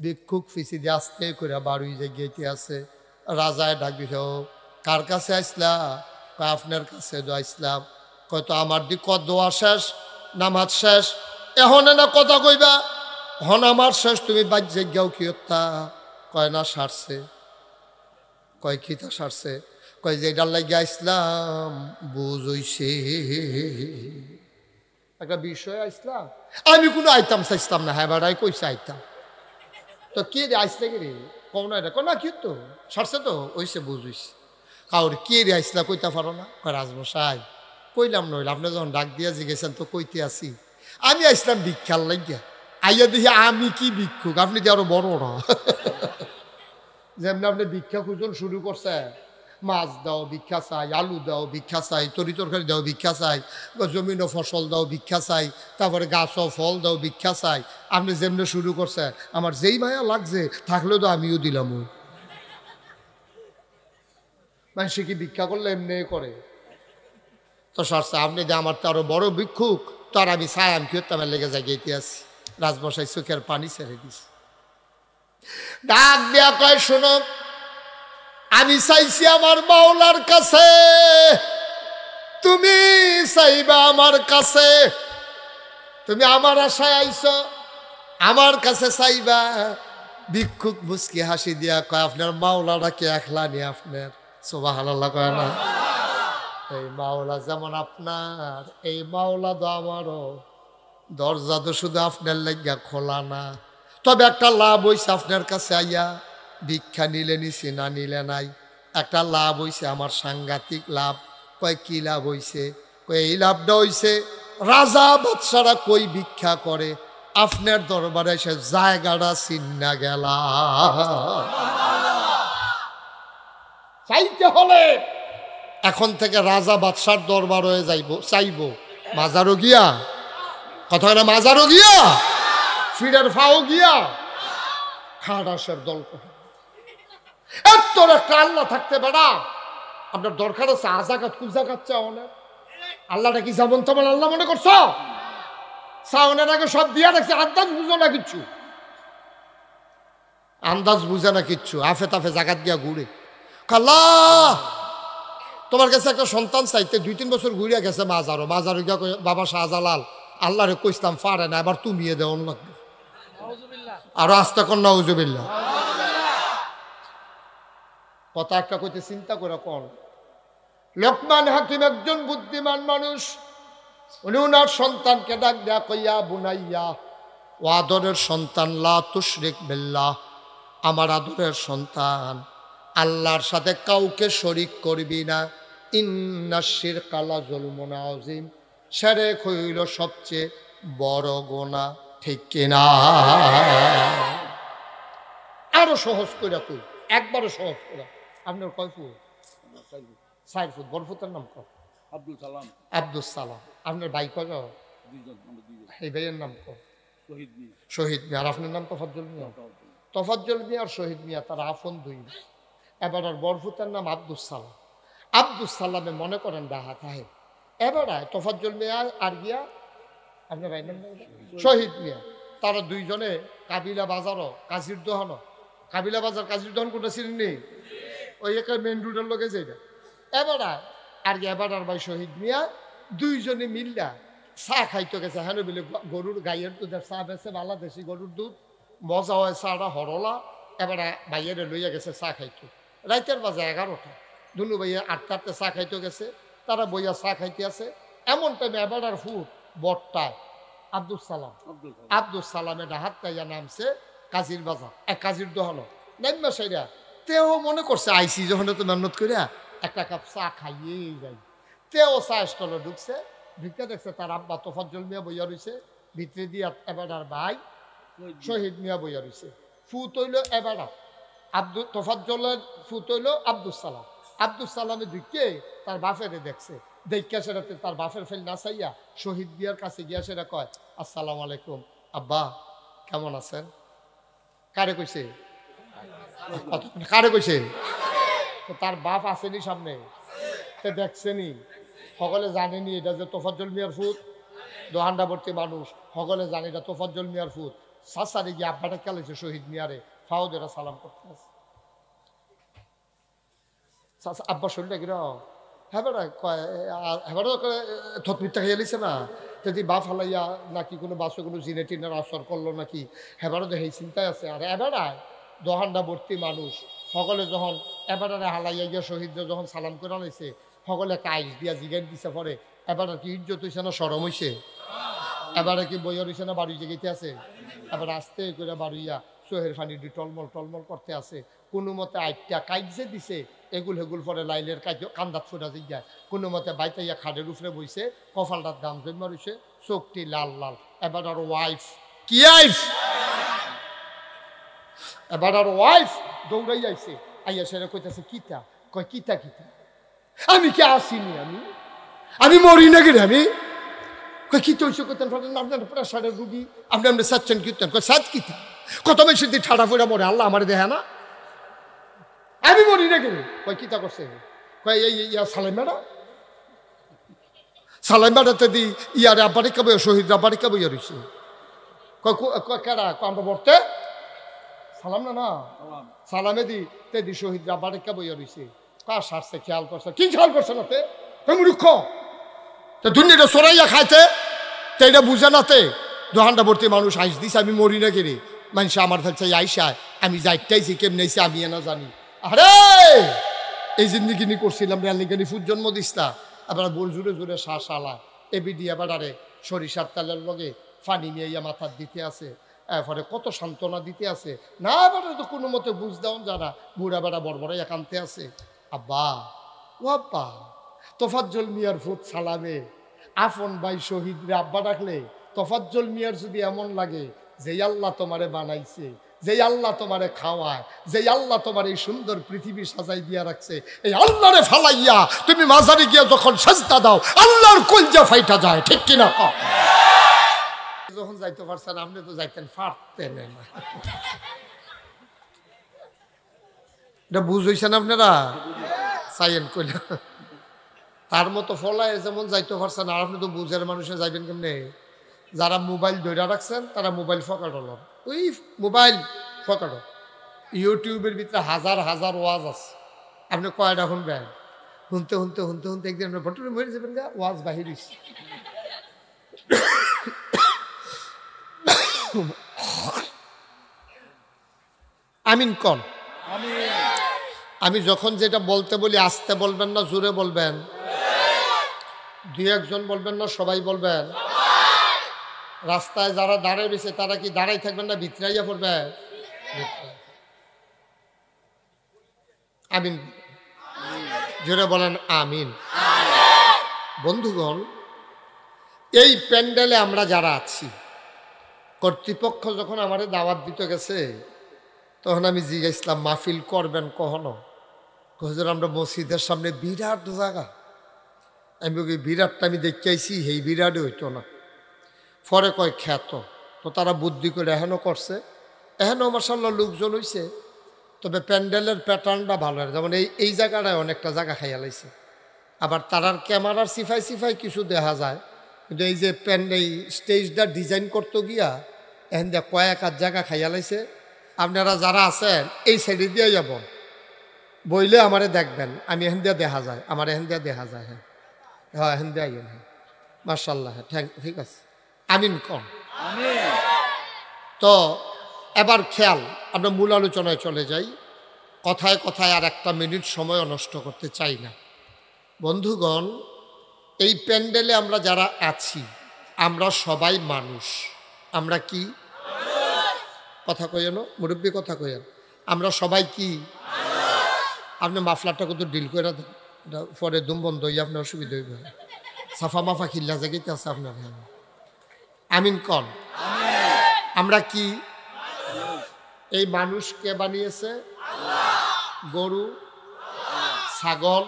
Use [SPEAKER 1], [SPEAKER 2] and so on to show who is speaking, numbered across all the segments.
[SPEAKER 1] ভিক্ষুক ফিসি দিয়ে আস্তে করে বাড়ি জায়গাতে আছে। রাজায় ডাক দিছে, ও কার কাছে আসলা? কয় আপনার কাছে আসলাম। কয়তো আমার দিক দোয়া শেষ, নামাজ শেষ, এখন না কথা কইবা? হন আমার শেষ, তুমি বাদ জায়গাও কি হত্যা? কয় না সারছে। কয় কি তা সারছে? কয় যে এটার লাগিয়া ইসলাম বুঝ হইছে একটা বিষয় আসলাম। আমি কোনো আইতাম চাইছিলাম না, হ্যাঁ বেড়াই কইছে আইতাম। তো কে রে আইসলে কে রে? কও না এটা, না কি তো সারছে তো ওইসে বুঝইছে। কাউর কে রে আইসলা কইতে পারো না? কয় রাজমশাই কইলাম নইলে আপনি যখন ডাক দিয়া জিগেছেন তো কইতে আসি। আমি আইসলাম ভিক্ষার লাগিয়া। আইয়া দেখি আমি কি ভিক্ষুক, আপনি যে আরো বড় না। যেমনি আপনি ভিক্ষা খুঁজন শুরু করছে, মাছ দাও ভিক্ষা চাই, আলু দাও ভিক্ষা চাই, তরি তরকারি দাও ভিক্ষা চাই, জমিন ফসল দাও ভিক্ষা চাই, তারপরে গাছ ও ফল দাও ভিক্ষা চাই। আপনি যেমনি শুরু করছে, আমার যেই মায়া লাগছে থাকলেও তো আমিও দিলাম। মানুষে কি ভিক্ষা করলে এমনি করে? তো সারছে আপনি যে আমার তো আরো বড় ভিক্ষুক, তো আর আমি চাই আমি কি আমার লেগে যাই গেতে আছি। রাজমশাই চোখের পানি ছেড়ে দিস, ডাক দেয়া কয়, শোনো আমি চাইছি আমার মাওলার কাছে, তুমি চাইবা আমার কাছে। তুমি আমার আশায় আইছো, আমার কাছে চাইবা। ভিক্ষুক মুস্কি হাসি দিয়া কয়, আপনার মাওলাটা কি একলা নি আপনার? সুবহানাল্লাহ কয় না? এই মাওলা যেমন আপনার, এই মাওলা তো আমারও। দরজা তো শুধু আপনার লাগিয়া খোলা না। তবে একটা লাভ হইছে আপনার কাছে আইয়া, ভিক্ষা নিলে নিছি না নিলে নাই। একটা লাভ হইছে আমার, সাংঘাতিক লাভ। কয় কি লাভ হইছে? কয় এই লাভটা হইছে, রাজা বাদশারা কই ভিক্ষা করে, আপনার দরবারে এসে জায়গাটা চিন্না গেলা। চাইতে হলে এখন থেকে রাজা বাদশার দরবার হয়ে যাইব, চাইব মাজারও গিয়া, কথা না মাজারও গিয়া, ফিরের ফাও গিয়া, খাটাসের দল করে। তোর একটা আল্লাহ থাকতে বেড়া, আপনার দরকার আছে আজাকাত কুজাকাত চাও না? আল্লাহটা কি যেমন তেমন আল্লাহ মনে করছো? চাওনের আগে সব দিয়া রাখছে, আন্দাজ বুঝো না কিচ্ছু, আন্দাজ বুঝে না কিচ্ছু, আফে তাফে জাগাত গিয়া ঘুরে। আল্লাহ তোমার কাছে একটা সন্তান চাইতে 2-3 বছর ঘুরিয়া গেছে মাজারো, মাজারো গিয়া বাবা শাহজালাল আল্লাহরে কইসলাম পারে না, এবার তুমিয়ে দেওয়ান লাগবে। আরো আস্তে কর নাউজুবিল্লাহ। কথা একটা কইতে চিন্তা করে কোন। লোকমান হাকিম একজন বুদ্ধিমান মানুষ, উনি উনার সন্তানকে ডাক দেয়া কইয়া, বুনাইয়া ও আদরের সন্তান, লা তুশরিক বিল্লাহ, আমার আদরের সন্তান আল্লাহর সাথে কাউকে শরিক করবি না। ইন্নাশ শিরকা লাযুলমুন আযীম, শিরক হইল সবচেয়ে বড় গুনাহ, ঠিক কিনা? আরো সহজ করে কই, একবারে সহজ করে। আপনার কয় ফুট? 4 ফুট। বড় ফুটের নাম কয়? আব্দুল সালাম। আব্দুল সালাম। আপনার ভাই কয়? 2 জন। এই ভাইয়ের নাম কয়? শহীদ মিয়া। শহীদ মিয়া। আর আপনার নাম তোফাজ্জল মিয়া? তোফাজ্জল মিয়া আর শহীদ মিয়া তার আপন দুই। এবার আর বড় ফুটের নাম আব্দুল সালাম। আব্দুল সালামে মনে করেন ডাহা থাহে। এবার তোফাজ্জল মিয়া আর গিয়া আপনার ভাইয়ের নাম শহীদ মিয়া, তারা দুইজনে কাবিলা বাজারও কাজির দোহান, কাবিলা বাজার কাজির দোহান কোনটা ছিলেন নেই, ওই একটা মেন রোডের লোকে যেটা। এবার আর এবার আর ভাই শহীদ মিয়া দুইজনে মিল্লা চা খাইতে গেছে। হ্যাঁ বলে গরুর গাইয়ের দুধের চা বেছে, বাংলাদেশি গরুর দুধ, মজা হয় চাটা হরলা। এবার ভাইয়েরে লইয়া গেছে চা খাইতে, রাইতের বাজে 11টা। দুনু ভাইয়া 8টাতে চা খাইতে গেছে, তারা বইয়া চা খাইতে আছে। এমন টাইমে এবার আর ফুট বটটায় আব্দুল সালাম, আব্দুল সালামের হাত কাইয়া নামছে কাজির বাজার, কাজির দোহানো নাইমা সাইরা। তেও মনে করছে আইসি যখন তো মেহনত করিয়া একটা কাপ চা খাইয়েই যাই। তেও চা স্টলে ঢুকছে, ঢুকতে দেখছে তার আব্বা তোফাজ্জল মিয়া বইয়া রয়েছে, ভিতরে দিয়া এবার আর ভাই শহীদ মিয়া বইয়া রয়েছে। ফুত হইল এবার তোফাজ্জলের ফুত হইল আব্দুল সালাম। আব্দুল সালামে ঢুকে তার বাপেরে দেখছে, দেখা সেটাতে তার বাপের ফেল না চাইয়া শহীদ মিয়ার কাছে গিয়া সেটা কয়, আসসালামু আলাইকুম আব্বা, কেমন আছেন? কারে কইছে? কারে কইছে? তার বাপ আসেনি সামনে, দেখছেনি, সকলে জানেনি এটা যে তোফাজ্জল মিয়ার ফুত, দোহান্ডাবর্তী মানুষ সকলে জানে এটা তোফাজ্জল মিয়ার ফুত। সাসারে গিয়ে আব্বাটা খেলেছে শহীদ মিয়ারে ফাওদেরা সালাম করতে আছে আব্বা শরীরটা কিরা হ্যাঁ বেড়া হ্যাঁ থতমিটটা খেয়ে লিছে না যদি বাপ হালাইয়া নাকি কোনো বাসে কোনো জিনে টিনের আসর করলো নাকি হেবারও দেখে চিন্তায় আছে আর এবারায় দোহান্ডা ভর্তি মানুষ সকলে যখন এবারে হালাইয়া গিয়া শহীদরা যখন সালাম করে আনাইছে সকলে কাইস দিয়া জিগান দিছে পরে এবার কি ইজ্জত হইছে না সরম হইছে এবারে কি বইয়ের হইছে না বাড়ি জেগেতে আছে এবার আস্তে করে বাড়িয়া চোহের ফানি দি টলমল টলমল করতে আছে কোনো মতে আইটা কাইট যে দিছে এগুল হেগুল পরে লাইলের কান্দাত ফোটা যায় কোনো মতে বাইতাইয়া খাটের উপরে বইছে কপালটার দাম জমা রইছে চোখটি লাল লাল এবার আর ওয়াইফ কি আইফ এবার আর ওয়াইফ দৌড়াই আইছে আইয়া সেটা কইতাছে কিতা কয় কিতা কিতা আমি কি আসিনি আমি মরি না গেলে আমি কই কি তৈছে করতেন আপনার প্রেসারের রুগী আপনি আপনি সাচ্ছেন কীর্তন কয় সাত কিতা কত বেশি দিয়ে ঠাড়া ফোড়া মরে আল্লাহ আমার দেহা না আমি মরি না গেলে কয় কিতা করছে কয় এই ইয়া সালাইম বেড়াতে দি ইয়ারে আব্বারে কাবো শহীদ আব্বারে কাবো ইয়া রইছে কয় কেডা আমরা বলতে সালাম না না সালামে দি তে দি শহীদ আব্বারে কাবো ইয়া রইছে কার সারছে খেয়াল করছে কি খেয়াল করছে না তে মূর্খ তো দুনিয়াটা সরাইয়া খাইতে তো এটা বুঝে নাতে দোহানটা ভর্তি মানুষ আইস দিছে আমি মরি না কেরে মানুষ আমার ফেলছে আইসায় আমি যাইটাইছি কেমন আইসি আমি না জানি আরে এই জিন্দিগিনি করছিলাম রেলিগানি ফুট জন্ম দিস্তা আবার বোল জুড়ে জুড়ে শ্বাস আলা এবি দিয়ে আরে সরিষার তেলের লগে ফানি নিয়ে ইয়া মাথার দিতে আছে এরপরে কত সান্ত্বনা দিতে আছে না এবারে তো কোনো মতে বুঝ দেওয়া যারা বুড়া বেড়া বড় একান্তে আছে আব্বা ও আব্বা তোফাজ্জল মিয়ার ফুট সালামে আফন ভাই শহীদ রে আব্বা ডাকলে তোফাজ্জল মিয়ার যদি এমন লাগে যে আল্লাহ তোমারে বানাইছে যে আল্লাহ তোমারে খাওয়ায় যে আল্লাহ তোমার এই সুন্দর পৃথিবী সাজাই দিয়া রাখছে এই আল্লাহরে ফালাইয়া তুমি মাজারে গিয়া যখন সাজদা দাও আল্লাহর কলজা ফাইটা যায় ঠিক কিনা যখন যাইতে পারছেন আপনি তো যাইতেন পারতেন না এটা বুঝ হইছেন আপনারা চাইয়েন কইলা তার মতো ফলায় যেমন যাইতে পারছেন আর আপনি তো বুঝের মানুষে যাইবেন কেমনে যারা মোবাইল ধরে রাখছেন তারা মোবাইল ফকাট হল ওই মোবাইল ফকাট ইউটিউবের ভিতরে হাজার হাজার ওয়াজ আছে আপনি কয়টা শুনবেন শুনতে শুনতে শুনতে শুনতে একদিন আপনার ভট্টরে মরে যাবেন গা ওয়াজ বাহির হইছে আমিন কন আমি যখন যেটা বলতে বলি আস্তে বলবেন না জোরে বলবেন দুই একজন বলবেন না সবাই বলবেন রাস্তায় যারা দাঁড়ায় রয়েছে তারা কি দাঁড়াই থাকবেন না ভিতরাইয়া পড়বে আমিন জোরে বলেন আমিন বন্ধুগণ এই প্যান্ডেলে আমরা যারা আছি কর্তৃপক্ষ যখন আমাদের দাওয়াত দিতে গেছে তখন আমি জিজ্ঞাসলাম মাহফিল করবেন কখনো হুজুর আমরা মসজিদের সামনে বিরাট জায়গা আমি ওই বিরাটটা আমি দেখতে আইছি এই বিরাটই হইতো না পরে কয় খ্যাত তো তারা বুদ্ধি করে এখনও করছে এখনও মাশাআল্লাহ লোকজন হইছে তবে প্যান্ডেলের প্যাটার্নটা ভালো যেমন এই জায়গাটায় অনেকটা জায়গা খাইয়া লাইছে আবার তারার ক্যামেরার সিফাই কিছু দেখা যায় কিন্তু এই যে এই স্টেজটা ডিজাইন করতে গিয়া এখন দিয়ে কয়েক আধ জায়গা খাইয়া লাইছে আপনারা যারা আছেন এই সাইডে দিয়ে যাব বইলে আমারে দেখবেন আমি এখান দিয়ে দেখা যায় আমার এখান দিয়ে দেখা যায় হ্যাঁ হ্যাঁ এখান দিয়ে আইন হ্যাঁ মার্শাল্লাহ হ্যাঁ ঠিক আছে আমিন কম তো এবার খেয়াল আমরা মূল আলোচনায় চলে যাই কথায় কথায় আর একটা মিনিট সময় নষ্ট করতে চাই না বন্ধুগণ এই প্যান্ডেলে আমরা যারা আছি আমরা সবাই মানুষ আমরা কি কথা কইয়েন মুরব্বী কথা কইয়েন আমরা সবাই কি আপনি মাফলারটা কত ডিল করে দেন এটা পরে দুম বন্ধ হইয়া আপনার অসুবিধা হইবে সাফা মাফা খিল্লা জায়গাতে আছে আপনার আমিন কন আমরা কি এই মানুষ কে বানিয়েছে গরু ছাগল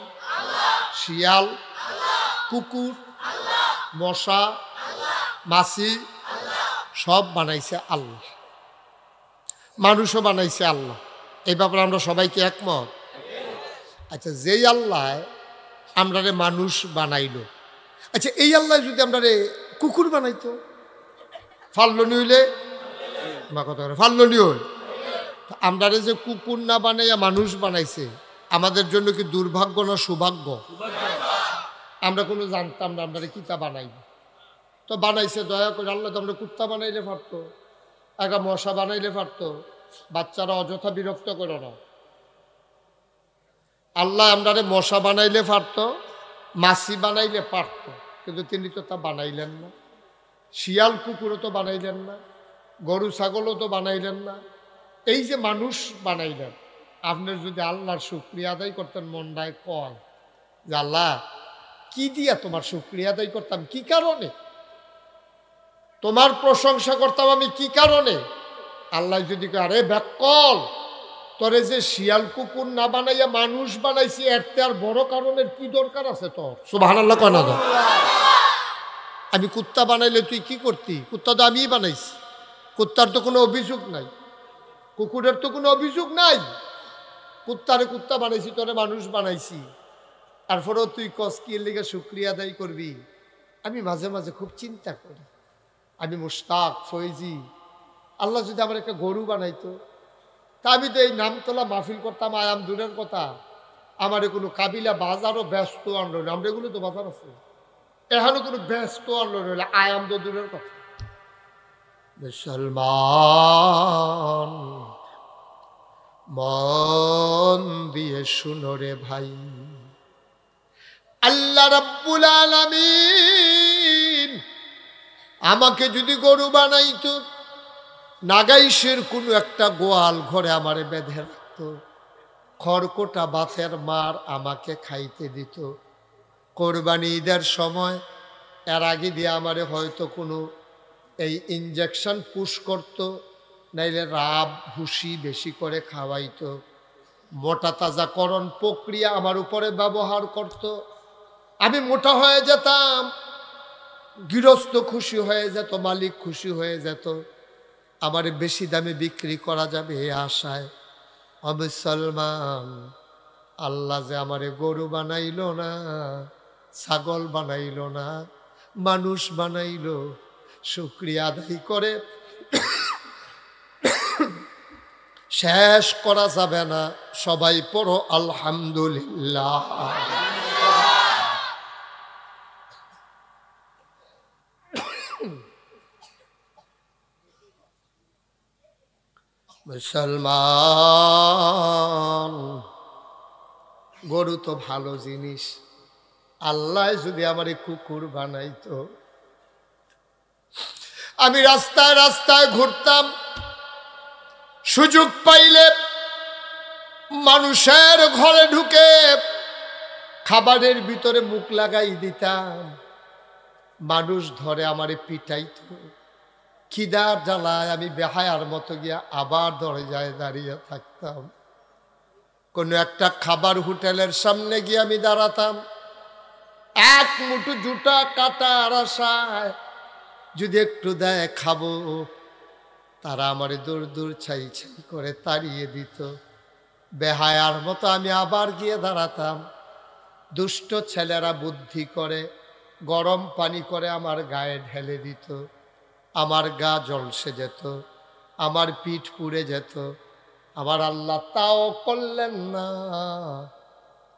[SPEAKER 1] শিয়াল কুকুর মশা মাছি সব বানাইছে আল্লাহ মানুষও বানাইছে আল্লাহ এই ব্যাপারে আমরা সবাইকে একমত আচ্ছা যেই আল্লাহ আমরা রে মানুষ বানাইলো আচ্ছা এই আল্লাহ যদি আমরা রে কুকুর বানাইতো ফাল্লো নিলে মা কথা ফাল্লিও আমরা যে কুকুর না বানাইয়া মানুষ বানাইছে আমাদের জন্য কি দুর্ভাগ্য না সৌভাগ্য? আমরা কোনো জানতাম না আমরা কিতা বানাই, তো বানাইছে দয়া করে আল্লাহ। তো আমরা কুত্তা বানাইলে পারতো, একটা মশা বানাইলে পারতো। বাচ্চারা অযথা বিরক্ত করে না। আল্লাহ আমরা মশা বানাইলে পারতো, মাছি বানাইলে পারতো, কিন্তু তিনি তো তা বানাইলেন না। শিয়াল কুকুরও তো বানাইলেন না, গরু ছাগলও তো বানাইলেন না। এই যে মানুষ বানাইলেন, আপনার যদি আল্লাহর শুকরিয়া আদায় করতেন, মনটায় কয় যে আল্লাহ কি দিয়া তোমার শুকরিয়া আদায় করতাম, কি কারণে তোমার প্রশংসা করতাম আমি, কি কারণে? আল্লাহ যদি কয় আরে ব্যাকল, তোরে যে শিয়াল কুকুর না বানাইয়া মানুষ বানাইছি, এর আর বড় কারণের কি দরকার আছে তোর? সুবহানাল্লাহ কয় না? আমি কুত্তা বানাইলে তুই কি করতি? কুত্তা তো আমিই বানাইছি, কুত্তার তো কোনো অভিযোগ নাই, কুকুরের তো কোনো অভিযোগ নাই। কুত্তারে কুত্তা বানাইছি, তোরে মানুষ বানাইছি, তারপরেও তুই কস কি এর লিগে শুকরিয়া আদায় করবি? আমি মাঝে মাঝে খুব চিন্তা করি, আমি মুশতাক ফৈজি, আল্লাহ যদি আমার একটা গরু বানাইতো, তা আমি তো এই নামতলা মাহফিল করতাম, আয়াম দূরের কথা, আমার কোনো কাবিলা বাজারও ব্যস্ত আনলো না। আমরা এগুলো তো বাজার আছে, এখানে কোনো ব্যস্ত আনলো না, আয়াম তো দূরের কথা। মুসলমান মন দিয়ে শুনো রে ভাই, আল্লাহ রাব্বুল আলামিন আমাকে যদি গরু বানাইতো, নাগাইশের কোনো একটা গোয়াল ঘরে আমারে বেঁধে রাখতো, খড়কোটা বাতের মার আমাকে খাইতে দিত, কোরবানি ঈদের সময় এর আগে দিয়ে আমারে হয়তো কোনো এই ইঞ্জেকশন পুশ করতো, নাইলে রাব ভুসি বেশি করে খাওয়াইতো, মোটা তাজাকরণ প্রক্রিয়া আমার উপরে ব্যবহার করত, আমি মোটা হয়ে যেতাম, গৃহস্থ খুশি হয়ে যেত, মালিক খুশি হয়ে যেত, আমার বেশি দামে বিক্রি করা যাবে এই আশায়। মুসলমান, আল্লাহ যে আমারে গরু বানাইল না, ছাগল বানাইল না, মানুষ বানাইল, শুকরিয়া আদায় করে শেষ করা যাবে না। সবাই পড়ো আলহামদুলিল্লাহ। মুসলমান, গরু তো ভালো জিনিস, আল্লাহ যদি আমার কুকুর বানাইতো, আমি রাস্তায় রাস্তায় ঘুরতাম, সুযোগ পাইলে মানুষের ঘরে ঢুকে খাবারের ভিতরে মুখ লাগাই দিতাম, মানুষ ধরে আমারে পিটাইতো, খিদার জ্বালায় আমি বেহায়ার মতো গিয়া আবার দরজায় দাঁড়িয়ে থাকতাম। কোনো একটা খাবার হোটেলের সামনে গিয়ে আমি দাঁড়াতাম, এক মুঠো জুটা কাটার আশায়, যদি একটু দেয় খাবো, তারা আমারে দূর দূর ছাই ছাই করে তাড়িয়ে দিত। বেহায়ার মতো আমি আবার গিয়ে দাঁড়াতাম, দুষ্ট ছেলেরা বুদ্ধি করে গরম পানি করে আমার গায়ে ঢেলে দিত, আমার গা জলসে যেত, আমার পিঠ পুড়ে যেত। আমার আল্লাহ তাও করলেন না,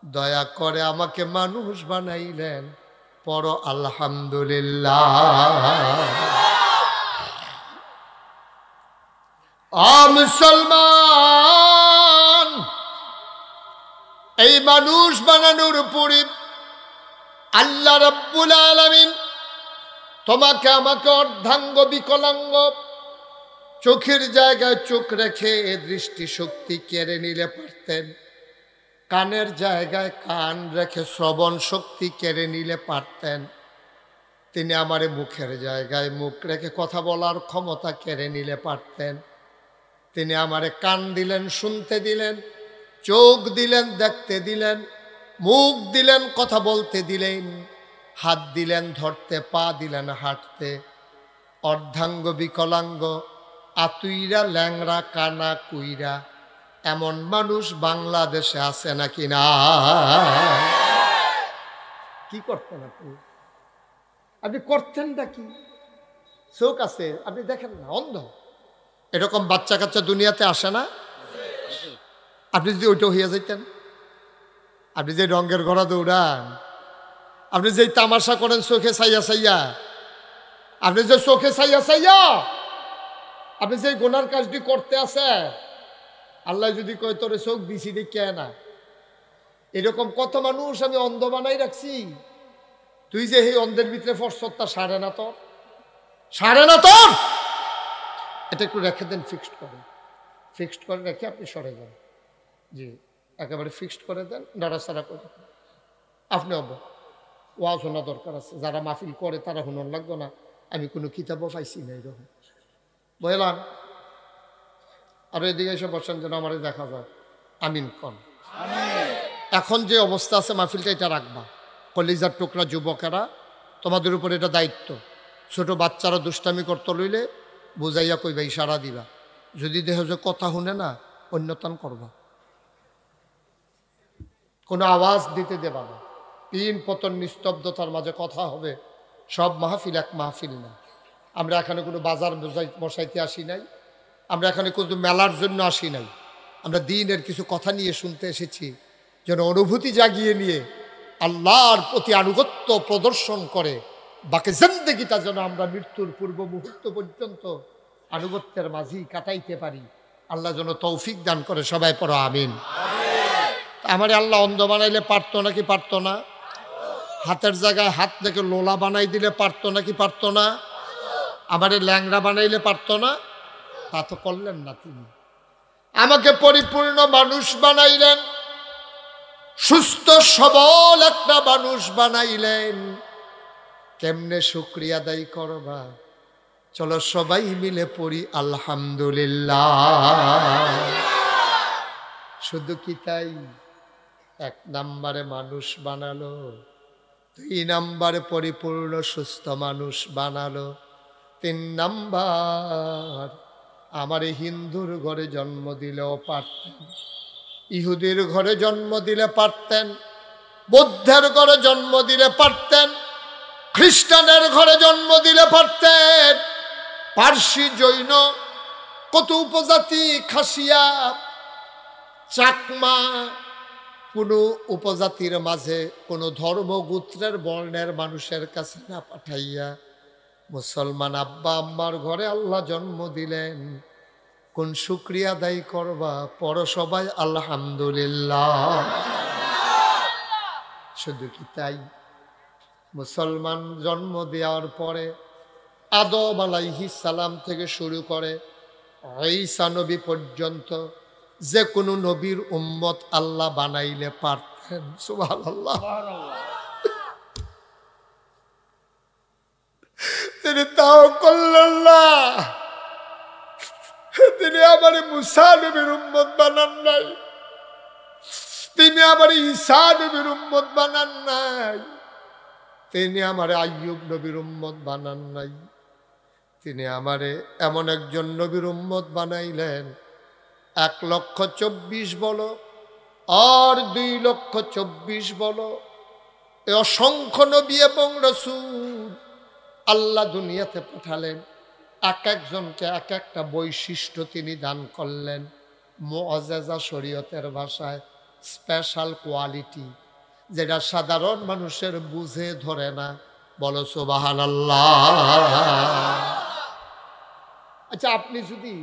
[SPEAKER 1] দয়া করে আমাকে মানুষ বানাইলেন। পড়ো আলহামদুলিল্লাহ। মুসলমান, এই মানুষ বানানোর উপরে আল্লাহ রাব্বুল আলামিন তোমাকে আমাকে অর্ধাঙ্গ বিকলাঙ্গ, চোখের জায়গায় চোখ রেখে দৃষ্টি শক্তি কেড়ে নিলে পারতেন, কানের জায়গায় কান রেখে শ্রবণ শক্তি কেড়ে নিলে পারতেন। তিনি আমারে মুখের জায়গায় মুখ রেখে কথা বলার ক্ষমতা কেড়ে নিলে পারতেন। তিনি আমারে কান দিলেন, শুনতে দিলেন, চোখ দিলেন, দেখতে দিলেন, মুখ দিলেন, কথা বলতে দিলেন, হাত দিলেন ধরতে, পা দিলেন হাঁটতে। অর্ধাঙ্গ বিকলাঙ্গ, আতুইরা, ল্যাংরা, কানা, কুইরা, এমন মানুষ বাংলাদেশে আছে নাকি না? কি করতেন আপনি? আপনি করতেনটা কি? চোখ আছে, আপনি দেখেন না, অন্ধ। এরকম বাচ্চা কাচ্চা দুনিয়াতে আসে না? আপনি যদি ওইটা হইয়া যাইতেন, আপনি যে রঙের ঘোড়া দৌড়ান, আপনি যে তামাশা করেন চোখে চাইয়া চাইয়া, আপনি যে চোখে চাইয়া চাইয়া আপনি যে গুনার কাজটি করতে আছে, আল্লাহ যদি কয় তোরে চোখ দিছি দেখে না, এরকম কত মানুষ আমি অন্ধ বানাই রাখছি, তুই যে এই অন্ধের ভিতরে ফরসত্তা সারে না তোর, সারে না তোর। এটা একটু রেখে দেন, ফিক্সড করেন, ফিক্সড করে রেখে আপনি সরে যান। জি, একেবারে ফিক্সড করে দেন, নাড়াচাড়া করে দেন। আপনি ওয়াজ শোনা দরকার আছে, যারা মাহফিল করে তারা শুনুন লাগতো না, আমি কোনো কিতাবও পাইছি না এরকম, বুঝলাম। আর এদিকে এসে বসেন যেন আমার দেখা যায়। আমিন কন। এখন যে অবস্থা আছে মাহফিলটা এটা রাখবা। কলিজার টুকরা যুবকেরা, তোমাদের উপর এটা দায়িত্ব। ছোট বাচ্চারা দুষ্টামি করতে লইলে বুঝাইয়া কইবা, ইশারা দিবা। যদি দেহ যে কথা শুনে না, অন্যতন করবা, কোনো আওয়াজ দিতে দেবা না। তিন পতন নিস্তব্ধতার মাঝে কথা হবে। সব মাহফিল এক মাহফিল না। আমরা এখানে কোনো বাজার বসাইতে আসি নাই, আমরা এখানে কোনো মেলার জন্য আসি নাই। আমরা দিনের কিছু কথা নিয়ে শুনতে এসেছি, যেন অনুভূতি জাগিয়ে নিয়ে আল্লাহর প্রতি আনুগত্য প্রদর্শন করে বাকি জিন্দেগিটা যেন আমরা মৃত্যুর পূর্ব মুহূর্ত পর্যন্ত আনুগত্যের মাঝেই কাটাইতে পারি। আল্লাহ যেন তৌফিক দান করে। সবাই পড়ো আমিন। আমার আল্লাহ অন্ধ বানাইলে পারতো নাকি পারতো না? হাতের জায়গায় হাত থেকে লোলা বানাই দিলে পারতো নাকি পারতো না? আমারে ল্যাংড়া বানাইলে পারতো না? তা তো করলেন না তিনি। আমাকে পরিপূর্ণ মানুষ বানাইলেন, সুস্থ সবল একটা মানুষ বানাইলেন। কেমনে শুকরিয়া আদায় করবা? চলো সবাই মিলে পড়ি আলহামদুলিল্লাহ। শুধু কি তাই? এক নম্বরে মানুষ বানালো, 2 নম্বরে পরিপূর্ণ সুস্থ মানুষ বানালো, 3 নম্বর আমার হিন্দুর ঘরে জন্ম দিলেও পারতেন, ইহুদির ঘরে জন্ম দিলে পারতেন, বৌদ্ধের ঘরে জন্ম দিলে পারতেন, খ্রিস্টানের ঘরে জন্ম দিলে পারতেন, পার্সি, জৈন, কত উপজাতি, খাসিয়া, চাকমা, কোনো উপজাতির মাঝে কোনো ধর্মগোত্রের বর্ণের মানুষের কাছে না পাঠাইয়া মুসলমান আব্বা আম্মার ঘরে আল্লাহ জন্ম দিলেন। কোন শুকরিয়া আদায় করবা? পড়ো সবাই আলহামদুলিল্লাহ। শুধু কি তাই? মুসলমান জন্ম দেওয়ার পরে আদম আলাইহিস সালাম থেকে শুরু করে ঈসা নবী পর্যন্ত যে কোনো নবীর উম্মত আল্লাহ বানাইলে পারতেন। সুবহানাল্লাহ। তিনি তাও করলেন না। তিনি আমার মুসা নবীর উম্মত বানান নাই, তিনি আমার ঈসা নবীর উম্মত বানান নাই, তিনি আমার আইয়ুব নবীর উম্মত বানান নাই, তিনি আমারে এমন একজন নবীর উম্মত বানাইলেন 1,24,000 বলো আর 2,24,000 বলো, এ অসংখ্য নবী এবং রাসূল আল্লাহ দুনিয়াতে পাঠালেন। এক একজনকে এক একটা বৈশিষ্ট্য তিনি দান করলেন। মুআজ্জাজা শরীয়তের ভাষায় স্পেশাল কোয়ালিটি, যেটা সাধারণ মানুষের বুঝে ধরে না। বলো সুবহানাল্লাহ। আচ্ছা, আপনি যদি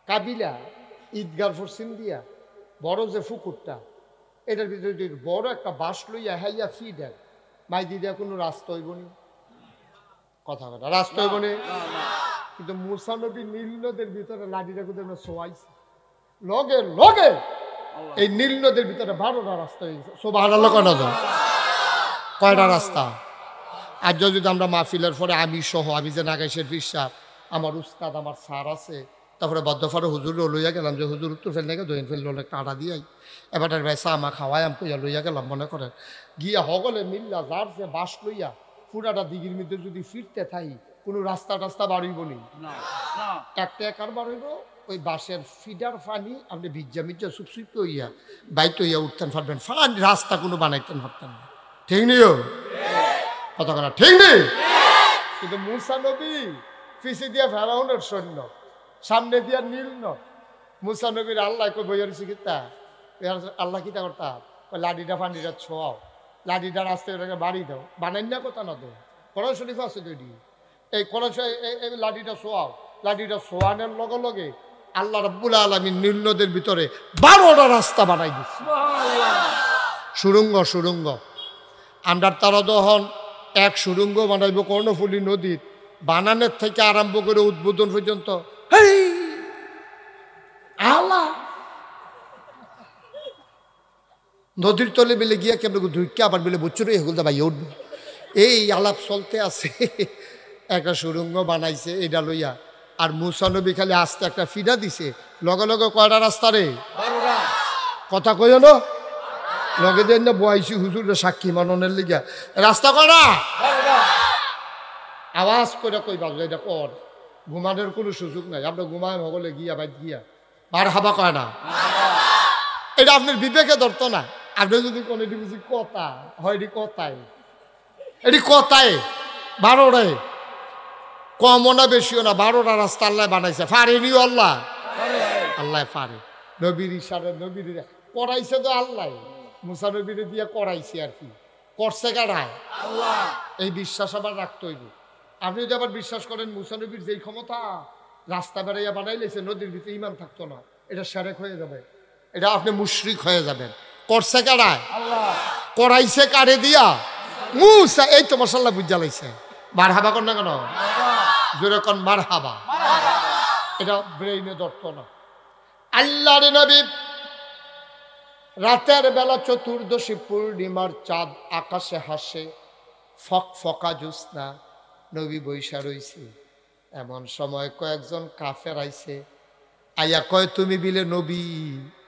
[SPEAKER 1] কাবিলা ঈদগার ফরসিন দিয়া বড় যে ফুকুরটা, এটার ভিতরে যদি বড় একটা বাঁশ লইয়া হাইয়া ফি দেন, মাই দি দেয়া কোনো রাস্তা হইব নি? কথা কথা রাস্তা হইব নি। কিন্তু মুসা নবী নীল নদের ভিতরে লাঠিটা কোথায় শোয়াইছে, লগে লগে এই নীল নদের ভিতরে 12টা রাস্তা হয়ে গেছে। সুবহানাল্লাহ। কয়টা রাস্তা? আজ যদি আমরা মাহফিলের পরে আমি সহ, আমি যে নাগাইশের বিশ্বাস, আমার উস্তাদ, আমার স্যার আছে, তারপরে বদ্ধফারে হুজুর লইয়া গেলাম, যে হুজুর উত্তর ফেল নাকি দইন ফেল একটা আটা দিয়াই এবার ভাই আমা খাওয়াই আমি কইয়া লইয়া গেলাম, মনে করেন গিয়া হগলে মিল্লা যার যে বাস লইয়া পুরাটা দিঘির মধ্যে যদি ফিরতে থাকি, কোনো রাস্তা টাস্তা বাড়িব নি, একটা একার বাড়িব। ওই বাসের ফিডার ফানি আপনি ভিজ্জা মিজ্জা সুপসুপ হইয়া বাইক হইয়া উঠতেন পারবেন, ফানি রাস্তা কোনো বানাইতেন পারতেন না। ঠিক নিও কথা ঠিক নেই। কিন্তু মুসা নবী পিছিয়ে দিয়া ফেরাউনের সৈন্য সামনে দিয়া নীল নদ। মুসা নবীর আল্লাহ কই বইয়ারছি কিতা, আল্লাহ কিতা করতাম, ওই লাডিটা ফান্ডিটা ছোঁয়াও, লাডিটা রাস্তায় বাড়ি দাও, বানাই না কথা না তো, কোরআন শরীফ আছে তৈরি, এই কোরআন লাডিটা ছোঁয়াও, লাডিটা ছোঁয়ানোর লগে লগে আল্লাহ রাব্বুল আলামিন নীল নদের ভিতরে 12টা রাস্তা বানাই দিচ্ছে, সুড়ঙ্গ সুড়ঙ্গ। আমরা তারা দহন এক সুড়ঙ্গ বানাইব কর্ণফুলী নদীর, বানানোর থেকে আরম্ভ করে উদ্বোধন পর্যন্ত আল্লাহ নদীর তলে বেলে গিয়া কেমন ধুইকে আবার বেলে বচ্চর এগুলো ভাই উঠবে, এই আলাপ চলতে আছে। একটা সুড়ঙ্গ বানাইছে এটা লইয়া, আর মুসা নবী খালি আস্তে একটা ফিডা দিছে, লগে লগে কয়টা রাস্তা রে, কথা কইও না, লগে দেন না বয়সী হুজুর সাক্ষী মাননের লিগা রাস্তা কয়টা, আওয়াজ করে কই বাজলো এটা কর, ঘুমানোর কোনো সুযোগ নাই, আমরা ঘুমায় হগলে গিয়া বাইর গিয়া আর হাবা কয় না, এটা আপনার বিবেকে ধরতো না। আপনি যদি কোনো এটি বুঝি কথা হয়, এটি কথায়, এটি কথায় 12টায়, কমও না বেশিও না, 12টা রাস্তা আল্লাহ বানাইছে, ফারেনি আল্লাহ, আল্লাহ ফারে, নবীর ইশারে নবীর করাইছে তো আল্লাহ, মুসা নবীর দিয়ে করাইছে আর কি, করছে কারায় আল্লাহ, এই বিশ্বাস আবার রাখতে হইব। আপনি যদি আবার বিশ্বাস করেন মুসা নবীর যেই ক্ষমতা, রাস্তা বেড়াইয়া বানাইলেছে, নদীর ভিতরে ইমান থাকতো না, এটা সেরেক হয়ে যাবে, এটা আপনি মুশরিক হয়ে যাবেন। করছে কারায় আল্লাহ, করাইছে কারে দিয়া মুসা, এই তো মাশাআল্লাহ বুঝা লাইছে, মারহাবা কর না কেন, জোরে কোন মারহাবা, এটা ব্রেইনে ধরতো না। আল্লাহর নবী রাতের বেলা চতুর্দশী পূর্ণিমার চাঁদ আকাশে হাসে, ফক ফকা জ্যোৎস্না, নবী বৈশা রইছে, এমন সময় কয়েকজন কাফের আইছে, আইয়া কয় তুমি বিলে নবী,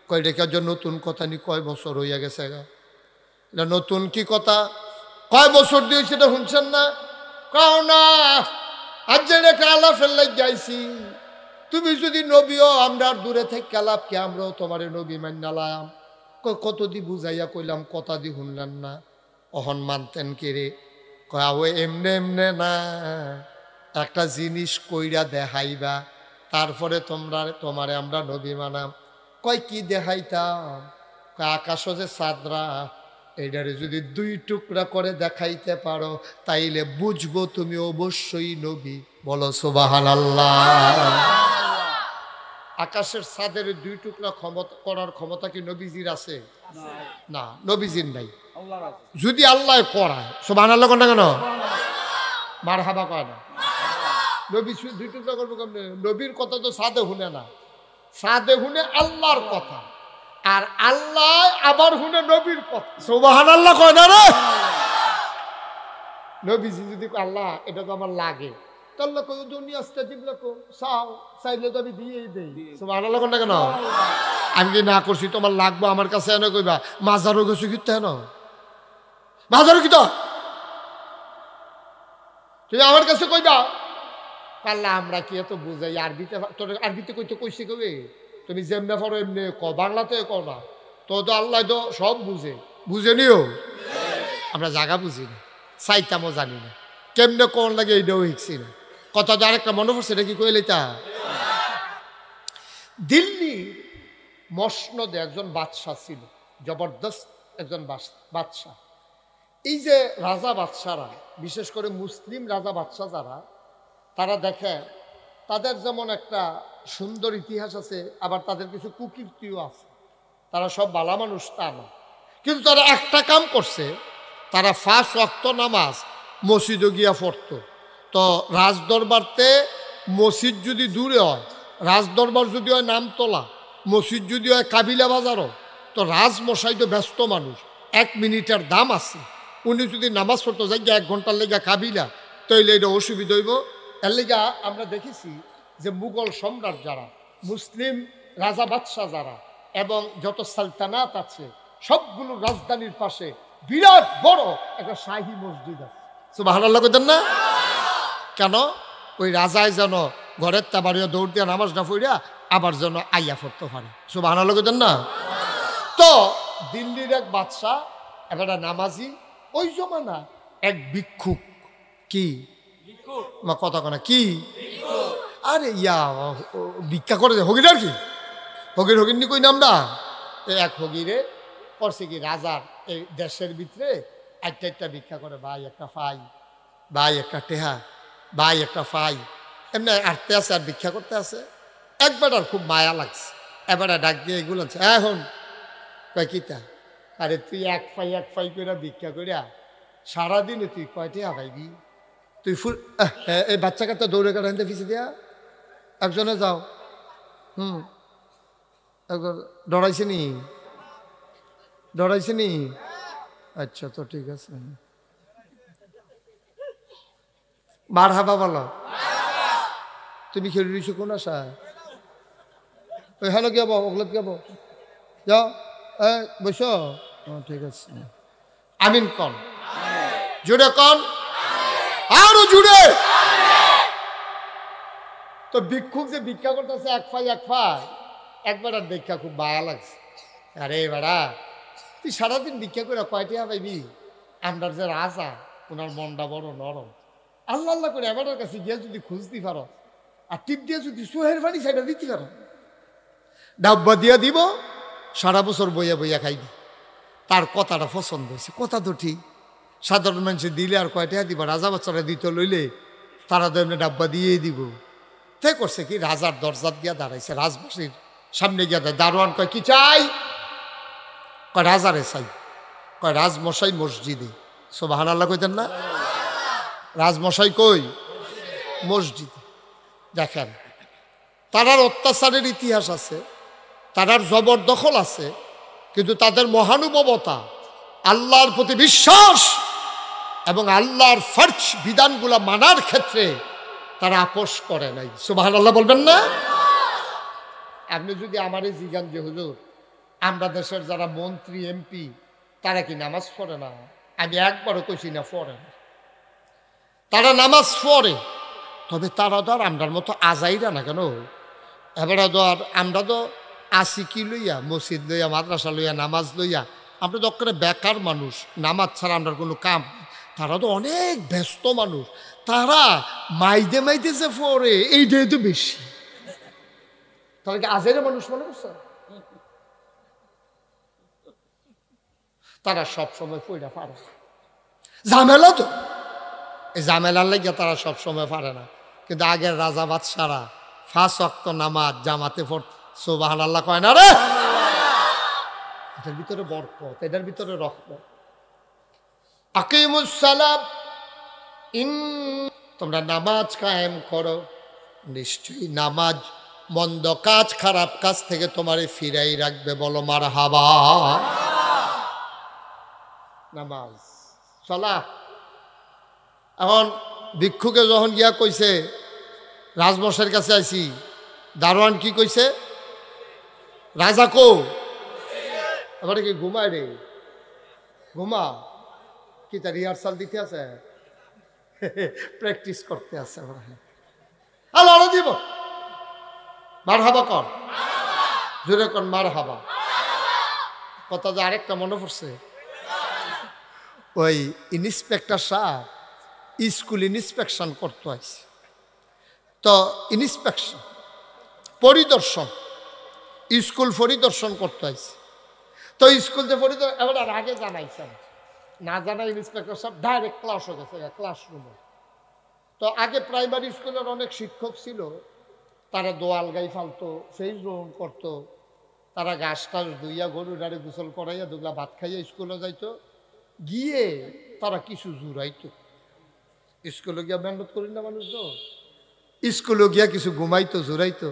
[SPEAKER 1] কয় রেখা নতুন কথা নি, কয় বছর হইয়া গেছে গা, এটা নতুন কি কথা, কয় বছর দিয়েছে এটা শুনছেন না, কাও না আজ যে রেখা আলা ফেললে যাইছি, তুমি যদি নবীও আমরা দূরে থেকে কালাপ কে, আমরাও তোমারে নবী মান্নালাম, কত দি বুঝাইয়া কইলাম কথা দি শুনলেন না, অহন মানতেন কে রে, কয় ও এমনে এমনে না, একটা জিনিস কইরা দেখাইবা, তারপরে তোমারে আমরা নবী মানাম। কয় কি দেখাইতাম, কয় আকাশ যে চাঁদরা, এইটারে যদি 2 টুকরা করে দেখাইতে পারো, তাইলে বুঝবো তুমি অবশ্যই নবী, বলো সুবহানাল্লাহ। আকাশের চাঁদের 2 টুকরা করার ক্ষমতা কি নবীজির আছে? না, নবীজির নাই, যদি আল্লাহ করায়, সুবহানাল্লাহ কোনটা কেন, মারহাবা কয় না, নবী 2 টুকরা করবো কেমনে, নবীর কথা তো সাদে শুনে না, সাদে শুনে আল্লাহর কথা, আর আল্লাহ আবার শুনে নবীর কথা, সুবহানাল্লাহ কয় না রে, নবীজি যদি আল্লাহ এটা তো আমার লাগে, তাহলে কই দুনিয়া স্টেজিব লাগো চাও, চাইলে তো আমি দিয়েই দেই, সুবহানাল্লাহ কোনটা কেন, আমি কি না করছি তোমার লাগবো, আমার কাছে এনে কইবা মাজারও গেছো কি তেন, মাজারও কি তো তুমি আমার কাছে কইবা, পারলা আমরা কি এত বুঝাই, আরবিতে তোর আরবিতে কইতে কইছে কবে, তুমি যেমনে পারো এমনি ক, বাংলাতে ক না, তো তো আল্লাহ তো সব বুঝে নিও, আমরা জায়গা বুঝি না, চাইতামও জানি না, কেমনে কোন লাগে এইটাও শিখছি না, কথা তো আরেকটা মনে পড়ছে, এটা কি কইলে তা, দিল্লি মসনদে একজন বাদশাহ ছিল, জবরদস্ত একজন বাদশাহ। এই যে রাজা বাদশারা, বিশেষ করে মুসলিম রাজা বাদশাহ যারা, তারা দেখে তাদের যেমন একটা সুন্দর ইতিহাস আছে, আবার তাদের কিছু কুকীর্তিও আছে, তারা সব ভালো মানুষ তা না, কিন্তু তারা একটা কাম করছে, তারা 5 ওয়াক্ত নামাজ মসজিদে গিয়া পড়তো। তো রাজদরবারতে মসজিদ যদি দূরে হয়, রাজদরবার যদি হয় নামতলা, মসজিদ যদি হয় কাবিলা বাজারও, তো রাজমশাই তো ব্যস্ত মানুষ, 1 মিনিটের দাম আছে, উনি যদি নামাজ পড়তে যাই 1 ঘন্টার লেগা কাবিলা, তাইলে এটা অসুবিধা হইব। এর লেগা আমরা দেখেছি যে মুঘল সম্রাট যারা, মুসলিম রাজা বাদশাহ যারা, এবং যত সালতানাত আছে, সবগুলো রাজধানীর পাশে বিরাট বড় একটা শাহী মসজিদ আছে, সুবহানাল্লাহ কইতেন না কেন, ওই রাজায় যেন ঘরের তাবাড়িয়া দৌড় দিয়া নামাজ না পড়িয়া আবার যেন আইয়া পড়তে পারে, সুবহানাল্লাহ কইতেন না। তো দিল্লির এক বাদশাহ, একটা নামাজি, ওই জমানা এক ভিক্ষুক, কি কথা কনা কি, আরে ইয়া ভিক্ষা করে হগির আর কি হগির হগির নি কই নাম না এক হগিরে করছে কি রাজার এই দেশের ভিতরে একটা ভিক্ষা করে ভাই একটা ফাই ভাই একটা টেহা ভাই একটা ফাই এমনি আটতে আছে আর ভিক্ষা করতে আছে একবার আর খুব মায়া লাগছে এবার ডাক দিয়ে এগুলো এখন কয় কিতা আরে তুই এক ফাই করে ভিক্ষা করিয়া সারাদিনে তুই কয়টা পাইবি তুই ফুল এই বাচ্চা কাচ্চা দৌড়ে কাটাইতে পিছিয়ে দিয়া একজনে যাও ডরাইছে নি আচ্ছা তো ঠিক আছে মার হাবা বলো তুমি খেলে দিছো কোন আশা ওইখানে গিয়ে ওগুলো গিয়ে যাও বস ঠিক আছে আমিন কন জুড়ে কন আরো জুড়ে তো ভিক্ষুক যে ভিক্ষা করতেছে এক ফাই একবার আর ভিক্ষা খুব ভালো লাগছে আরে বেড়া তুই সারাদিন ভিক্ষা করে কয়টা পাইবি আমরা যে রাজা ওনার মনটা বড় নরম আল্লাহ আল্লাহ করে এবারের কাছে গিয়ে যদি খুঁজতে পারো আর টিপ দিয়ে যদি সোহের বাড়ি সাইডা দিতে পারো ডাব্বা দিয়া দিব সারা বছর বইয়া বইয়া খাইবি তার কথাটা পছন্দ হয়েছে কথা তো ঠিক সাধারণ মানুষের দিলে আর কয়টা দিবা রাজা বাচ্চারা দিতে লইলে তারা তো এমনি ডাব্বা দিয়েই দিব তাই করছে কি রাজার দরজাত গিয়া দাঁড়াইছে রাজবাসীর সামনে গিয়া দারোয়ান কয় কি চাই কয় রাজারে চাই কয় রাজমশাই মসজিদে সুবহানাল্লাহ কইতেন না রাজমশাই কই মসজিদে দেখেন তারার অত্যাচারের ইতিহাস আছে তারার জবরদখল আছে কিন্তু তাদের মহানুভবতা আল্লাহর প্রতি বিশ্বাস এবং আল্লাহর ফরজ বিধানগুলো মানার ক্ষেত্রে তারা আপোষ করে নাই সুবহানাল্লাহ বলবেন না আপনি যদি আমারই জিজ্ঞান যে হুজুর আমরা দেশের যারা মন্ত্রী এমপি তারা কি নামাজ পড়ে না আমি একবারও কইছি না পড়ে না তারা নামাজ পড়ে তবে তারা তো আর আমরার মতো আজাইরা না কেন এবারে তো আর আমরা তো আসি কি লইয়া মসজিদ লইয়া মাদ্রাসা লইয়া নামাজ লইয়া আমরা তো অক্ষরে বেকার মানুষ নামাজ ছাড়া আমরা কোনো কাম তারা তো অনেক ব্যস্ত মানুষ তারা মাইদে যে পড়ে এইটাই তো বেশি তাহলে কি আজাইরা মানুষ মনে করছে তারা সবসময় পড়া পারে ঝামেলা তো এই ঝামেলার লেগে তারা সবসময় পারে না কিন্তু আগের রাজা বাদশারা 5 ওয়াক্ত নামাজ জামাতে পড়ত সুবহানাল্লাহ কয় না রে এটার ভিতরে বরকত এটার ভিতরে রহমত আকিমুস সালাম তোমরা নামাজ কায়েম করো নিশ্চয়ই নামাজ মন্দ কাজ খারাপ কাজ থেকে তোমারে ফিরাই রাখবে বলো মারহাবা নামাজ সালাহ এখন ভিক্ষুকে যখন গিয়া কইছে রাজমশাইয়ের কাছে আইছি দারোয়ান কি কইছে রাজা কো এবারে কি ঘুমায় রে ঘুমা কি তার রিহার্সাল দিতে আছে প্র্যাকটিস করতে আছে হ্যালো দিব মারহাবা কর জোরে কর মারহাবা কথা যে আরেকটা মনে পড়ছে ওই ইন্সপেক্টর সাহেব স্কুল ইন্সপেকশন করতে আসছে তো ইন্সপেকশন পরিদর্শন স্কুল পরিদর্শন করতে আসছে তো স্কুল যে পরিদর্শন এবার আর আগে জানাইছেন না জানাই ইন্সপেক্টর সাহেব ডাইরেক্ট ক্লাস হয়ে গেছে ক্লাসরুমে তো আগে প্রাইমারি স্কুলের অনেক শিক্ষক ছিল তারা দোয়াল গাই ফালতো সেই গ্রহণ করতো তারা ঘাস টাস ধুইয়া গরু ডাড়ে গোসল করাইয়া দুগলা ভাত খাইয়া স্কুলে যাইতো গিয়ে তারা কিছু জুড়াইতো স্কুলে গিয়া মেহনত করি না মানুষ তো স্কুলে গিয়া কিছু ঘুমাইতো জোরাইতো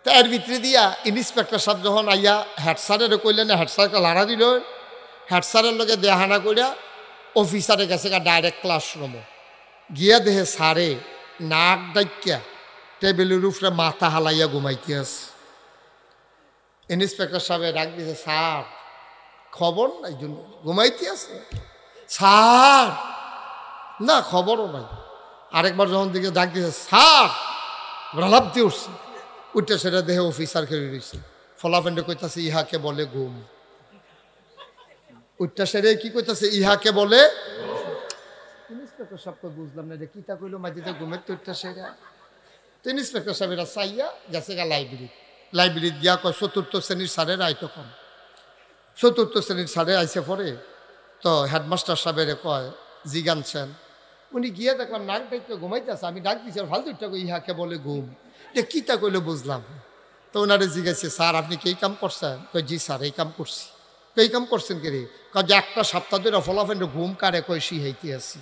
[SPEAKER 1] তার ভিতরে দিয়া ইন্সপেক্টর সাহেব যখন আইয়া হেড স্যারের কইলেন হেড স্যারকে লাড়া দিল হেড স্যারের লগে দেহানা করিয়া অফিসারের কাছে ডাইরেক্ট ক্লাসরুমে গিয়া দেহে সারে নাক ডাইকিয়া টেবিলের উপরে মাথা হালাইয়া ঘুমাইতে আছে ইন্সপেক্টর সাহেব ডাক দিয়েছে স্যার খবর নাই জন্য ঘুমাইতে আছে স্যার না খবরও নাই আরেকবার যখন দিকে ডাক দিয়েছে স্যার লাভ দিয়ে উঠছে উঠতে সেটা দেহে অফিসার খেলে রয়েছে ফলাফেন্ডে কইতাছে ইহাকে বলে ঘুম উঠটা সেরে কি কইতাছে ইহাকে বলে ইন্সপেক্টর সব তো বুঝলাম না যে কিতা কইলো মাঝিতে ঘুমের তো উঠটা সেরা তো ইন্সপেক্টর সাহেবেরা চাইয়া গেছে গা লাইব্রেরি গিয়া কয় চতুর্থ শ্রেণীর স্যারের আইতো কম। চতুর্থ শ্রেণীর স্যারে আইসে পরে তো হেডমাস্টার সাহেবের কয় জিগানছেন। উনি গিয়ে দেখলাম নাক ডাইতে ঘুমাইতেছে। আমি ডাক দিচ্ছি ফালতুটা কই ইহাকে বলে ঘুম, এটা কীটা কইলে বুঝলাম। তো ওনারে জিজ্ঞাসা, স্যার আপনি কি এই কাম করছেন? কয় জি স্যার এই কাম করছি। এই কাম করছেন কে রে? কয় যে একটা সপ্তাহ ধরে ফলাফেন ঘুম কারে কয় শিখাইতে আছি।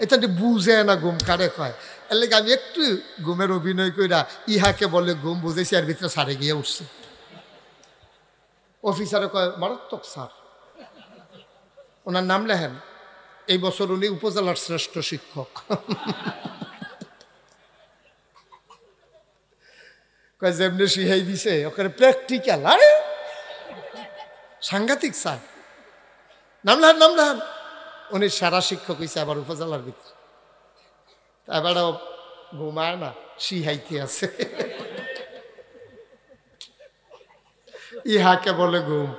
[SPEAKER 1] এটা বুঝে না ঘুম কারে কয়। এর লেগে আমি একটু ঘুমের অভিনয় কইরা ইহাকে বলে ঘুম বুঝেছি, এর ভিতরে স্যারে গিয়ে উঠছে। অফিসারে কয় মারাত্মক স্যার। ওনার নাম লেখেন, এই বছর উনি উপজেলার শ্রেষ্ঠ শিক্ষক। কয় যেমনি শিখাই দিছে ওখানে প্র্যাকটিক্যাল। আরে সাংঘাতিক স্যার, নাম লেখেন। উনি সেরা শিক্ষক হয়েছে আবার উপজেলার ভিতরে। এবারও ঘুমায় না, শিখাইতে আছে। ইহাকে বলে ঘুম।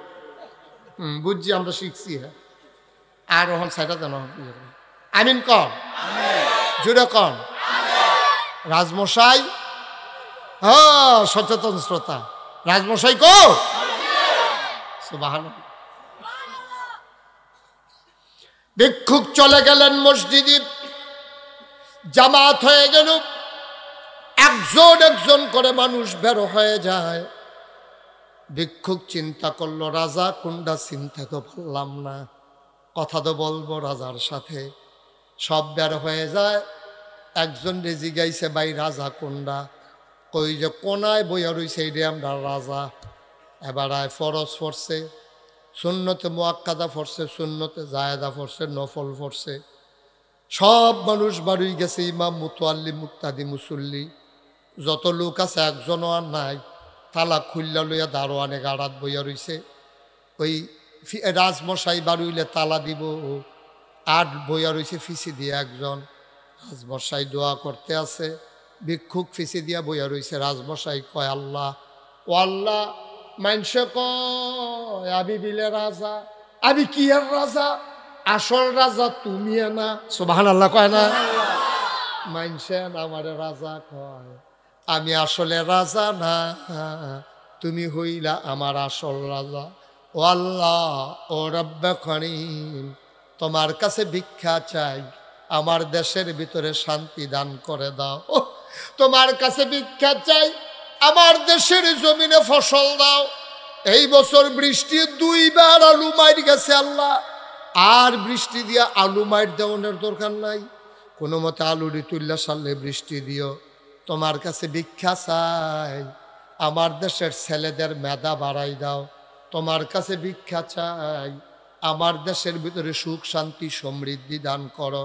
[SPEAKER 1] বুঝছি, আমরা শিখছি। হ্যাঁ, আর ওখান সাইডা দেন আমিন কন, জুড়ে কন রাজমশাই। হ্যাঁ, সচেতন শ্রোতা, রাজমশাই কো সুবহানাল্লাহ। ভিক্ষুক চলে গেলেন মসজিদে, জামাত হয়ে গেল, একজন করে মানুষ বের হয়ে যায়। ভিক্ষুক চিন্তা করলো রাজা কোনটা, চিন্তা তো পারলাম না, কথা তো বলবো রাজার সাথে। সব বের হয়ে যায়। একজন রেজি গাইছে, ভাই রাজা কোনটা? কই যে কোনায় বইয়া রইছে, এই আমরা রাজা। এবার ফরজ পড়ছে, সুন্নতে মুআক্কাদা পড়ছে, সুন্নতে জায়েদা পড়ছে, নফল পড়ছে। সব মানুষ বাড়ি গেছে, ইমাম, মুতাল্লি, মুক্তাদি, মুসল্লি যত লোক আছে একজনও আর নাই। তালা খুললা লইয়া দারোয়ানে গাড়াত বইয়া রইছে। ওই রাজমশাই বাড়িলে তালা দিব আর বইয়া রইছে ফিসি দিয়ে একজন। রাজমশাই দোয়া করতে আছে, ভিক্ষুক ফিসি দিয়া বইয়া রইছে। রাজমশাই কয় আল্লাহ, ও আল্লাহ, মানসে কয় আমি বিলে রাজা, আমি কি আর রাজা? আসল রাজা তুমি না। সুবহানাল্লাহ কয় না? মানসে আমারে রাজা কয়, আমি আসলে রাজা না, তুমি হইলা আমার আসল রাজা। ও আল্লাহ, ও রব্বে করিম, তোমার কাছে ভিক্ষা চাই, আমার দেশের ভিতরে শান্তি দান করে দাও। তোমার কাছে ভিক্ষা চাই, আমার দেশের জমিনে ফসল দাও। এই বছর বৃষ্টি 2 বার আলু মাইর গেছে আল্লাহ, আর বৃষ্টি দিয়া আলু মাইর দেওয়ানোর দরকার নাই। কোনো মতে আলুরি তুল্লা সালে বৃষ্টি দিও। তোমার কাছে ভিক্ষা চাই, আমার দেশের ছেলেদের মেধা বাড়াই দাও। তোমার কাছে ভিক্ষা চাই, আমার দেশের ভিতরে সুখ শান্তি সমৃদ্ধি দান করো।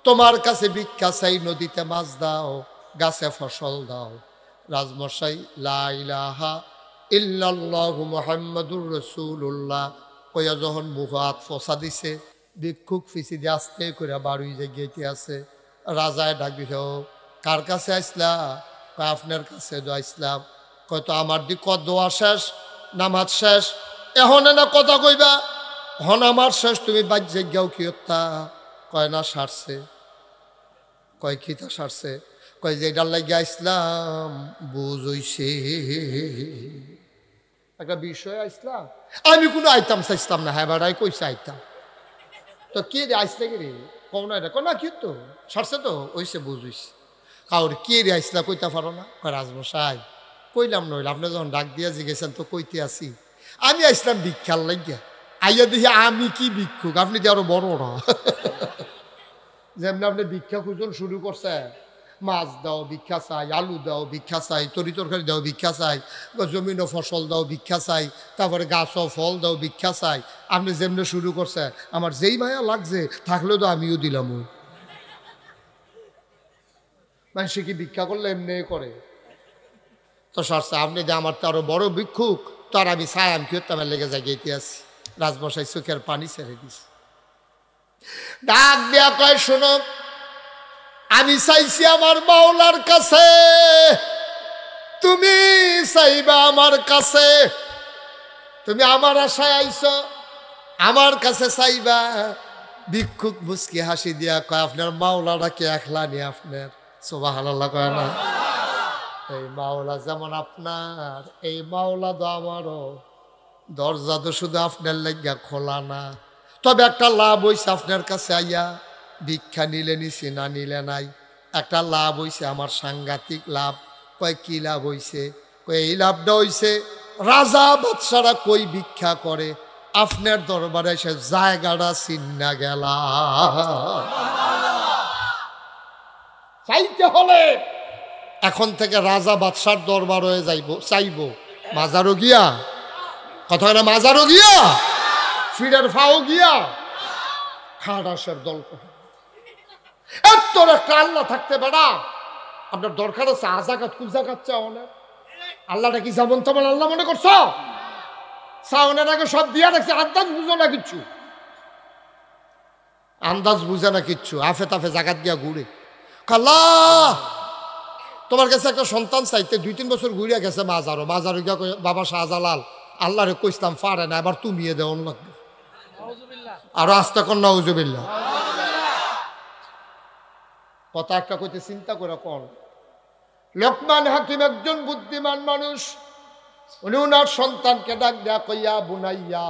[SPEAKER 1] তোমার কাছে ভিক্ষা চাই, নদীতে মাছ দাও, গাছে ফসল দাও। রাজমশাই লা ইলাহা ইল্লাল্লাহু মুহাম্মাদুর রাসূলুল্লাহ কইয়া যখন মুখ হাত ফসা দিছে, ভিক্ষুক ফিসি দিয়ে আস্তে করে বাড়ি যে গেতে আছে। রাজায় ডাক দিছে, কার কাছে আসলা? কয় আপনার কাছে আসলাম। কয় তো আমার দিক দোয়া শেষ, নামাজ শেষ, এখন না কথা কইবা? হন আমার শেষ, তুমি বাজ্যে গেও কি হত্যা? কয় না সারছে। কয় কি তা সারছে? কয় যে এটার লাগিয়া ইসলাম বুঝ হইছে একটা বিষয় আসলাম, আমি কোনো আইতাম চাইছিলাম না। হ্যাঁ বেড়াই কইছে আইতাম। তো কে রে আইসলে কে রে? কও না, এটা না কি তো সারছে, তো ওইসে বুঝ হইছে। কাউর কে রে আইসলা কইতে পারো না? কয় রাজমশাই কইলাম নইলে, আপনি যখন ডাক দিয়া জিগেছেন তো কইতে আসি। আমি আসলাম ভিক্ষার লাগিয়া, আইয়া দেখি আমি কি ভিক্ষুক, আপনি যে আরো বড় না। যেমনি আপনি ভিক্ষা খুঁজন শুরু করছে, মাছ দাও ভিক্ষা চাই, আলু দাও ভিক্ষা চাই, তরি তরকারি দাও ভিক্ষা চাই, জমিনও ফসল দাও ভিক্ষা চাই, তারপরে গাছও ফল দাও ভিক্ষা চাই। আপনি যেমনি শুরু করছে, আমার যেই মায়া লাগছে থাকলেও তো আমিও দিলাম। মানুষে কি ভিক্ষা করলে এমনি করে? তো সারছে আপনি যে আমার তো আরো বড় ভিক্ষুক, তো আর আমি চাই আমি কি আমার লেগে যাই গেতে আছি। রাজমশাই চোখের পানি ছেড়ে দিছে, ডাক দেয়া কয় শোনো, আমি চাইছি আমার মাওলার কাছে, তুমি চাইবা আমার কাছে। তুমি আমার আশায় আইছো, আমার কাছে চাইবা। ভিক্ষুক মুচকি হাসি দিয়া কয় আপনার মাওলাটা কি একলা নি আপনার? সুবহানাল্লাহ কয় না? এই মাওলা যেমন আপনার, এই মাওলা তো আমারও। দরজা তো শুধু আপনার লাগিয়া খোলা না, তবে একটা লাভ হইছে আপনার কাছে আইয়া। ভিক্ষা নিলে নিছি, না নিলে নাই। একটা লাভ হইছে আমার, সাংঘাতিক লাভ। কয় কি লাভ হইছে? কয় এই লাভটা হইছে, রাজা বাদশারা কই ভিক্ষা করে, আপনার দরবারে এসে জায়গাটা চিন্না গেলা। চাইতে হলে এখন থেকে রাজা বাদশার দরবার হয়ে চাইব মাজারও গিয়া, কথা না মাজারও গিয়া, ফিরের ফাও গিয়া, খাটাসের দল এত একটা আল্লাহ থাকতে বেড়া। আপনার দরকার আছে আজাকাত কুজাকাত চাওয়ানের। আল্লাহটা কি যেমন তেমন আল্লাহ মনে করছো? চাওয়ানের আগে সব দিয়া রাখছে, আন্দাজ বুঝো না কিচ্ছু, আন্দাজ বুঝে না কিচ্ছু। আফে তাফে জাগাত গিয়া ঘুরে। আল্লাহ তোমার কাছে একটা সন্তান চাইতে 2-3 বছর ঘুরিয়া গেছে মাজারও। মাজারও গিয়া বাবা শাহজালাল আল্লাহরে কইসলাম পারে না, এবার তুমি দেওয়ান লাগবে। আরো আস্তে কর নাউজুবিল্লাহ। কথা একটা কইতে চিন্তা করে কোন। লোকমান হাকিম একজন বুদ্ধিমান মানুষ, উনি উনার সন্তানকে ডাক দেয়া কইয়া বুনাইয়া,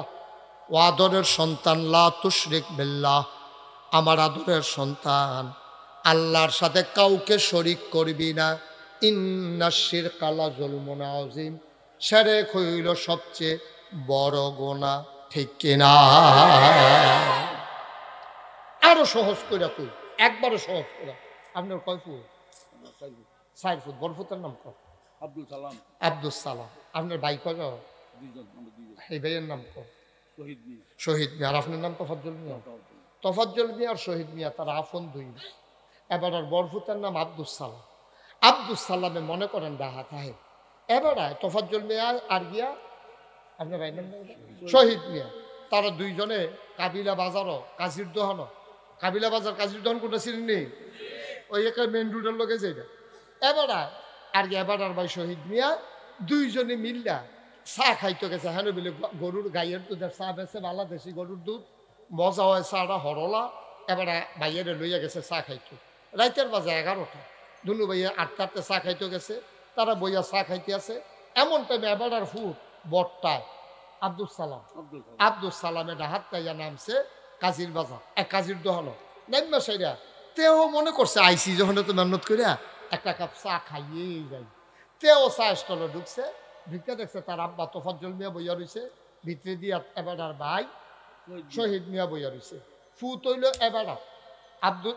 [SPEAKER 1] ও আদরের সন্তান, লা তুশরিক বিল্লাহ, আমার আদরের সন্তান, আল্লাহর সাথে কাউকে শরিক করবি না। ইন্নাশ শিরকা লাযুলমুন আযীম, শিরক হইল সবচেয়ে বড় গুনাহ। ঠিক কিনা? আরো সহজ করে কই, একবারে সহজ করে। আপনার কয় ফুট? 4 ফুট। বড় ফুটের নাম কত? আব্দুল সালাম। আব্দুল সালাম। আপনার ভাই কত? 2 জন। এই ভাইয়ের নাম কত? শহীদ মিয়া। শহীদ মিয়া। আর আপনার নাম তোফাজ্জল মিয়া। তোফাজ্জল মিয়া আর শহীদ মিয়া তার আপন দুই। এবার আর বড় ফুটের নাম আব্দুল সালাম। আব্দুল সালামে মনে করেন ডাহা থাহে। এবার তোফাজ্জল মিয়া আর গিয়া আপনার ভাইয়ের নাম শহীদ মিয়া, তারা দুইজনে কাবিলা বাজারও কাজির দোহানো। কাবিলা বাজার কাজির দোহান কোনটা চিনি নেই? ওই একটা মেন রোডের লোকে যেটা। এবার আর এবার আর ভাই শহীদ মিয়া দুইজনে মিল্লা চা খাইতে গেছে। হ্যাঁ বলে গরুর গাইয়ের দুধের চা বেছে, বাংলাদেশি গরুর দুধ, মজা হয় চাটা হরলা। এবার ভাইয়ের লইয়া গেছে চা খাইতে। রাইতের বাজে 11টা। দুনু ভাইয়া 8টাতে চা খাইতে গেছে, তারা বইয়া চা খাইতে আছে। এমন টাইমে এবার আর ফুট বটটায় আব্দুল সালাম, আব্দুল সালামের হাত কাইয়া নামছে কাজির বাজার, কাজির দোহানো নাইমা সাইরা। তেও মনে করছে আইসি যখন তো মেহনত করিয়া একটা কাপ চা খাইয়েই যাই। তেও চা স্টলে ঢুকছে, ঢুকতে দেখছে তার আব্বা তোফাজ্জল মিয়া বইয়া রয়েছে, ভিতরে দিয়া এবার আর ভাই শহীদ মিয়া বইয়া রয়েছে। ফুত হইল এবার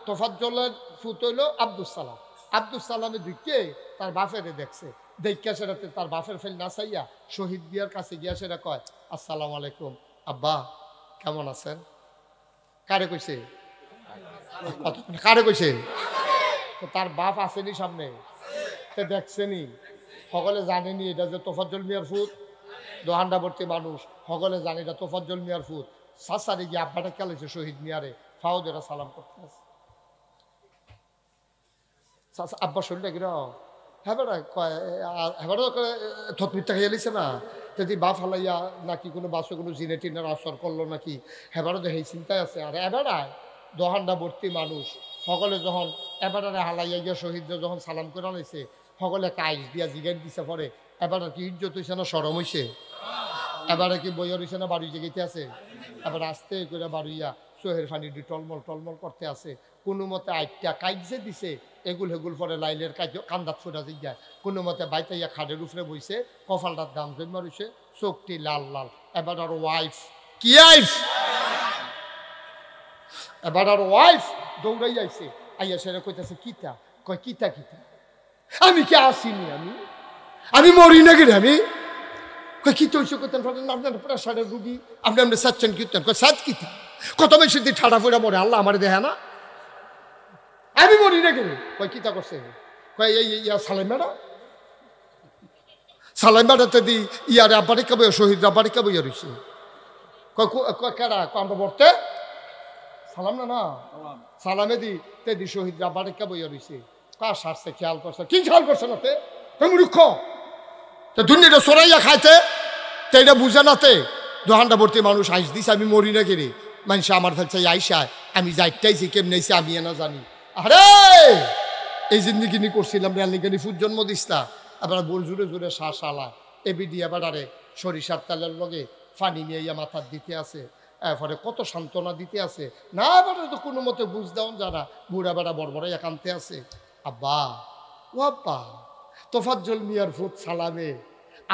[SPEAKER 1] তোফাজ্জলের ফুত হইল আব্দুল সালাম। আব্দুল সালামে ঢুকে তার বাপেরে দেখছে, দেখা সেটাতে তার বাপের ফেল না চাইয়া শহীদ মিয়ার কাছে গিয়া সেটা কয়, আসসালামু আলাইকুম আব্বা, কেমন আছেন? কারে কইছে? কারে কইছে? তার বাপ আসেনি সামনে, দেখছেনি, সকলে জানেনি এটা যে তোফাজ্জল মিয়ার ফুট, দোহান্ডাবর্তী মানুষ, সকলে জানে এটা তোফাজ্জল মিয়ার ফুট। সাসারে গিয়ে আব্বাটা খেলেছে শহীদ মিয়ারে, ফাউদেরা সালাম করতে আছে। আব্বা শরীরটা কিরা হেবার থতমিটা খেয়ে লিছে না, যদি বাপ হালাইয়া নাকি কোনো বাসে কোনো জিনে টিনের আসর করলো নাকি, হেবারও দেখে চিন্তায় আছে। আর এবারায় দোহান্ডাবর্তী মানুষ সকলে যখন এবারে হালাইয়া গিয়া শহীদরা যখন সালাম করে আনাইছে, সকলে কাইস দিয়া জিগান দিছে পরে, এবার কি ইজ্জত হইছে না সরম হইছে? এবারে কি বইয়া রইছে না বাড়ি জেগেতে আছে? এবার আস্তে করে বাড়িয়া চোহের ফানি দিয়ে টলমল টলমল করতে আছে। কোনো মতে আইটা কাইজে দিছে, এগুল হেগুল পরে লাইলের কান্দাত ফোটা যায়। কোনো মতে বাইতাইয়া খাটের উপরে বইছে, কপালটার দাম জমা রইছে, চোখটি লাল লাল। এবার আর ওয়াইফ কি আইফ, এবার আর ওয়াইফ দৌড়াই আইছে, আইয়া সেটা কইতেছে কিতা, কয় কিতা কিতা, আমি কি আসিনি, আমি মরি না কি, আমি কি তৈছে করতেন আপনার প্রেশারের রুগী, আপনি আপনি চাচ্ছেন কীর্তন, সাত কিতা, কত বেশি দিয়ে ঠাডা ফুড়া মরে, আল্লাহ আমার দেখে না, আমি মরি না কেন, কয় কিতা করছে, কয় এই ইয়া সালাম বেড়া, সালাম বেড়াতে দি ইয়ারে আব্বারিকা বইয়া শহীদ আব্বারিকা বইয়া রয়েছে, কয় কেডা, আমরা বলতে সালাম না না সালামে দি তে দি শহীদ আব্বারিকা বইয়া রয়েছে, কার সারছে খেয়াল করছে, কি খেয়াল করছে না তে মূর্খ, দুনিয়াটা সরাইয়া খাইতে তো এটা বুঝে নাতে, দোহান্ডাবর্তী মানুষ আইস দিছে, আমি মরি না কেড়ে, মানুষ আমার ফেলছে আইসায়, আমি যাইটাইছি কেমনি আইসি আমি না জানি, আরে এই জিন্দিগিনি করছিলাম রেলনিগানি ফুট জন্ম দিস না, আবার বোর জুড়ে জুড়ে শ্বাস আলা এবি দিয়ে বেড়ারে সরিষার তেলের লগে ফানি নিয়ে মাথার দিতে আছে, এরপরে কত সান্ত্বনা দিতে আছে। না বেড়া তো কোনো মতে বুঝ দেওয়ান জানা, বুড়া বেড়া বড় বড় একান্তে আছে। আব্বা ও আব্বা, তোফাজ্জল মিয়ার ফুট সালামে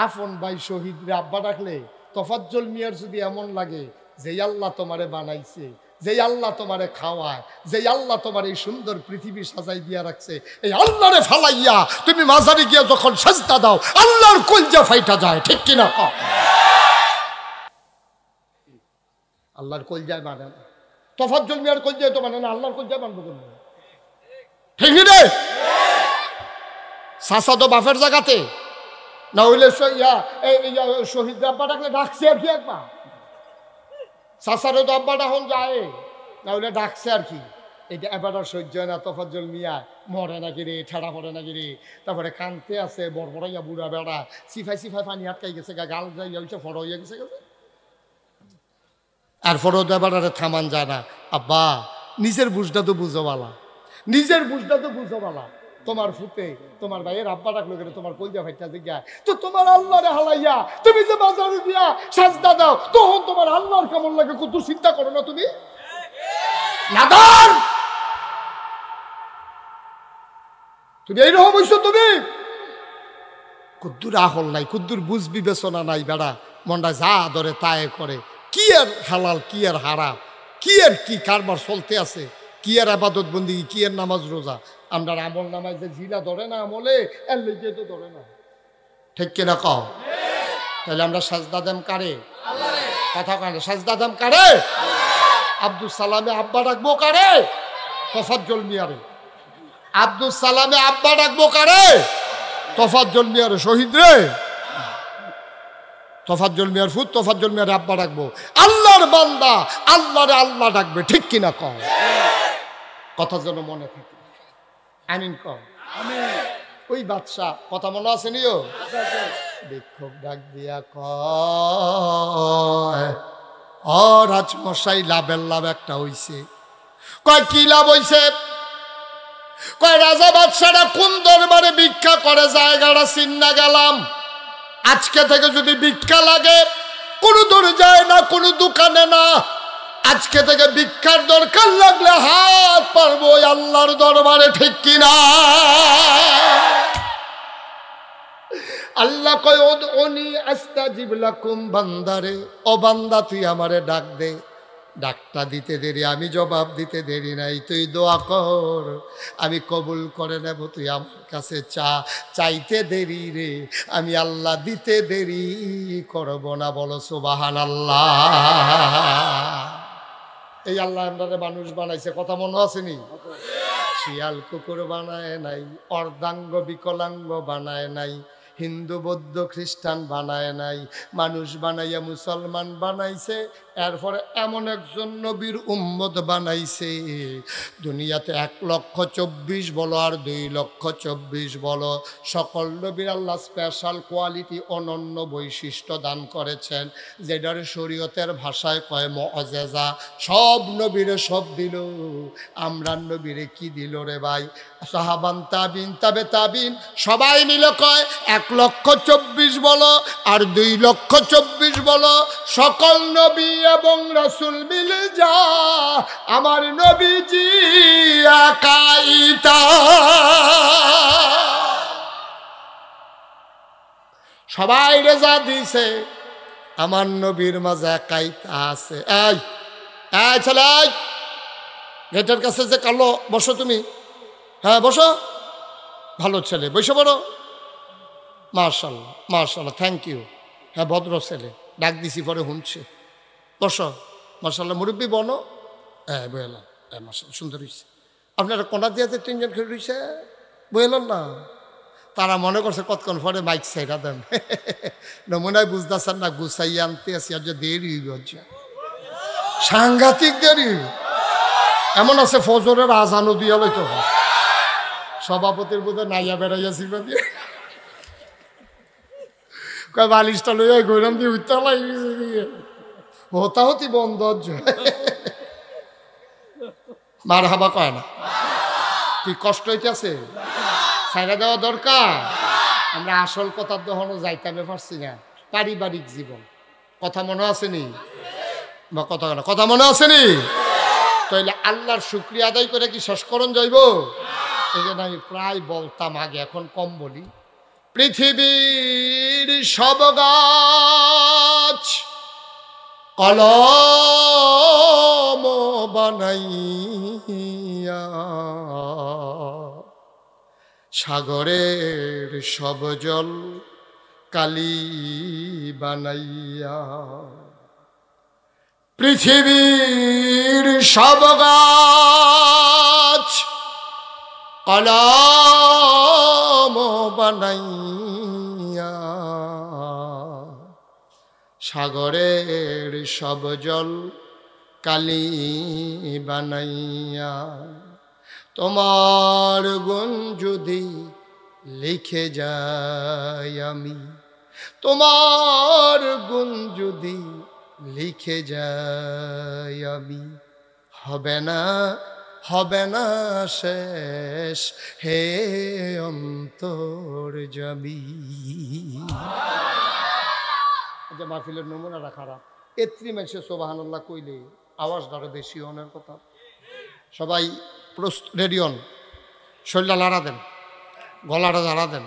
[SPEAKER 1] আফন ভাই শহীদরে আব্বা ডাকলে তোফাজ্জল মিয়ার যদি এমন লাগে যে আল্লাহ তোমারে বানাইছে, যে আল্লাহ তোমারে খাওয়ায়, যে আল্লাহ তোমার এই সুন্দর পৃথিবী সাজাই দিয়া রাখছে, এই আল্লাহরে ফালাইয়া তুমি মাজারে গিয়া যখন সাজদা দাও আল্লাহর কলজা ফাইটা যায়, ঠিক কিনা? আল্লাহর কলজায় মানে না, তোফাজ্জল মিয়ার কলজায় তো মানে না, আল্লাহর কলজায় মানবো কেন? ঠিক নি রে? চাচা তো বাপের জায়গাতে, না হইলে শহীদ আব্বা ডাকলে ডাকছে আর কি, একবার চাচারও তো আব্বা ডাকন যায়, না হইলে ডাকছে আর কি। এটা এবার সহ্য হয় না, তোফাজ্জল মিয়া মরে নাকি রে, ঠেড়া পড়ে নাকি রে, তারপরে কানতে আছে বড় বড়াইয়া বুড়া বেড়া, সিফাই সিফাই পানি আটকাই গেছে, গাল যাই হয়েছে ফড় হইয়া গেছে গেছে। আর ফড়ো দেবারে থামান যায় না। আব্বা নিজের বুঝটা তো বুঝো বালা, নিজের বুঝটা তো বুঝো বালা। তোমার ফুটে তোমার ভাইয়ের আব্বা ডাকলো কেন, তোমার কলজা ভাইটা জিজ্ঞায় তো তোমার আল্লাহরে হালাইয়া তুমি যে বাজারে দিয়া সাজদা দাও, তখন তোমার আল্লাহর কেমন লাগে কত চিন্তা করো না তুমি? নাদান তুমি এইরকম হইছো, তুমি কুদ্দুর আহল নাই, কুদ্দুর বুঝ বিবেচনা নাই বেড়া, মনটা যা ধরে তাই করে। কি আর হালাল, কি আর হারাম, কি আর কি কারবার চলতে আছে, কি আর আবাদত বন্দি, কি আর নামাজ রোজা, আমরা আমল নামায় যে জিলা ধরে না আমলে এর লেগে তো ধরে না, ঠিক কিনা কও? তাহলে আমরা সাজদা দেম কারে? কথা কানে সাজদা দেম কারে? আব্দুল সালামে আব্বা ডাকবো কারে? তোফাজ্জল মিয়ারে। আব্দুল সালামে আব্বা ডাকবো কারে? তোফাজ্জল মিয়ারে, শহীদ রে। তোফাজ্জল মিয়ার ফুট তোফাজ্জল মিয়ারে আব্বা ডাকবো। আল্লাহর বান্দা আল্লাহরে আল্লাহ ডাকবে, ঠিক কিনা কও? কথা যেন মনে থাকে, আমিন কও। ওই বাদশাহ কথা মনে আছে নিও, বিক্ষোভ ডাক দিয়া কয় ও রাজমশাই, লাভের লাভ একটা হইছে। কয় কি লাভ হইছে? কয় রাজা বাদশাহরা কোন দরবারে ভিক্ষা করে জায়গাটা চিন্না গেলাম, আজকে থেকে যদি ভিক্ষা লাগে কোনো দূরে যায় না, কোনো দোকানে না, আজকে থেকে ভিক্ষার দরকার লাগলে হাত পারবো আল্লাহর দরবারে, ঠিক কিনা? আল্লাহ কয় ওনি আস্তাজিব লাকুম, বান্দারে ও বান্দা তুই আমারে ডাক দে, ডাকটা দিতে দেরি, আমি জবাব দিতে দেরি নাই, তুই দোয়া কর আমি কবুল করে নেব, তুই আমার কাছে চাইতে দেরি রে, আমি আল্লাহ দিতে দেরি করব না, বলো সুবহানাল্লাহ। এই আল্লাহ আমাদের মানুষ বানাইছে, কথা মনে আসেনি? শিয়াল কুকুর বানায় নাই, অর্ধাঙ্গ বিকলাঙ্গ বানায় নাই, হিন্দু বৌদ্ধ খ্রিস্টান বানায় নাই, মানুষ বানাইয়া মুসলমান বানাইছে, এরপরে এমন একজন নবীর উম্মত বানাইছে। দুনিয়াতে 1,24,000 বলো আর 2,24,000 বলো, সকল নবীর আল্লাহ স্পেশাল কোয়ালিটি, অনন্য বৈশিষ্ট্য দান করেছেন, যেটার শরীয়তের ভাষায় কয় মুআজিজা। সব নবীরে সব দিল, আমরা নবীরে কি দিল রে ভাই? সাহাবান তাবিন তাবে তাবিন সবাই মিলে কয় 1,24,000 বলো আর 2,24,000 বলো, সকল নবী এবং রাসূল মিলে যা আমার নবীজি একাইতা। সবাই রেজা দিছে, আমার নবীর মাঝে একাইতা আছে। এই এই ছেলে, গেটের কাছে যে কালো, বসো তুমি। হ্যাঁ বসো, ভালো ছেলে, বসে পড়ো। মাশাআল্লাহ মাশাআল্লাহ, থ্যাংক ইউ। হ্যাঁ ভদ্র ছেলে, ডাক দিছি পরে শুনছে। বসো, মাশাআল্লাহ মুরব্বী বনো। হ্যাঁ বইলাম, হ্যাঁ মাশাআল্লাহ সুন্দর হয়েছে। আপনারা কোনা দিয়াতে 3জন খেলে রয়েছে, বইলাম না? তারা মনে করছে কতক্ষণ পরে মাইক সাইডা দেন, নমুনায় বুঝতেছেন না, গুছাই আনতে আসি আর যে দেরি হইব, সাংঘাতিক দেরি। এমন আছে ফজরের আজানও দিয়া লইতে হয়, সভাপতির বোধহয় নাইয়া বেড়াইয়াছি দিয়ে কয় বালিশটা লইয়া গৈরাম দিয়ে উঠতে লাগিয়ে হতাহতি বন্ধ, মার হাবা কয় না। কি কষ্ট হইতেছে, ছাইড়া দেওয়া দরকার। আমরা আসল কথার দহনও যাইতে পারছি না। পারিবারিক জীবন কথা মনে আসেনি বা কথা মনে আসেনি? তাইলে আল্লাহর শুকরিয়া আদায় করে কি শেষ করণ যাইব? এই জন্য আমি প্রায় বলতাম আগে, এখন কম বলি। পৃথিবীর সব গাছ কলম বানাইয়া, সাগরের সব জল কালি বানাইয়া, পৃথিবীর সব গাছ কলম বানাইয়া, সাগরের সব জল কালি বানাইয়া, তোমার গুণ যদি লিখে যাই আমি, তোমার গুণ যদি লিখে যাই আমি, হবে না শেষ হে অন্তর্যামী। যে মাহফিলের নমুনাটা খারাপ, এত্রি মানুষের সুবহানাল্লাহ কইলে আওয়াজটা বেশি অনেক কথা। সবাই রেডি হন, শরীরটা লাড়া দেন, গলাটা লাড়া দেন,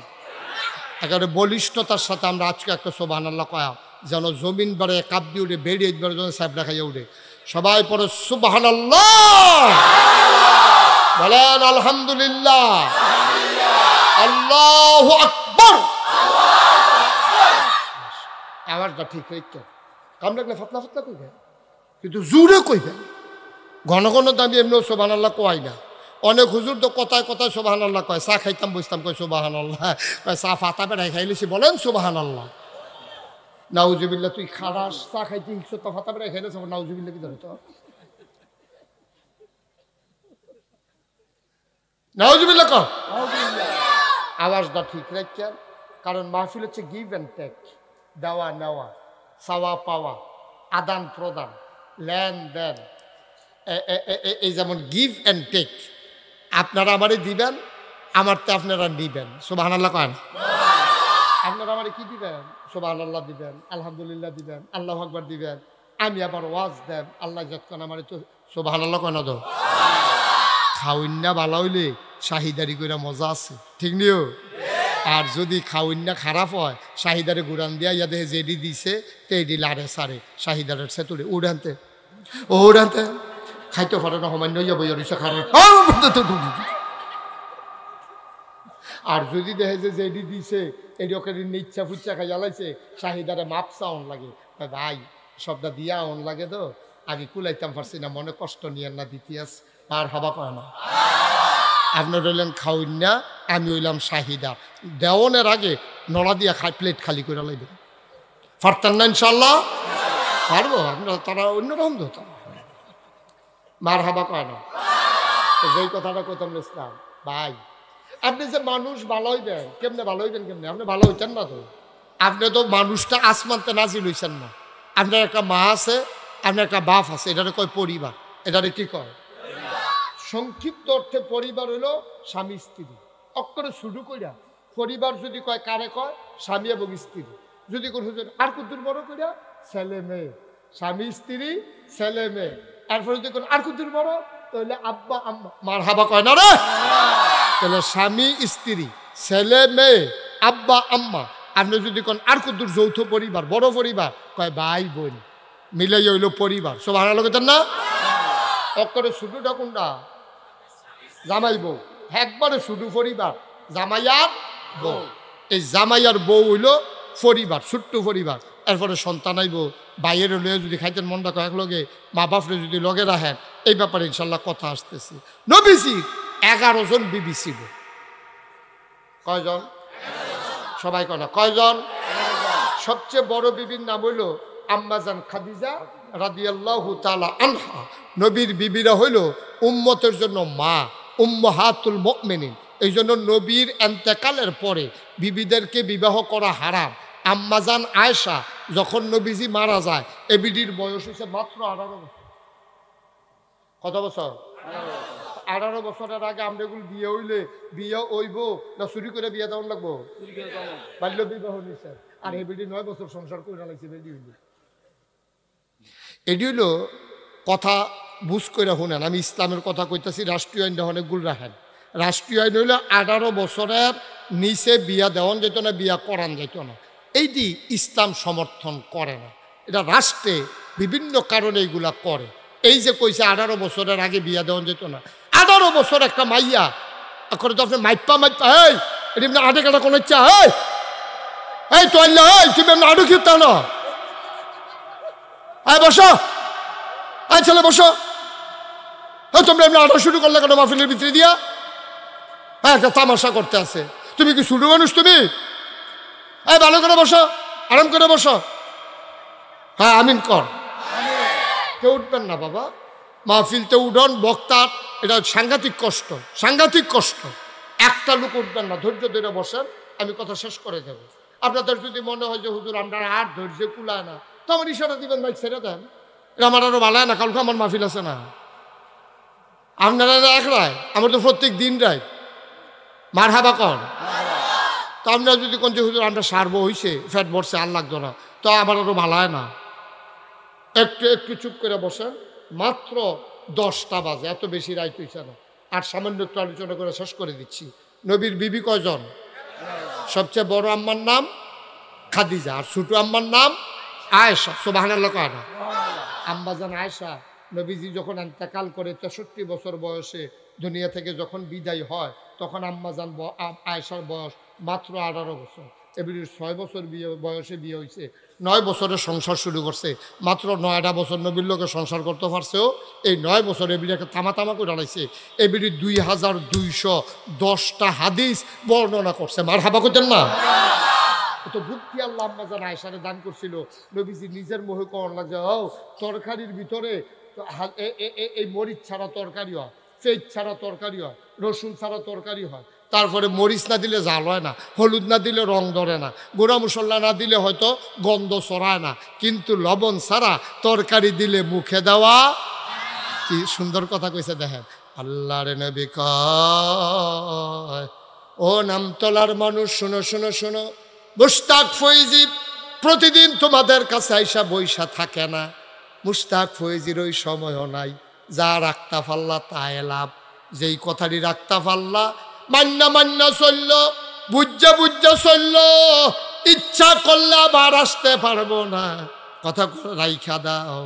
[SPEAKER 1] একেবারে বলিষ্ঠতার সাথে আমরা আজকে একটা সুবহানাল্লাহ কয়া যেন জমিন বাড়ে কাব্দি উঠে বেরিয়ে একবার যেন সাহেবরা খাইয়া উঠে। সবাই পরে সুবহানাল্লাহ বলেন, আলহামদুলিল্লাহ, আল্লাহু আকবার। আওয়াজটা ঠিক হইতে কাম লাগলে ফাতলা ফাতলা কইবে, কিন্তু জোরে কইবে। ঘন ঘন দামি এমনি সুবহানাল্লাহ কয় না। অনেক হুজুর তো কথায় কথায় সুবহানাল্লাহ কয়, চা খাইতাম বসতাম কয় সুবহানাল্লাহ, কয় চা ফাতা বেড়াই খাইলেছি বলেন সুবহানাল্লাহ। নাউজুবিল্লাহ, তুই খারাস চা খাইতে হিংসতা ফাতা বেড়াই খাইলেছ, নাউজুবিল্লাহ কি ধরে তো নাউজুবিল্লাহ কর। আওয়াজটা ঠিক রাখছেন, কারণ মাহফিল হচ্ছে গিভ অ্যান্ড টেক, দেওয়া নেওয়া, চাওয়া পাওয়া, আদান প্রদান, লেনদেন। এই যেমন গিভ অ্যান্ড টেক, আপনারা আমারে দিবেন, আমারতে আপনারা নিবেন। সুবহানাল্লাহ কন। আপনারা আমারে কি দিবেন? সুবহানাল্লাহ দিবেন, আলহামদুলিল্লাহ দিবেন, আল্লাহু আকবার দিবেন। আমি আবার ওয়াজ দেব, আল্লাহ যতক্ষণ আমারে তো সুবহানাল্লাহ কন দো। খাওয়িন্না ভালো হইলে শাহিদারি করে মজা আছে, ঠিক নিও। আর যদি খাওয়িন্না খারাপ হয়, শাহিদারে গুড়ান দিয়া ইয়াদে যেডি দিছে তেডি লারে সারে শাহিদারের সেতুরে উড়ানতে উড়ানতে খাইতে পারে না, সমান্য হইয়া বইয়া দিছে খারে। আর যদি দেখে যে যেডি দিছে এডি ওকে নিচ্ছা ফুচ্ছা খাই জ্বালাইছে, শাহিদারে মাপসা অন লাগে, ভাই সবটা দিয়া অন লাগে তো, আগে কুলাইতাম পারছি না, মনে কষ্ট নিয়ে না দিতিয়াস আর হবা কয় না। আপনি রইলেন খাওয়িন্না, আমি হইলাম শাহিদা। দেওয়ানের আগে নড়া দিয়া প্লেট খালি করে লাইবেন। পারতেন না ইনশাল্লাহ? পারবো। আপনারা তারা অন্যরকম তো মার হাবা কয় না। যেই কথাটা কইতাম ইসলাম ভাই, আপনি যে মানুষ ভালো হইবেন, কেমনে ভালো হইবেন? কেমনে আপনি ভালো হইতেন না তো? আপনি তো মানুষটা আসমানতে নাজিল হইছেন না। আপনার একটা মা আছে, আপনার একটা বাপ আছে, এটারে কয় পরিবার। এটারে কি কয়? সংক্ষিপ্ত অর্থে পরিবার হইল স্বামী স্ত্রী। অক্ষরে শুরু কইরা পরিবার যদি কয় কারে কয়? স্বামী এবং স্ত্রী। যদি কোন আর কুদ্দুর বড় কইরা ছেলে মেয়ে, স্বামী স্ত্রী ছেলে মেয়ে। এরপরে যদি কোন আর কুদ্দুর বড় তাহলে আব্বা আম্মা। মার হাবা কয় না রে? তাহলে স্বামী স্ত্রী ছেলে মেয়ে আব্বা আম্মা। আপনি যদি কোন আর কুদ্দুর যৌথ পরিবার, বড় পরিবার, কয় ভাই বোন মিলাই হইল পরিবার। সব হারা লোকের না অক্ষরে শুধুটা কোনটা? জামাই বউ। একবারে শুধু পরিবার, জামাই আর বউ। এই জামাই আর বউ হইল পরিবার, ছোট্ট পরিবার। এরপরে সন্তান আইব, বাইয়ের লয়ে যদি খাইতেন মনটা কয়েক লগে, মা বাপরে যদি লগে রাখেন, এই ব্যাপারে ইনশাল্লাহ কথা আসতেছে। নবীজি 11 জন বিবি ছিল। কয়জন? সবাই কয় না কয়জন? সবচেয়ে বড় বিবির নাম হইল আম্মাজান খাদিজা রাদিয়াল্লাহু তাআলা আনহা। নবীর বিবিরা হইল উম্মতের জন্য মা, উম্মাহাতুল মুমিনিন। এই জন্য নবীর ইন্তেকালের পরে বিবিদেরকে বিবাহ করা হারাম। আম্মাজান আয়েশা যখন নবীজি মারা যায়, এ বিডির বয়স হয়েছে মাত্র 18 বছর। কত বছর? 18 বছরের আগে আমরা এগুলো বিয়ে হইলে বিয়ে হইব না চুরি করে বিয়ে দেওয়ান লাগবো? বাল্য বিবাহ নিষেধ। আর এই বেটি 9 বছর সংসার করে লাগছে বেটি হইল। এটি হইল কথা বুঝ করে শুনেন, আমি ইসলামের কথা কইতেছি। রাষ্ট্রীয় আইনটা অনেকগুলো রাখেন। রাষ্ট্রীয় আইন হইল 18 বছরের নিচে বিয়া দেওয়ান যেত না, বিয়া করান যেত না। এইটি ইসলাম সমর্থন করে না। এটা রাষ্ট্রে বিভিন্ন কারণে এইগুলা করে। এই যে কইছে 18 বছরের আগে বিয়া দেওয়ান যেত না, 18 বছর একটা মাইয়া করে তো আপনি মাইপা এই এটি আপনি আধে কাটা কোনো ইচ্ছা এই তো আল্লাহ তুমি আপনি আরো খেতে না বসো, ছেলে বসো। তোমরা এমনি আরো শুরু করলে কেন মাহফিলের ভিতরে দিয়া? একটা তামাশা করতে আছে। তুমি কি ছোট মানুষ? তুমি ভালো করে বসো, আরাম করে বসো। হ্যাঁ আমিন কর। কেউ উঠবেন না বাবা, মাহফিলতে উঠন বক্তার এটা সাংঘাতিক কষ্ট, সাংঘাতিক কষ্ট। একটা লোক উঠবেন না, ধৈর্য ধরে বসেন, আমি কথা শেষ করে দেব। আপনাদের যদি মনে হয় যে হুজুর আমরা আর ধৈর্য কুলায় না, তো আমার ইশারা দিবেন, মাইক ছেড়ে দেন। এটা আমার আরো ভালো না, কালকে আমার মাহফিল আছে না। আপনারা এক রায়, আমার তো প্রত্যেক দিন রায় মার হাবা কর। তো আপনারা যদি কোন যে হুজুর আমরা সারবো হইছে, ফ্যাট বসছে আর লাগতো না, তো আমার আরো ভালো হয় না। একটু একটু চুপ করে বসেন। মাত্র 10টা বাজে, এত বেশি রায় হইছে না। আর সামান্য একটু আলোচনা করে শেষ করে দিচ্ছি। নবীর বিবি কয়জন? সবচেয়ে বড় আম্মার নাম খাদিজা, আর ছোট আম্মার নাম আয়েশা। সুবহানাল্লাহ কয় না? আম্মাজান আয়েশা নবীজি যখন ইন্তেকাল করে 63 বছর বয়সে দুনিয়া থেকে যখন বিদায় হয়, তখন আম্মাজান আয়েশার বয়স মাত্র 18 বছর। এবির 6 বছর বয়সে বিয়ে হয়েছে, 9 বছরের সংসার শুরু করছে। মাত্র 9টা বছর নবীর লোকে সংসার করতে পারছেও, এই 9 বছর এবিরিকে তামা করে ডালাইছে। এবিরি 2210টা হাদিস বর্ণনা করছে। মার হাবা করতেন না? তো বুদ্ধি আল্লাহ আম্মাজান আয়েশারে দান করছিল। নবীজি নিজের মুখে কর লাগে, তরকারির ভিতরে এই মরিচ ছাড়া তরকারি হয়, পেঁয়াজ ছাড়া তরকারি হয়, রসুন ছাড়া তরকারি হয়। তারপরে মরিচ না দিলে জাল হয় না, হলুদ না দিলে রং ধরে না, গুঁড়া মশলা না দিলে হয়তো গন্ধ ছড়ায় না, কিন্তু লবণ ছাড়া তরকারি দিলে মুখে দেওয়া। কি সুন্দর কথা কইছে দেখেন। আল্লাহর নবী কয়, ও নামতলার মানুষ শোনো শোনো শোনো, মুশতাক ফৈজি প্রতিদিন তোমাদের কাছে আইসা বইসা থাকে না। মুশতাক ফৈজির ওই সময়ও নাই। যা রাখতা পাল্লা তাই লাভ। যেই কথাটি রাখতা পাল্লা মান্না মান্না চলল, বুঝা বুঝা চলল, ইচ্ছা করলে আবার আসতে পারবো না। কথা রাইখা দাও।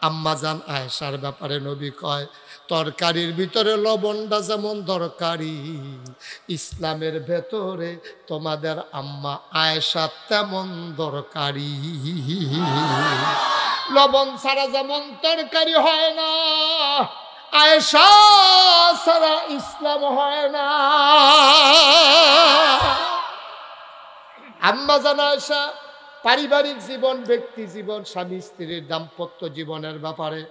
[SPEAKER 1] আম্মাজান আয়েশার ব্যাপারে নবী কয়, তরকারির ভিতরে লবণটা যেমন দরকারি, ইসলামের ভেতরে তোমাদের আম্মা আয়েশা তেমন দরকারি। লবণ ছাড়া যেমন তরকারি হয় না, আয়েশা ছাড়া ইসলাম হয় না। আম্মাজান আয়েশা পারিবারিক জীবন, ব্যক্তি জীবন, স্বামী স্ত্রীর দাম্পত্য জীবনের ব্যাপারে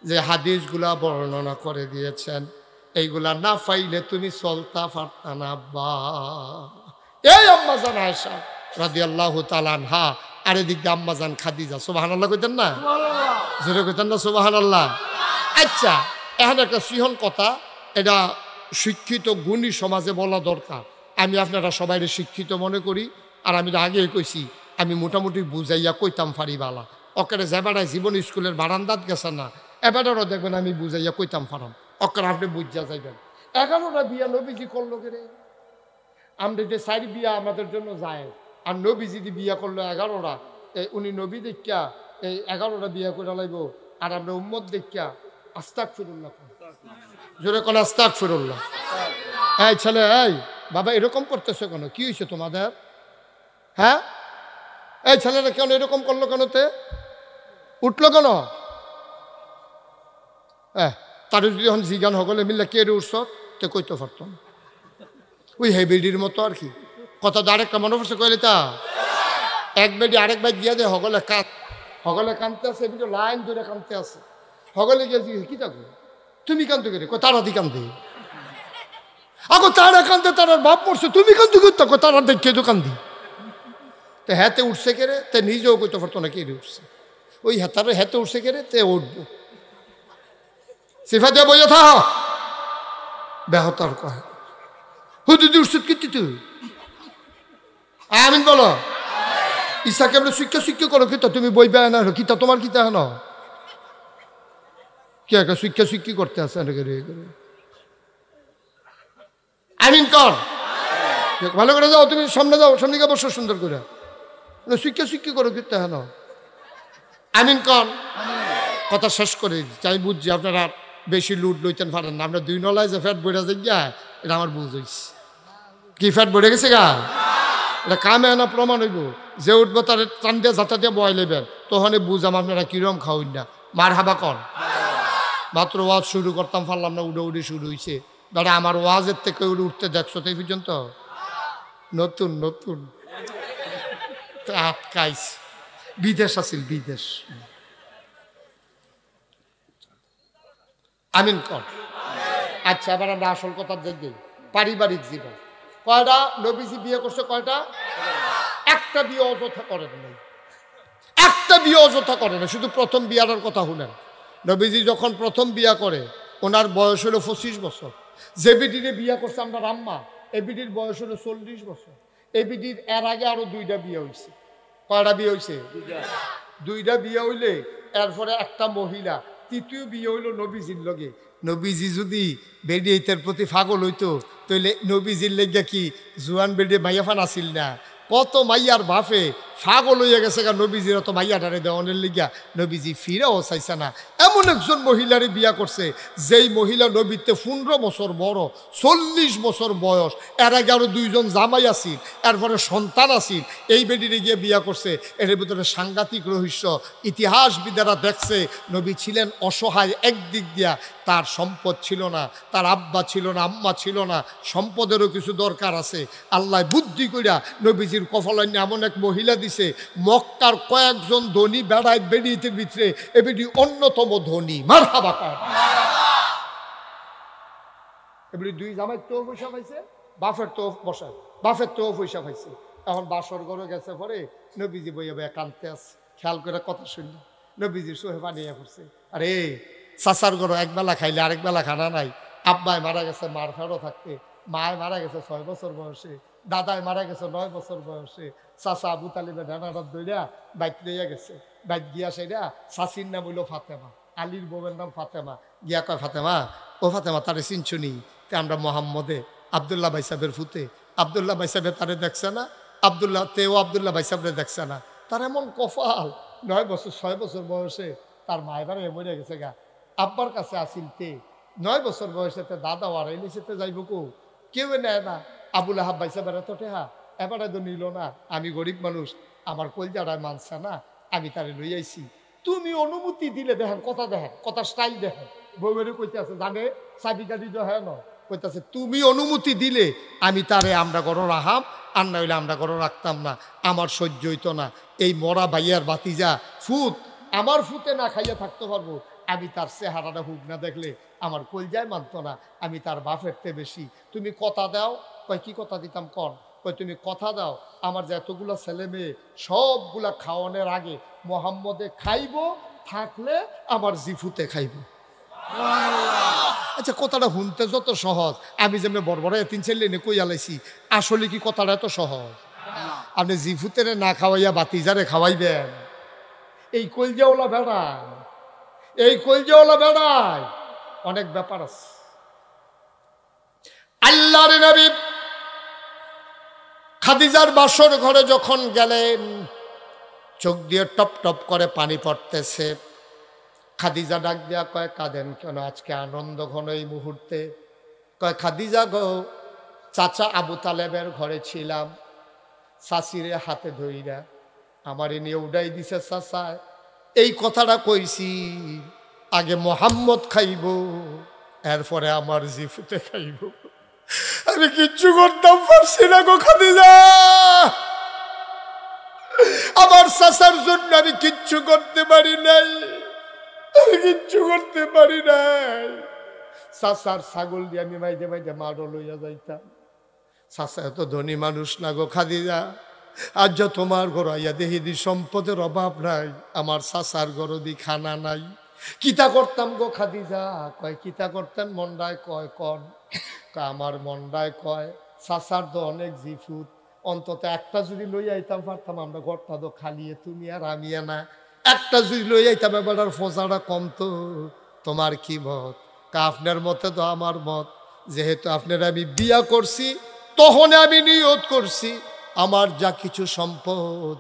[SPEAKER 1] যে হাদিসগুলা বর্ণনা করে দিয়েছেন, এইগুলা না পাইলে তুমি চলতা পারতা না। বা এই আম্মাজান আয়েশা রাদিয়াল্লাহু তাআলা আনহা, আর এদিকে আম্মাজান খাদিজা। সুবহানাল্লাহ কইতেন না? জোরে কইতেন না সুবহানাল্লাহ? আচ্ছা, এখন একটা সিহন কথা, এটা শিক্ষিত গুণী সমাজে বলা দরকার। আমি আপনারা সবাই শিক্ষিত মনে করি, আর আমি আগেই কইছি আমি মোটামুটি বুঝাইয়া কইতাম ফারি বালা। অকারে যেবারায় জীবন স্কুলের বারান্দাত গেছে না, এবারও দেখবেন আমি বুঝাইয়া কইতাম ফারাম, অকারে আপনি বুঝা যাইবেন। 11টা বিয়া নবীজি করলো কে রে? আমরা যে 4 বিয়া আমাদের জন্য যায়, আর নবীজি যদি বিয়া করলো 11টা, উনি নবী দেখিয়া এই 11টা বিয়া করে লাইব, আর আমরা উম্মত দেখিয়া আস্তাগফিরুল্লাহ। জোরে কোন আস্তাগফিরুল্লাহ। এই ছেলে, এই বাবা এরকম করতেছো কেন? কি হয়েছে তোমাদের? হ্যাঁ, এই ছেলেরা কেন এরকম করলো? কেন তে উঠলো কেন? তার যদি এখন জিগান হগলে মিললে কে রে উঠছ, তে কইতে পারত না। ওই হে বেডির মতো আর কি কথা। আরেকটা মনে পড়ছে কইলে তা এক বেডি আরেক ভাই দিয়া দে, হগলে কানতে আছে, লাইন ধরে কানতে আছে। হগলে গিয়ে কি থাকো তুমি কানতে করে? তারা দি কান্দে আগো, তারা কান্দে, তারার বাপ পড়ছে, তুমি কান্দু করতে তারা দেখে তো কান্দি। তো হ্যাঁতে উঠছে কেড়ে, তে নিজেও কইতে পারতো না কে উঠছে। ওই হাতারে হাতে উঠছে কেড়ে, তে উঠবো। সিফা দিয়ে বইয়া থাক, বেহতর কয় হুদুদি উৎসুদ কীর্তি তুই আমিন বলো ইসাকে আমরা শিক্ষা করো কিতা তুমি বই বেড়া না কিতা তোমার কিতা হেন কি একটা শিক্ষা করতে আছে আমিন কর ভালো করে যাও তুমি সামনে যাও সামনে গিয়ে বসো সুন্দর করে শিক্ষা করো কিতা হেন আমিন কর কথা শেষ করে চাই বুঝছি আপনারা বেশি লুট লইতেন পারেন না আমরা দুই নলায় যে ফ্যাট বইরা যাই এটা আমার বুঝ হইছে কি ফ্যাট বইরে গেছে গা এটা কামে না প্রমাণ হইব যে উঠবো তার টান দিয়ে যাতা দিয়ে বয় নেবেন তখন বুঝাম আপনারা কিরম খাওয়াই না মার হাবা কর মাত্র ওয়াজ শুরু করতাম পারলাম না উড়ে শুরু হয়েছে দাদা আমার ওয়াজের থেকে উঠতে দেখছো তো এই পর্যন্ত নতুন নতুন আটকাইস বিদেশ আছিল বিদেশ আমিন কর আচ্ছা এবার আমরা আসল কথা দেখি পারিবারিক জীবন কয়টা নবীজি বিয়ে করছে কয়টা একটা বিয়ে অযথা করেন নাই একটা বিয়ে অযথা করে না শুধু প্রথম বিয়ার কথা শুনেন নবীজি যখন প্রথম বিয়া করে ওনার বয়স হলো 25 বছর যে বিটিরে বিয়া করছে আমরা রাম্মা এই বিটির বয়স হলো 40 বছর এই বিটির এর আগে আরো দুইটা বিয়ে হয়েছে কয়টা বিয়ে হয়েছে দুইটা বিয়ে হইলে এরপরে একটা মহিলা তৃতীয় বিয়ে হইল নবীজির লগে নবীজি যদি বেডিয়ের প্রতি পাগল হইতো তাইলে নবীজির লেগে কি জুয়ান বেডিয়ে মাইয়াফান আসিল না কত মাইয়ার বাপে পাগল হইয়া গেছে গা নবীজির অত মাইয়াটারে দেওয়ানের লিগা নবীজি ফিরাও চাইছে না এমন একজন মহিলারে বিয়া করছে যেই মহিলা নবীতে 15 বছর বড় 40 বছর বয়স এর আগে আরো দুইজন জামাই আসিল এরপরে সন্তান আসিল এই বেডিরে গিয়ে বিয়া করছে এর ভিতরে সাংঘাতিক রহস্য ইতিহাসবিদেরা দেখছে নবী ছিলেন অসহায় একদিক দিয়া তার সম্পদ ছিল না তার আব্বা ছিল না আম্মা ছিল না সম্পদেরও কিছু দরকার আছে আল্লাহ বুদ্ধি কইরা নবীজির কফলান্য এমন এক মহিলা দিছে মক্কার কয়েকজন ধনী বেড়ায় বেডিতে ভিতরে এ বেডি অন্যতম ধনী মারহাবা কর এবারে দুই জামাই তো পয়সা পাইছে বাফের তো বসা বাফের তো পয়সা পাইছে এখন বাসর ঘরে গেছে পরে নবীজি বইয়া বইয়া কাঁদতে আছে খেয়াল করে কথা শুনল নবীজির সোহে বানিয়ে পড়ছে আরে চাচার ঘরে একবেলা খাইলে আরেক বেলা খানা নাই আব্বাই মারা গেছে মার ফেরো থাকতে মায় মারা গেছে 6 বছর বয়সে দাদায় মারা গেছে 9 বছর বয়সে চাচা আবু তালিবের ডানাটা দইরা বাইক লইয়া গেছে বাইক গিয়া সেটা চাচির নাম হইল ফাতেমা আলীর বউয়ের নাম ফাতেমা গিয়া কয় ফাতেমা ও ফাতেমা তারে চিনছুনি তে আমরা মোহাম্মদে আবদুল্লাহ ভাই সাহেবের ফুতে আবদুল্লাহ ভাই সাহেবের তারে দেখছে না আবদুল্লাহ তেও আবদুল্লাহ ভাই সাহেবরে দেখছে না তার এমন কফাল 9 বছর 6 বছর বয়সে তার মায়ের মরে গেছে গা আব্বার কাছে আসিল তে 9 বছর বয়সেতে দাদা ওয়ারাইলে সেতে যাইব কেউ নেয় না আবুল আহাব ভাই সাহেবের এত টেহা এবারে তো নিল না আমি গরিব মানুষ আমার কলজাটায় মানছে না আমি তারে লই আইছি তুমি অনুমতি দিলে দেখেন কথা স্টাইল দেখেন বউয়ের কইতে আছে জানে চাবি কাটি তো হ্যাঁ না কইতেছে তুমি অনুমতি দিলে আমি তারে আমরা ঘরে রাখাম আর না হইলে আমরা ঘরে রাখতাম না আমার সহ্য হইতো না এই মরা ভাইয়ার বাতিজা ফুত আমার ফুতে না খাইয়া থাকতে পারবো আমি তার চেহারাটা হুক না দেখলে আমার কলজায় মানতো না আমি তার বাপেরতে বেশি তুমি কথা দাও কয় কি কথা দিতাম কন কয় তুমি কথা দাও আমার যে এতগুলো ছেলে মেয়ে সবগুলা খাওয়ানোর আগে মোহাম্মদে খাইব থাকলে আমার জিফুতে খাইব আচ্ছা কথাটা শুনতে যত সহজ আমি যেমনি বড় তিন ছেলে এনে কই আলাইছি আসলে কি কথাটা এত সহজ আপনি জিফুতের না খাওয়াইয়া বাতিজারে খাওয়াইবেন এই কলজাওয়ালা বেড়ায় এই কলজাওয়ালা বেড়ায় অনেক ব্যাপার আছে আল্লাহর নবী খাদিজার বাসর ঘরে যখন গেলেন চোখ দিয়ে টপ টপ করে পানি পড়তেছে খাদিজা ডাক দিয়া কয় কাঁদেন কেন আজকে আনন্দ ঘন এই মুহূর্তে কয় খাদিজা গো চাচা আবু তালেবের ঘরে ছিলাম চাচিরে হাতে ধইরা আমারে নিয়ে উড়াই দিছে চাচা এই কথাটা কইছি আগে মোহাম্মদ খাইব এরপরে আমার জিফুতে খাইব আমি কিচ্ছু করতাম পারছি না গো খাদিজা আমার চাচার জন্য আমি কিচ্ছু করতে পারি নাই আমি কিচ্ছু করতে পারি নাই চাচার ছাগল দিয়ে আমি মাইদে মাইদে মারো লইয়া যাইতাম চাচা এত ধনী মানুষ না গো খাদিজা আজ যা তোমার ঘর আইয়া দেখি দি সম্পদের অভাব নাই আমার চাচার ঘর দি খানা নাই কিতা করতাম গো খাদিজা? কয় কিতা করতেন মন্ডায়? কয় কন। আমার মন্ডায় কয় চাচার তো অনেক জিফুত, অন্তত একটা যদি লই আইতাম পারতাম, আমরা ঘরটা তো খালিয়ে তুমি আর আমি না, একটা যদি লই আইতাম এবার ফোজাটা কমতো। তোমার কি মত? আপনার মতে তো আমার মত, যেহেতু আপনার আমি বিয়া করছি তখন আমি নিয়ত করছি আমার যা কিছু সম্পদ,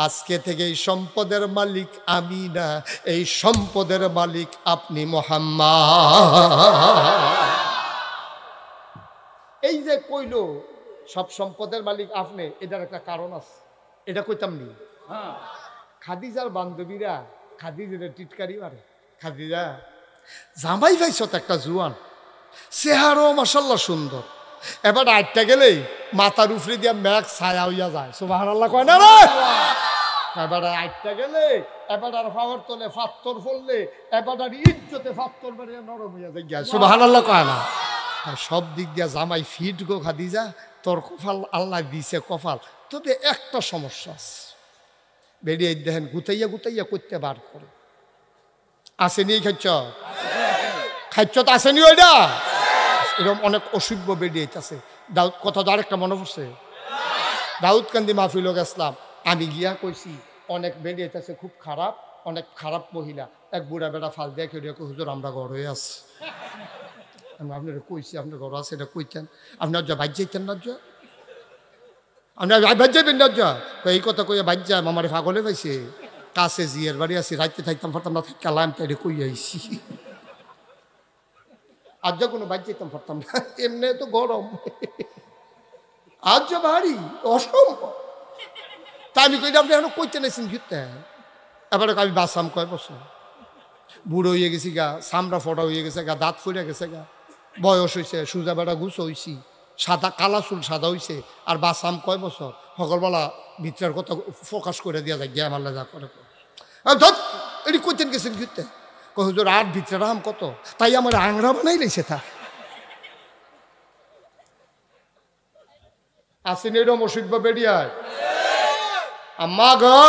[SPEAKER 1] আজকে থেকে এই সম্পদের মালিক আমি না, এই সম্পদের মালিক আপনি মুহাম্মদ। এই যে কইল সব সম্পদের মালিক আপনি, এটার একটা কারণ আছে, এটা কইতাম নি। খাদিজার বান্ধবীরা খাদিজার টিটকারি মারে, খাদিজা জামাই ভাইছ তো একটা জুয়ান, চেহারাও মাশাআল্লাহ সুন্দর, এবার আটটা গেলেই মাথার উপরে দিয়া মেঘ ছায়া হইয়া যায়, সুবহানাল্লাহ কয় না রে? এবার আটটা গেলে এবার আর পাওয়ার তোলে ফাত্তর ফললে এবার আর ইজ্জতে ফাত্তর বেরিয়ে নরম হইয়া যায়, সুবহানাল্লাহ কয় না? সব দিক দিয়া জামাই ফিট গো খাদিজা, তোর কপাল আল্লাহ দিছে কপাল, তবে একটা সমস্যা আছে, বেরিয়ে দেখেন গুতাইয়া গুতাইয়া করতে বার করে। আসেনি খাচ্ছ? খাচ্ছ তো আসেনি ওইটা? এরকম অনেক অসভ্য বেরিয়ে আছে। দাউদ কথা তো আরেকটা মনে পড়ছে, দাউদ কান্দি মাহফিল গেছিলাম, আমি গিয়া কইছি অনেক বেরিয়ে আছে খুব খারাপ, অনেক খারাপ মহিলা, এক বুড়া বেড়া ফাল দিয়ে কেউ হুজুর আমরা ঘর হয়ে আছি। আমি আপনারা কইছি আপনার ঘর আছে, এটা কইতেন আপনার যা বাইর যাইতেন না, যা আপনার বাইর যাইবেন না, যা এই কথা কইয়া বাইর যায় আমার পাগলে পাইছে, কাছে জিয়ের বাড়ি আছি, রাইতে থাকতাম পারতাম না, কালাম তাই কই আইছি, আজ যা কোনো বাইর যাইতাম পারতাম না, এমনি তো গরম, আজ যা ভারী অসম্ভব। তা আমি কইলে আপনি এখন কইতে নাইছেন ঘুরতে, এবারে আমি বাসাম কয় বছর, বুড়ো হয়ে গেছি গা, চামড়া ফটা হয়ে গেছে গা, দাঁত ফুলে গেছে গা, বয়স হয়েছে, সুজা বেড়া গুছ হয়েছি, সাদা কালা চুল সাদা হয়েছে, আর বাসাম কয় বছর, সকালবেলা ভিতরের কথা ফোকাস করে দিয়া যায়, গিয়ে মারলে যা করে ধর এটি কইতেন গেছেন ঘুরতে, হুজুর আর ভিতরে আম কত, তাই আমার আংরা বানাই লেছে তা আসেন এরম অসুখ বেরিয়ায়। আম্মা গো,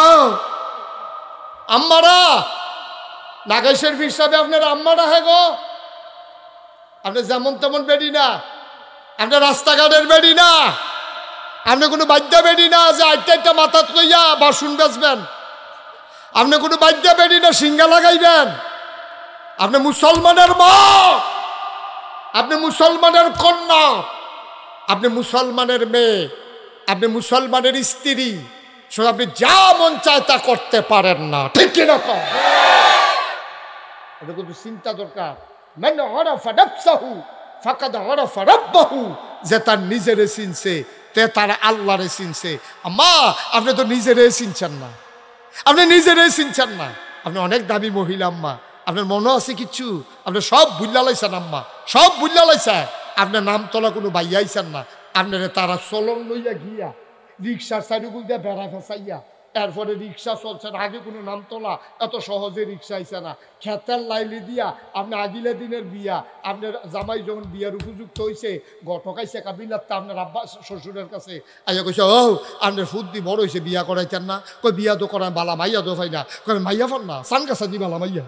[SPEAKER 1] আম্মারা নাগেশের হিসাবে আপনার আম্মারা হ্যাঁ গো, আপনি যেমন তেমন বেড়ি না, আপনার রাস্তাঘাটের বেড়ি না, আপনি কোনো বাদ্যা বেড়ি না যে আটটা মাথাত লইয়া বাসন বেচবেন, আপনি কোনো বাদ্যা বেড়ি না সিঙ্গা লাগাইবেন, আপনি মুসলমানের মা, আপনি মুসলমানের কন্যা, আপনি মুসলমানের মেয়ে, আপনি মুসলমানের স্ত্রী, সব আপনি যা মন চায় তা করতে পারেন না, ঠিক কিনা? এটা কিন্তু চিন্তা দরকার। মান আরাফা নাফসাহু ফাকাদ আরাফা রাব্বাহু, যে তার নিজেরে চিনছে তে তার আল্লাহরে চিনছে। আম্মা আপনি তো নিজেরে চিনছেন না, আপনি নিজেরে চিনছেন না, আপনি অনেক দামি মহিলা আম্মা, আপনার মনে আছে কিচ্ছু, আপনি সব ভুল্লা লাইছেন আম্মা, সব ভুল্লা লাইছেন, আপনার নাম তোলা কোনো বাইয়াইছেন না, আপনার তারা চলন লইয়া গিয়া রিক্সার সাইডগুল দিয়ে বেড়া ফেসাইয়া, এরপরে রিক্সা চলছে না, আগে কোনো নাম তোলা এত সহজে রিক্সা আইছে না, খেতের লাইলি দিয়া আপনি আগিলে দিনের বিয়া, আপনার জামাই যখন বিয়ার উপযুক্ত হয়েছে গঠকাইছে কাবিলাতে আপনার আব্বা শ্বশুরের কাছে আইয়া কইছে, ও আপনার ফুদ্দি বড় হয়েছে, বিয়া করাইতেন না? কই বিয়া তো করায় বালা মাইয়া তো পাই না, কই মাইয়া পান না, সান গাছা দি বালা মাইয়া,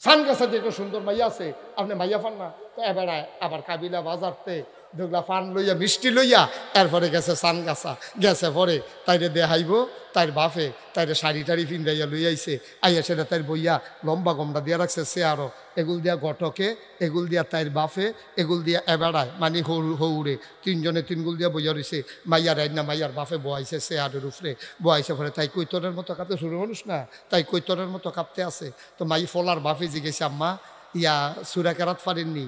[SPEAKER 1] সান গাছা দিয়ে একটা সুন্দর মাইয়া আছে, আপনি মাইয়া পান না? তো এবার আবার কাবিলা বাজারতে দুগলা পান লইয়া মিষ্টি লইয়া এরপরে গেছে সান গাছা, গেছে পরে তাইরে দেখাইব, তাইর বাপে তাইরে শাড়ি টাড়ি পিন্ধাইয়া লই আইছে, আইয়া সেটা তাইর বইয়া লম্বা গমটা দিয়া রাখছে, সে আরো এগুল দিয়া গটকে, এগুল দিয়া তাইর বাপে, এগুল দিয়া এবেড়ায় মানে হৌরে তিনজনে তিনগুল দিয়া বইয়া রয়েছে, মাইয়ার আইনা মাইয়ার বাপে বয়াইছে সে আরের উপরে বয়াইছে, পরে তাই কৈতরের মতো কাঁপতে শুরু মানুষ না, তাই কৈতরের মতো কাঁপতে আছে। তো মাই ফলার বাপে জিগেছে, আম্মা ইয়া সুরা কেরাত পারেননি,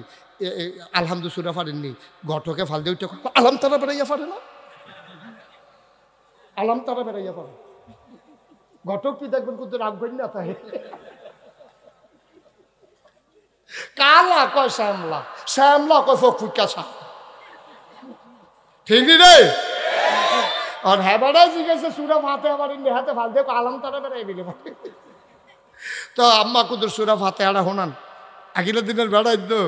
[SPEAKER 1] আলহামদু সুরা পারেননি, ঘটকে ফাল দিয়ে উঠে আলাম তারা বেড়াইয়া পারে না, আলাম তারা বেড়াইয়া পারে, ঘটক কি দেখবেন কিন্তু রাগ করি না, তাই কালা কয় শ্যামলা, শ্যামলা কয় ফুকা সা, ঠিক রে? আর হ্যাঁ বেড়াই জিজ্ঞেসে সুরা ফাতে আবার হাতে ফাল দিয়ে আলাম তারা বেড়াই বিলে, তো আম্মা কুদুর সুরা ফাতে হাড়া হোনান, আগিলা দিনের বেড়াই তো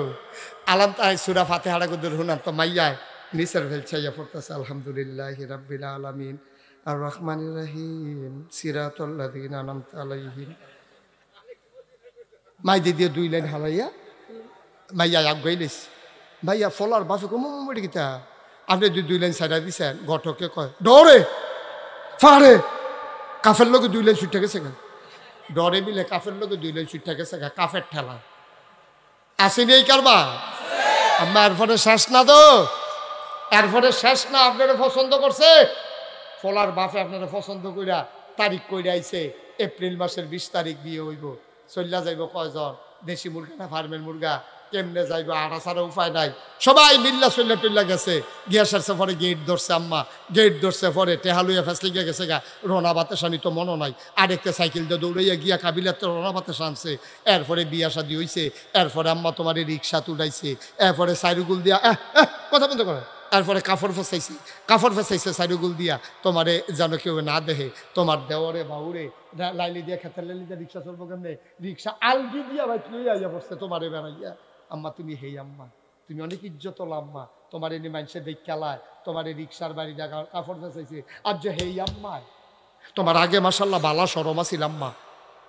[SPEAKER 1] আলাম তাই সুরা ফাতে হাড়া কুদুর হোনান, তো মাইয়ায় নিচের ফেলছাইয়া পড়তেছে আলহামদুলিল্লাহ রাব্বিল আলামিন আর রহমানির রহিম সিরাতুল লাযিনা আনআমতা আলাইহিম। মাই দিয়ে 2 লাইন হালাইয়া মাইয়া আগাইলিস ভাইয়া ফলার বাফে কম মরে গিতা আপনি 2 লাইন সাইডা দিছেন। ঘটকে কয় ডরে ফাড়ে কাফের লোকে 2 লাইন ছুটে গেছে গা। ডরে মিলে কাফের লোকে 2 লাইন ছুটে গেছে গা। কাফের ঠেলা আসেনি এই কারবা। আম্মা এরপরে শেষ না তো, এরপরে শেষ না। আপনারা পছন্দ করছে ফলার বাফে, আপনারা পছন্দ কইরা তারিখ কইরা আইছে এপ্রিল মাসের 20 তারিখ বিয়ে হইব। চল্লা যাইব কয়জন, দেশি মুরগা না ফার্মের মুরগা, কেমনে যাইব আড়া ছাড়া উপায় নাই। সবাই মিল্লা চল্লা টল্লা গেছে, গিয়া সারছে পরে গেট ধরছে। আম্মা গেট ধরছে পরে টেহালুয়া ফেসলে গিয়ে গেছে গা। রোনা বাতে সানি তো মনে নাই, আরেকটা সাইকেল দিয়ে দৌড়াইয়া গিয়া কাবিলাতে রোনা বাতে সানছে। এরপরে বিয়া শাদি হইছে। এরপরে আম্মা তোমার রিক্সা তুলাইছে। এরপরে সাইরুগুল দিয়া কথা বন্ধ করে। এরপরে কাপড় ফেসাইছে সাইরুগুল দিয়া, তোমারে যেন কেউ না দেখে। তোমার দেওয়ারে বাউরে লাইলি দিয়া খেতের লাইলি দিয়া রিক্সা চলবো কেমনে, রিক্সা আলগি দিয়া ভাই লইয়া আইয়া বসছে তোমারে বেড়াইয়া। আম্মা তুমি হেই আম্মা, তুমি অনেক ইজ্জত আম্মা, তোমার এনে মানুষের দেখ খেলায়, তোমার রিক্সার বাড়ি জায়গা কাপড় ফেসাইছে। আর যে হেই আম্মা, তোমার আগে মাশাল্লাহ বালা শরম আছিল আম্মা,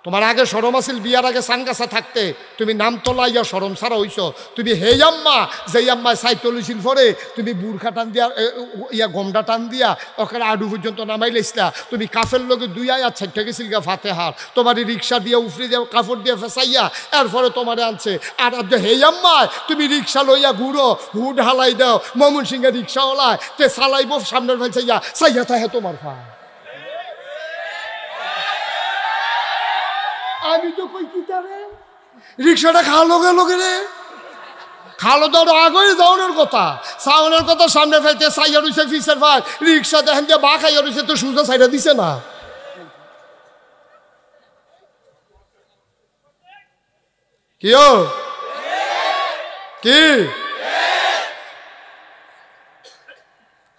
[SPEAKER 1] তোমার আগে শরম আছিল। বিয়ার আগে সানগাছা থাকতে তুমি নাম তোলাইয়া শরম ছাড়া হইছ। তুমি হে আম্মা, যেই আম্মা সাইকেল হইছিল পরে তুমি বুরখা টান দিয়া গমটা টান দিয়া ওখানে আডু পর্যন্ত নামাই লাইছিলা। তুমি কাফের লোকে 2 আয়াত ছাইটে গেছিল গা ফাতেহার। তোমার রিক্সা দিয়ে উফরি দিয়ে কাপড় দিয়ে ফেসাইয়া এরপরে তোমারে আনছে। আর হে আম্মা তুমি রিক্সা লইয়া ঘুরো, হুড হালাই দাও ময়মন সিংহের রিক্সাওয়ালায় তে চালাইব সামনের ফেলছাইয়া চাইয়া তাহে তোমার ফা। আমি তো কই কি তারে রিক্সাটা খালো গেল রে, খালো দাও আগে যাওয়ার কথা, সাউনের কথা সামনে ফেলতে সাইয়া রইছে ফিসের ভাই। রিক্সা দেখেন যে বা খাইয়া রইছে তো সুজা সাইডা দিছে না। কিও কি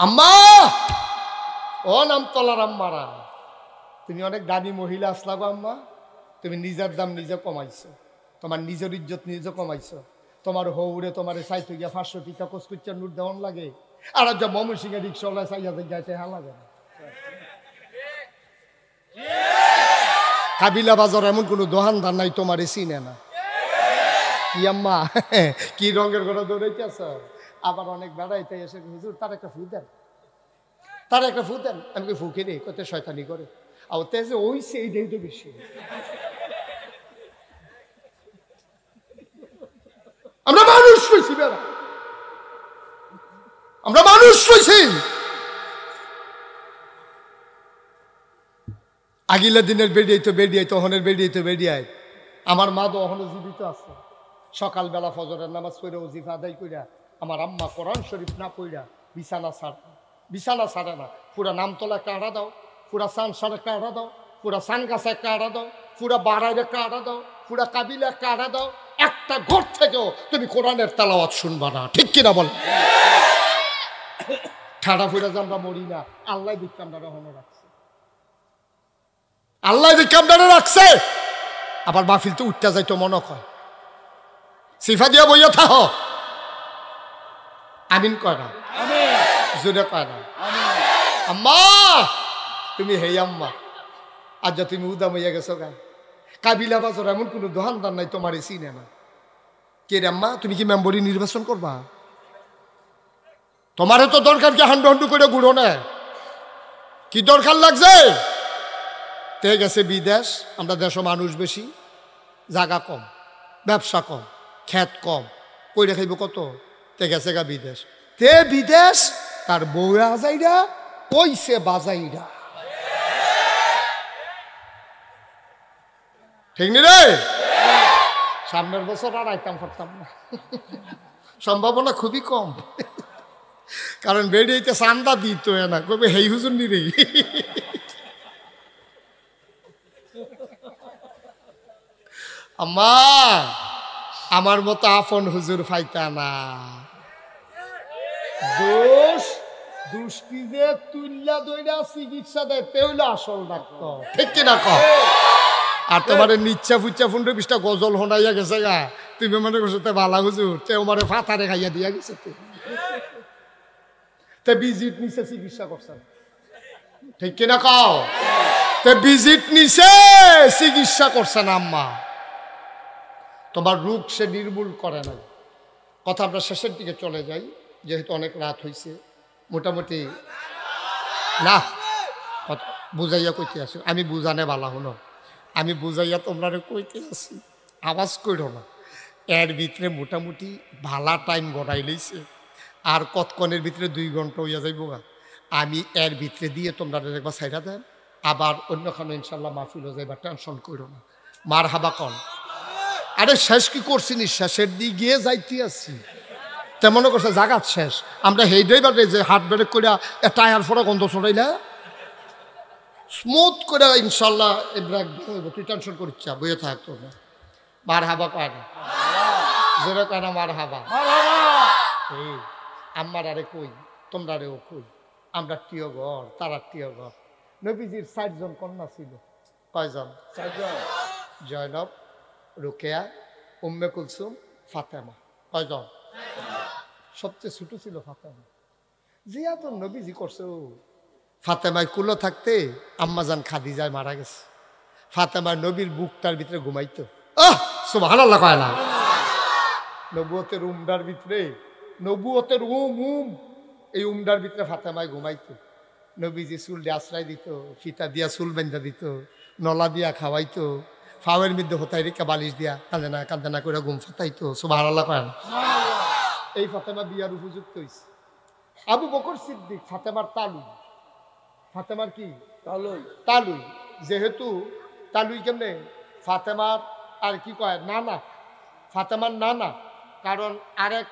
[SPEAKER 1] আম্মা, ও নাম তলার আম্মারা, তুমি অনেক দামি মহিলা আসলা গো আম্মা। তুমি নিজের দাম নিজে কমাইছো, তোমার নিজের ইজ্জত নিজে কমাইছো। তোমার হৌরে তোমার চাইতে গিয়া 500 টিকা কচকুচ্চার নোট দেওয়ান লাগে। আর যা ময়মন সিংহের রিক্সাওয়ালা চাইয়া যাইতে হা লাগে না। কাবিলা বাজার এমন কোনো দোকানদার নাই তোমার চিনে না। কি আম্মা কি রঙের ঘরে দৌড়াইতেছ। আবার অনেক বেড়াইতে এসে হুজুর তার একটা ফু দেন, তার একটা ফু দেন। আমি কি ফুকে রে কত শয়তানি করে। আর তেজে ওইছে এইটাই তো বেশি। আমরা মানুষ হইছি বেড়া, আমরা মানুষ হইছি। আগিলা দিনের বেরিয়াইতো হনের বেরিয়াই। আমার মা তো অহনো জীবিত আছে। সকালবেলা ফজরের নামাজ পড়ে ওজিফা আদায় কইরা আমার আম্মা কোরআন শরীফ না পড়া বিছানা ছাড়ে না। পুরা নামতলা একটা আড়া দাও, পুরা সানসার একটা আড়া দাও, পুরা সানগাছা একটা আড়া দাও, পুরা বাড়াইয়ের একটা আড়া দাও, পুরা কাবিলা একটা আড়া দাও। একটা ঘর থেকেও তুমি কোরআনের তেলাওয়াত শুনবা না, ঠিক কিনা বল? ঠাডা ফুরা যে আমরা মরি না, আল্লাহ দিকে আমরা রহমত রাখছে, আল্লাহ দিকে আমরা রাখছে। আবার মাহফিল তো উঠতে যাইতো মনে কয় সিফা দিয়া বইয়া থাহ, আমিন কয় না, জোরে কয় না। আম্মা তুমি হেই আম্মা, আজ যা তুমি উদাম হইয়া গেছো গা। কাবিলা বাজার এমন কোনো দোকানদার নাই তোমার চিনে না। কে রে আম্মা, তুমি কি মেম্বরি নির্বাচন করবা? তোমারও তো দরকার কি হান্ডু হান্ডু করে ঘুরো না, কি দরকার লাগছে? তে গেছে বিদেশ, আমরা দেশে মানুষ বেশি, জায়গা কম, ব্যবসা কম, খ্যাত কম, কইরা খাইব কত? তে গেছে গা বিদেশ। তে বিদেশ তার বউ আজাইরা ওইসে বাজাইরা, ঠিক নি রে? সামনের বছর আর আইতাম পারতাম না, সম্ভাবনা খুবই কম। কারণ বেরিয়েতে চান্দা দিত না, কবে হেই হুজুর নি রে। আম্মা আমার মতো আপন হুজুর ফাইতা না। দোষ দুষ্টি যে তুল্লা দইরা চিকিৎসা দেয় তে হইলো আসল ডাক্তার, ঠিক কিনা কও? আর তোমার নিচ্ছা ফুচ্ছা 15-20টা গজল শোনাইয়া গেছে গা, তুমি মনে করছো তে বালা হুজুর, তে আমারে ফাতারে খাইয়া দিয়া গেছে। তে বিজিট নিচে চিকিৎসা করছেন, ঠিক কিনা কও? তে ভিজিট নিছে, চিকিৎসা করছে না আম্মা, তোমার রোগ সে নির্মূল করে নাই। কথা আমরা শেষের দিকে চলে যাই, যেহেতু অনেক রাত হয়েছে। মোটামুটি না, কথা বুঝাইয়া কইতে আসি, আমি বুঝানে বালা হলো, আমি বুঝাইয়া তোমরা কইতে আসি, আওয়াজ করো না। এর ভিতরে মোটামুটি ভালা টাইম গড়াই লইছে, আর কতক্ষণের ভিতরে 2 ঘন্টা হইয়া যাইব। আমি এর ভিতরে দিয়ে তোমরা একবার সাইডা দেন, আবার অন্যখানে ইনশাল্লাহ মাহফিল হয়ে যাইবা, টেনশন করো না। মার হাবা কন। আরে শেষ কি করছি নি, শেষের দিকে গিয়ে যাইতে আসছি। তেমন করছে জাগাত শেষ, আমরা হেইডাই বাদে যে হাত ব্রেক করে টায়ার ফোড়া গন্ধ ছড়াইলে স্মুথ করে ইনশাল্লাহ ব্রেক হইব। তুই টেনশন করিস বইয়ে থাকতো না। মার হাবা কয় না, জোরে কয় না মার হাবা। এই আমার আরে কই, তোমরা আরেও কই, আমরা টিয় ঘর, তারা টিয় ঘর। নবীজির 4 জন কন্যা ছিল। কয়জন? 4 জন। জয়নব, রুকেয়া, উম্মে কুলসুম, ফাতেমা। কয়জন? সবচেয়ে ছোট ছিল ফাতেমা। জিয়া তো নবীজি করছে। ফাতেমায় কুলো থাকতে আম্মাজান খাদিজায় মারা গেছে। ফাতেমা নবীর বুকটার ভিতরে ঘুমাইতো। সুবহানাল্লাহ কয় না? নবুয়তের উমডার ভিতরে, নবুয়তের এই উমডার ভিতরে ফাতেমায় ঘুমাইতো। নবীজি চুল দিয়ে আশ্রয় দিত, ফিতা দিয়া চুল বেঁধা দিত, নলা দিয়া খাওয়াইতো, ফাওয়ের মধ্যে হতাই রেখা বালিশ দিয়া কান্দে না করে ঘুম ফাতাইতো। সুবহানাল্লাহ কয় না? এই ফাতেমা বিয়ার উপযুক্ত হয়েছে। আবু বকর সিদ্দিক ফাতেমার তালুই। ফাতেমার কি? তালুই। যেহেতু তালুই কেমনে? ফাতেমার আর কি কয় নানা, ফাতেমার নানা। কারণ আরেক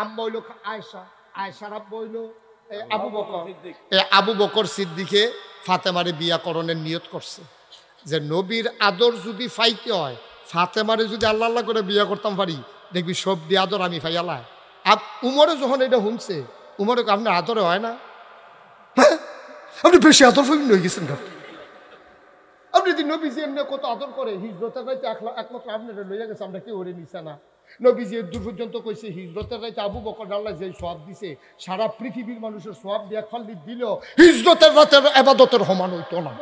[SPEAKER 1] আম্মা হইল আয়েশা, আয়েশার আব্বা হইল আবু বকর। এই আবু বকর সিদ্দিকে ফাতেমারে বিয়া করণের নিয়ত করছে যে নবীর আদর যদি ফাইতে হয়, ফাতেমারে যদি আল্লাহ আল্লাহ করে বিয়া করতাম পারি, দেখবি সব দিয়ে আদর আমি ফাইয়ালাই। উমরে যখন এটা শুনছে, উমরে আপনার আদরে হয় না? হ্যাঁ, আপনি বেশি আদর ফাইন হয়ে গেছেন। আপনি যদি নবীজি এমনি কত আদর করে, হিজরতের রাইতে একমাত্র আপনারা লইয়া গেছে, আমরা কেউ ওরে নিছে না। নবীজি দূর পর্যন্ত কইছে হিজরতের রাইতে আবু বকর আল্লাহ যে সওয়াব দিছে, সারা পৃথিবীর মানুষের সওয়াব দিয়া খালি দিল, হিজরতের রাতের ইবাদতের সমান হইতো না।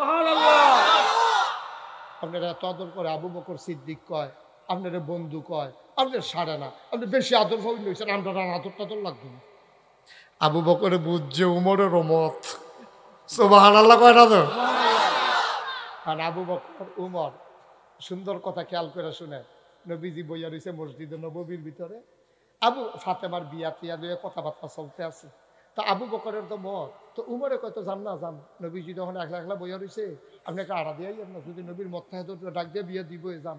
[SPEAKER 1] আপনারা এত আদর করে আবু বকর সিদ্দিক কয়, আপনারা বন্ধু কয়, আপনার সারে না, আপনি বেশি আদর ফাইন হয়েছেন, আমরা আদর টাদর লাগবে না। আবু বকরে বুঝছে উমরের রমত। সুবহানাল্লাহ কয় না তো? আর আবু বকর উমর সুন্দর কথা খেয়াল করে শুনে, নবীজি বইয়া রয়েছে মসজিদে নববীর ভিতরে, আবু ফাতেমার বিয়া টিয়া লইয়া কথাবার্তা চলতে আছে। তা আবু বকরের তো মত, তো উমরে কয়তো যান না যান, নবীজি যখন একলা একলা বইয়া রয়েছে, আপনি একটা আড়া দিয়াই না, যদি নবীর মত থাকে তো ডাক দিয়ে বিয়া দিব যান।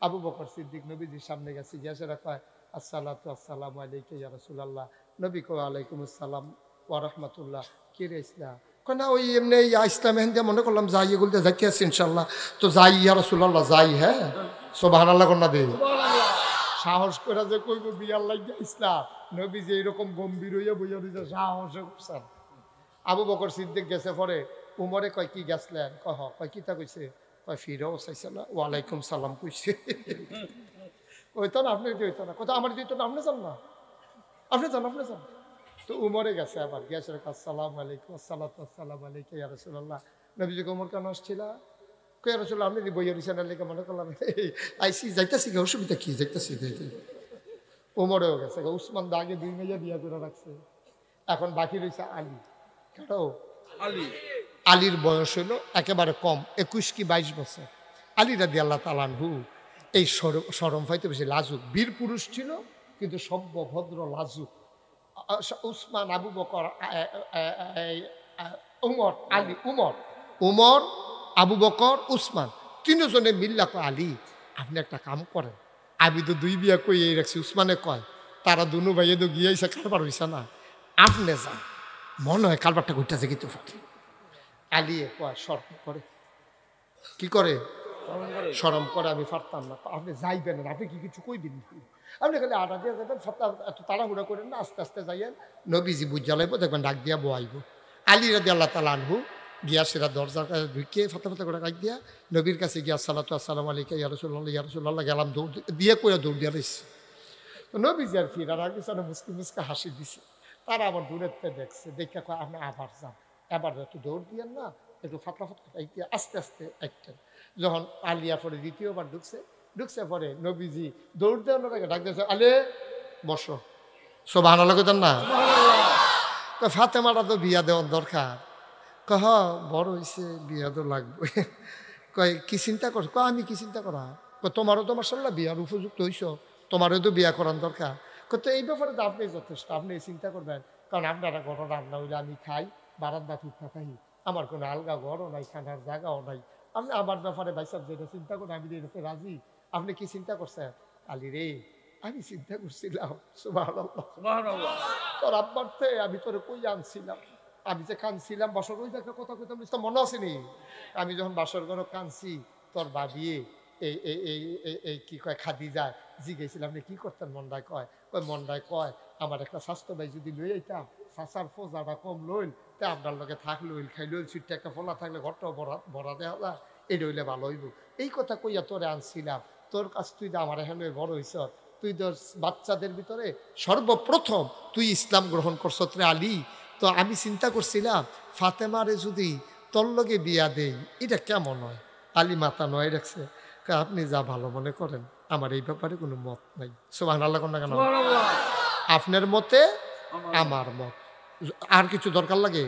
[SPEAKER 1] আবু বকর সিদ্দিক নবীজির সামনে গেছে, গিয়ে কয় আসসালাতু আসসালামু আলাইকা ইয়া রাসূলুল্লাহ। নবী কয় ওয়ালাইকুম আসসালাম ওয়া রাহমাতুল্লাহ। কি রে ইসলাম? না ওই এমনি ইসলাম এখান দিয়ে মনে করলাম যাই, এগুলো যাইতে আসছি ইনশাল্লাহ, তো যাই ইয়া রাসূলুল্লাহ যাই। হ্যাঁ, সুবহানাল্লাহ কন্যা দে সাহস করে যে কইব বিয়ার লাগিয়া ইসলাম, নবী যে এরকম গম্ভীর হইয়া বইয়া দিয়েছে, সাহসে করছেন। আবু বকর সিদ্দিক গেছে পরে, উমরে কয় কি গেছলেন? কয় কিতা কইছে? কয় ফিরেও চাইছে না, ওয়ালাইকুম সালাম কইছে। ওইতো না, আপনি হইতো না, কোথাও আমার দিত না, আপনি যান না, আপনি যান, আপনি যান। তো উমরে গেছে, আবার গেছে আসসালামু আলাইকুম, আসসালাতু আসসালামু আলাইকা ইয়া রাসূলুল্লাহ। নবীজি ওমর কেন আসছিল? কই ইয়া রাসূলুল্লাহ, আপনি বইয়া দিছেন লেগে মনে করলাম আইসি যাইতাছি, অসুবিধা কি, যাইতাছি। উমরেও গেছে, উসমান দা আগে 2 মেয়ে বিয়া করে রাখছে, এখন বাকি রয়েছে আলী। কেন? আলীর বয়স হলো একেবারে কম, 21 কি 22 বছর। আলী রাদিয়াল্লাহু তাআলা আনহু এই শরম পাইতে বেশি লাজুক, বীর পুরুষ ছিল কিন্তু সভ্য ভদ্র লাজুক। উসমান, আবু বকর, উমর, আলী, উমর, আবু বকর, উসমান, 3 জনে মিল্লা কয় আলী আপনি একটা কাম করেন, আমি তো 2 বিয়া কই রাখছি। উসমানে কয় তারা দুনু ভাইয়ে তো গিয়েছে, কারবার হইছে না, আপনি যান, মনে হয় কারবারটা ঘুরতেছে কিন্তু ফাঁকি। আলী কয় শর্ম করে, কি করে? শরম করে, আমি পারতাম না। আপনি যাইবেন না, আপনি কি কিছু কইবেন? আপনি খালি আটা দিয়ে যাবেন, এত তাড়াহুড়া করেন না, আস্তে আস্তে যাইয়েন, নবীজি বুঝ জ্বালাইব, দেখবেন ডাক দিয়া বয়াইব। আলী রাদিয়াল্লাহু তাআলা আনহু গিয়া সেরা দরজা ঢুকিয়ে ফাতা করে ডাক দিয়া নবীর কাছে গিয়া আসসালাতু আসসালামু আলাইকা ইয়া রাসূলুল্লাহ, ইয়া রাসূলুল্লাহ গেলাম, দৌড় দিয়ে কইরা দৌড় দিয়া রইছে। তো নবীজি আর ফিরার আগে সারা মুসকে হাসি দিছে। তারা আবার দূরের থেকে দেখছে, দেখে কয় আপনি আবার যান, এবার একটু দৌড় দিয়েন না, একটু ফাতলা ফাতলা আইতে আস্তে আস্তে আইতেন। যখন আলিয়া পরে দ্বিতীয়বার ঢুকছে পরে নবীজি দৌড় দেওয়ার আগে ডাক দিয়েছে, আলে বসো। সুবহানাল্লাহ কইতেন না? ফাতেমাটা তো বিয়া দেওয়ার দরকার। কহ বড় হয়েছে, বিয়া তো লাগবে। কয় কি চিন্তা করছো? আমি কি চিন্তা করা? তোমারও তো মাশাআল্লাহ বিয়ার উপযুক্ত হইছ, তোমারও তো বিয়া করার দরকার। তো এই ব্যাপারে তো আপনি যথেষ্ট, আপনি চিন্তা করবেন। কারণ আপনারা ঘর রান্না হইলে আমি খাই, বারান্দা ঠিক থাকাই, আমার কোনো আলগা ঘরও নাই, খানার জায়গাও নাই। আপনি আমার ব্যাপারে ভাই সাহেব যেটা চিন্তা করেন আমি এটাতে রাজি। আপনি কি চিন্তা করছেন? আলী রে, আমি চিন্তা করছিলাম সুবহানাল্লাহ, তোর আব্বার থেকে আমি তোরে কই আনছিলাম, আমি যে কানছিলাম বাসর ওই একটা কথা কইতাম মনে আসেনি? আমি যখন বাসর ঘর কানছি তোর বাবিয়ে এই কি কয় খাদিজা জিজ্ঞেছিলাম আপনি কি করতেন? মন্ডায় কয় মন্ডায় কয় আমার একটা স্বাস্থ্য ভাই যদি লই আইতাম, চাচার ফোজাটা কম লইল, তা আপনার লগে থাক লইল খাই লইল, ছিটটা একটা ফোলা থাকলে ঘরটাও ভরা দেওয়া যায়, এটা হইলে ভালো হইব। এই কথা কইয়া তোরে আনছিলাম, তোর কাছ তুই তো আমার এখানে বড় হইছ, তুই তোর বাচ্চাদের ভিতরে সর্বপ্রথম তুই ইসলাম গ্রহণ করছ রে আলী। তো আমি চিন্তা করছিলাম ফাতেমারে যদি তোর লগে বিয়া দেই এটা কেমন হয়। আলী মাথা নয় রাখছে, আপনি যা ভালো মনে করেন, আমার এই ব্যাপারে কোনো মত নাই। সুবহানাল্লাহ কোন না কেন? আপনার মতে আমার মত, আর কিছু দরকার লাগে?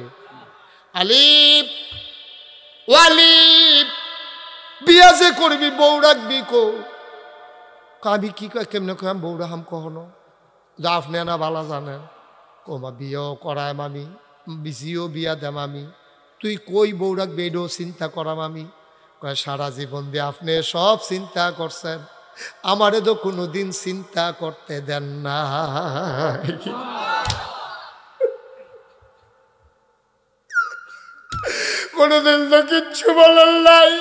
[SPEAKER 1] আলিফ ওয়ালিফ বিয়া যে করবি বউ রাখবি কো? আমি কি কয় কেমনে কম বউ রাখাম কখনো, যা আপনি না ভালো জানেন। কমা বিয়েও করায় মামি, বিজিও বিয়া দেম আমি, তুই কই বউ রাখবি এটাও চিন্তা করাম আমি। কয় সারা জীবন দিয়ে আপনি সব চিন্তা করছেন, আমারে তো কোনোদিন চিন্তা করতে দেন না। কোনোদিন তো কিচ্ছু বলেন নাই,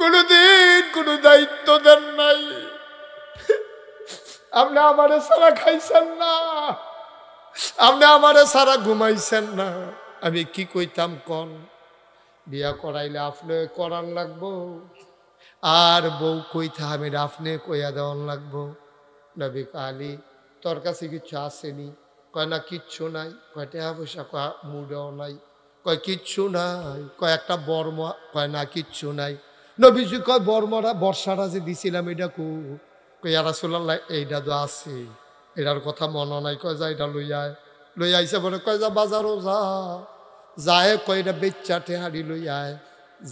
[SPEAKER 1] কোনোদিন কোনো দায়িত্ব দেন নাই, আপনি আমারে সারা খাইছেন না, আপনি আমারে সারা ঘুমাইছেন না। আমি কি কইতাম কন? বিয়া করাইলে আপনি করার লাগবো, আর বউ কইতে আমি আপনি কইয়া দেওয়ান লাগবো। নবী আলী তোর কাছে কিছু আসেনি? কয় না কিচ্ছু নাই। কয় টাকা পয়সা? কয় মুডও নাই। কয় কিচ্ছু নাই। কয় একটা বর্মা? কয় না কিচ্ছু নাই। নবীজি কয় বর্মারা বর্ষাটা যে দিছিলাম এটা কই ইয়া রাসূলুল্লাহ এইটা তো আছে, এটার কথা মনে নাই। কয় যা এটা লই আইসে বলে, কয় যা বাজারও যায়, কয় এটা বেচ্চা টেহারি লই আয়,